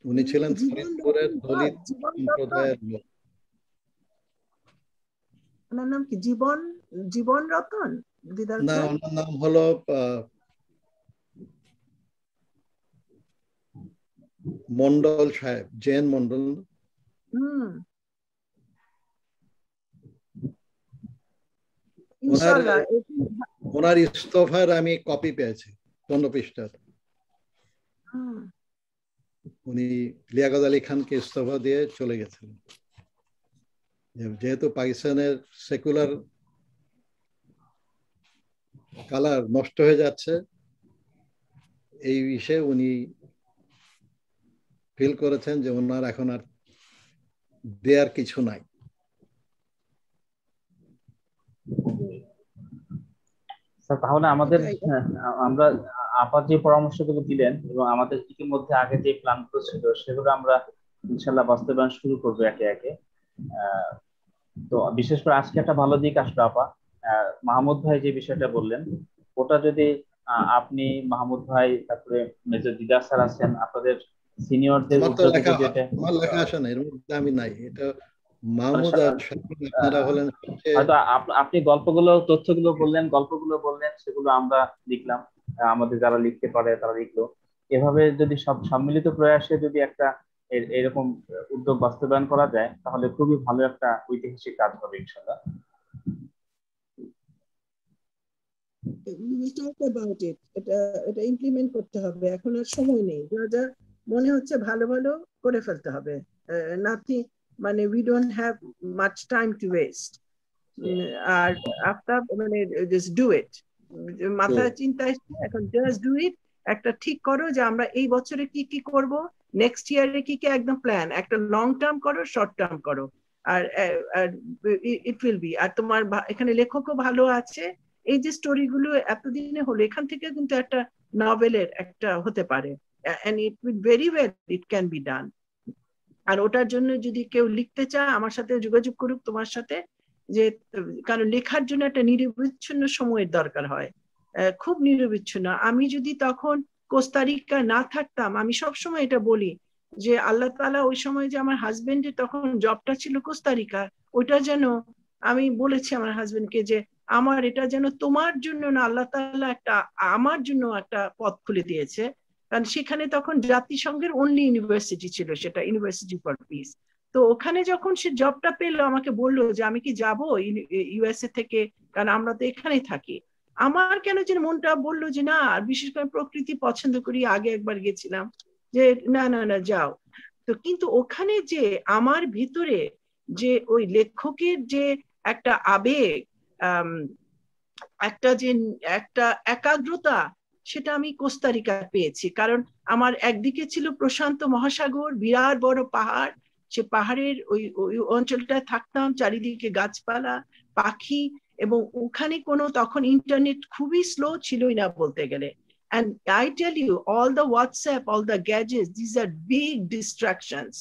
[SPEAKER 4] উনি ছিলেন ফরিদপুরের দলিত সম্প্রদায়ের লোক।
[SPEAKER 7] ওনার নাম কি জীবন রতন?
[SPEAKER 4] না, ওনার নাম হলো মন্ডল সাহেব, জেন মন্ডল।
[SPEAKER 7] ইনশাআল্লাহ
[SPEAKER 4] ওনার ইস্তফার আমি কপি পেয়েছি 15 পৃষ্ঠার। উনি লিয়াকত আলী খানকে ইস্তফা দিয়ে চলে গেছেন, যেহেতু পাকিস্তানের সেকুলার কালার নষ্ট হয়ে যাচ্ছে এই বিষয়ে উনি ফিল করেছেন যে ওনার এখন আর দেয়ার কিছু নাই।
[SPEAKER 2] তাহলে আমাদের আমরা আপার যে পরামর্শগুলো দিলেন এবং আমাদের ইতিমধ্যে আগে যে প্ল্যানগুলো ছিল সেগুলো আমরা ইনশাল্লাহ বাস্তবায়ন শুরু করবো একে একে। তো বিশেষ করে আজকে একটা ভালো দিক আসলো আপা, মাহমুদ ভাই যে বিষয়টা বললেন ওটা যদি আপনি, মাহমুদ ভাই, তারপরে মেজর দিদার স্যার আছেন, আপনাদের সিনিয়রদের উদ্যোগে যদি এটা
[SPEAKER 4] আমার লেখা আসে না, এর মধ্যে আমি নাই, এটা মাহমুদ আর আপনারা হলেন।
[SPEAKER 2] হয়তো আপনি তথ্যগুলো বললেন সেগুলো আমরা লিখলাম, আমাদের যারা লিখতে পারে তারা লিখলো। এভাবে যদি সব সম্মিলিত প্রয়াসে যদি একটা এরকম উদ্যোগ বাস্তবায়ন করা যায় তাহলে খুবই ভালো একটা ঐতিহাসিক কাজ হবে ইনশাআল্লাহ।
[SPEAKER 7] এটা ইমপ্লিমেন্ট করতে হবে, এখন আর সময় নেই, যা যা মনে হচ্ছে ভালো ভালো করে ফেলতে হবে। নাথিং, মানে we don't have much time to waste. আর আফটার মানে জাস্ট ডু ইট, মাথায় চিন্তা এখন জাস্ট ডু ইট। একটা ঠিক করো যে আমরা এই বছরে কি কি করব, নেক্সট ইয়ারে কি কি, একদম প্ল্যান, একটা লং টার্ম করো, শর্ট টার্ম করো, আর ইট উইল বি। আর তোমার এখানে লেখকও ভালো আছে, এই যে স্টোরিগুলো এতদিনে হলো এখান থেকে কিন্তু একটা নভেলের একটা হতে পারে, and it will very well it can be done. আর ওটার জন্য যদি কেউ লিখতে চায় আমার সাথে যোগাযোগ করুক তোমার সাথে, যে কারণ লেখার জন্য একটা নিরবিচ্ছিন্ন সময়ের দরকার হয়, খুব নিরবিচ্ছিন্ন। আমি যদি তখন কোস্টারিকা না থাকতাম, আমি সবসময় এটা বলি যে আল্লাহ তাআলা ওই সময় যে আমার হাজবেন্ডের তখন জবটা ছিল কোস্টারিকা, ওইটা যেন আমি বলেছি আমার হাজবেন্ডকে যে আমার এটা যেন তোমার জন্য না, আল্লাহ তাআলা একটা আমার জন্য একটা পথ খুলে দিয়েছে। কারণ সেখানে তখন জাতিসংঘের অনলি ইউনিভার্সিটি ছিল, সেটা ইউনিভার্সিটি ফর পিস। তো ওখানে যখন সে জবটা পেলো আমাকে বললো যে আমি কি যাবো ইউএসএ থেকে, কারণ আমরা তো এখানেই থাকি। আমার কেন যেন মনটা বললো যে না, আর বিশেষ করে প্রকৃতি পছন্দ করি, আগে একবার গেছিলাম, যে না না না যাও। তো কিন্তু ওখানে যে আমার ভিতরে যে ওই লেখকের যে একটা আবেগ, একটা একাগ্রতা, সেটা আমি কোস্টারিকা পেয়েছি। কারণ আমার একদিকে ছিল প্রশান্ত মহাসাগর, বিরাট বড় পাহাড়, সে পাহাড়ের ওই অঞ্চলটায় থাকতাম, চারিদিকে গাছপালা, পাখি, এবং ওখানে কোনো তখন ইন্টারনেট খুবই স্লো ছিলই না বলতে গেলে। And I tell you, all the WhatsApp, all the gadgets, these are big distractions.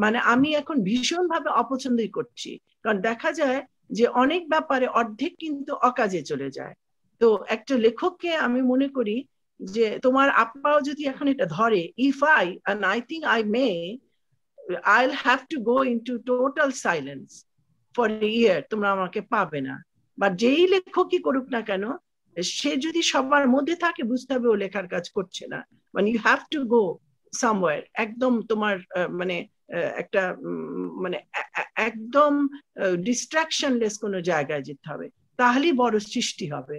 [SPEAKER 7] মানে আমি এখন ভীষণ ভাবে অপছন্দই করছি, কারণ দেখা যায় যে অনেক ব্যাপারে অর্ধেক কিন্তু অকাজে চলে যায়। তো একটা লেখককে আমি মনে করি যে তোমার আপ্পাও যদি এখন এটা ধরে, if I, and I think I may, I'll have to go into total silence for a year, তোমরা আমাকে পাবে না। বা যেই লেখকই করুক না কেন, সে যদি সবার মধ্যে থাকে বুঝতে হবে ও লেখার কাজ করছে না। মানে you have to go somewhere, একদম তোমার মানে একটা মানে একদম ডিস্ট্রাকশনলেস কোনো জায়গায় যেতে হবে, তাহলেই বড় সৃষ্টি হবে।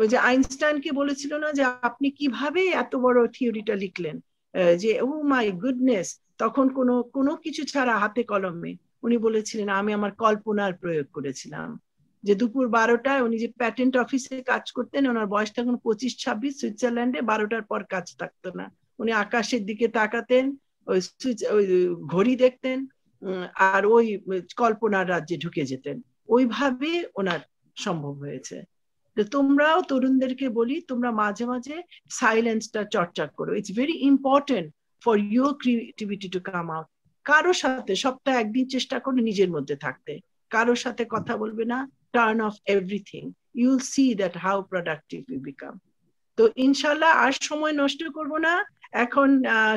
[SPEAKER 7] ওই যে আইনস্টাইনকে বলেছিল না যে আপনি কিভাবে এত বড় থিওরিটা লিখলেন, যে ও মাই গুডনেস, তখন কোনো কিছু ছাড়া হাতে কলমে। উনি বলেছিলেন আমি আমার কল্পনার প্রয়োগ করেছিলাম। যে দুপুর 12টায় উনি যে প্যাটেন্ট অফিসে কাজ করতেন, ওনার বয়স তখন 25-26, সুইজারল্যান্ডে 12টার পর কাজ থাকতো না, উনি আকাশের দিকে তাকাতেন, ওই ঘড়ি দেখতেন, আর ওই কল্পনার রাজ্যে ঢুকে যেতেন। ওইভাবে ওনার সম্ভব হয়েছে। তোমরাও তরুণদেরকে বলি, তোমরা মাঝে মাঝে সাইলেন্সটা চর্চা করো। It's very important for your creativity to come out. কারোর সাথে সপ্তাহে একদিন চেষ্টা করো নিজের মধ্যে থাকতে, কারোর সাথে কথা বলবে না, turn off everything, you will see that how productive you become. তো ইনশাল্লাহ আর সময় নষ্ট করব না, এখন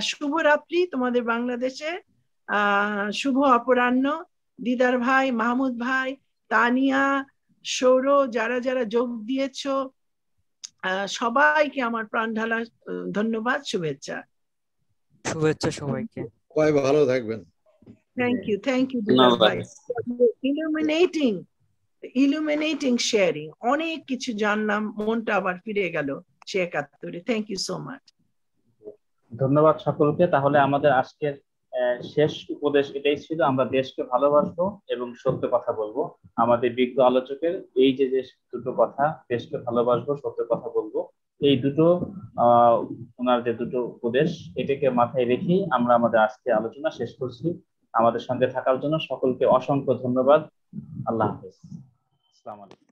[SPEAKER 7] শুভরাত্রি তোমাদের বাংলাদেশে, শুভ অপরাহ্ন। দিদার ভাই, মাহমুদ ভাই, তানিয়া, সৌর, যারা যারা যোগ দিয়েছো সবাইকে আমার প্রাণ ঢালা ধন্যবাদ, শুভেচ্ছা।
[SPEAKER 8] শুভেচ্ছা সবাইকে,
[SPEAKER 4] সবাই ভালো থাকবেন।
[SPEAKER 7] থ্যাংক ইউ দিদার ভাই, illuminating ইলুমিনেটিং শেয়ারিং, অনেক কিছু জানলাম, মনটা আবার ফিরে গেল সে 71-এ। Thank you so much.
[SPEAKER 2] ধন্যবাদ সকলকে। তাহলে আমাদের আজকের শেষ উপদেশ এটাই ছিল, আমরা দেশকে ভালোবাসবো এবং সত্য কথা বলবো। আমাদের বিজ্ঞ আলোচকের এই যে দুটো কথা, দেশকে ভালোবাসবো, সত্য কথা বলবো, এই দুটো ওনার যে দুটো উপদেশ, এটাকে মাথায় রেখেই আমরা আমাদের আজকে আলোচনা শেষ করছি। আমাদের সঙ্গে থাকার জন্য সকলকে অসংখ্য ধন্যবাদ। আল্লাহ হাফেজ। আসসালামু আলাইকুম।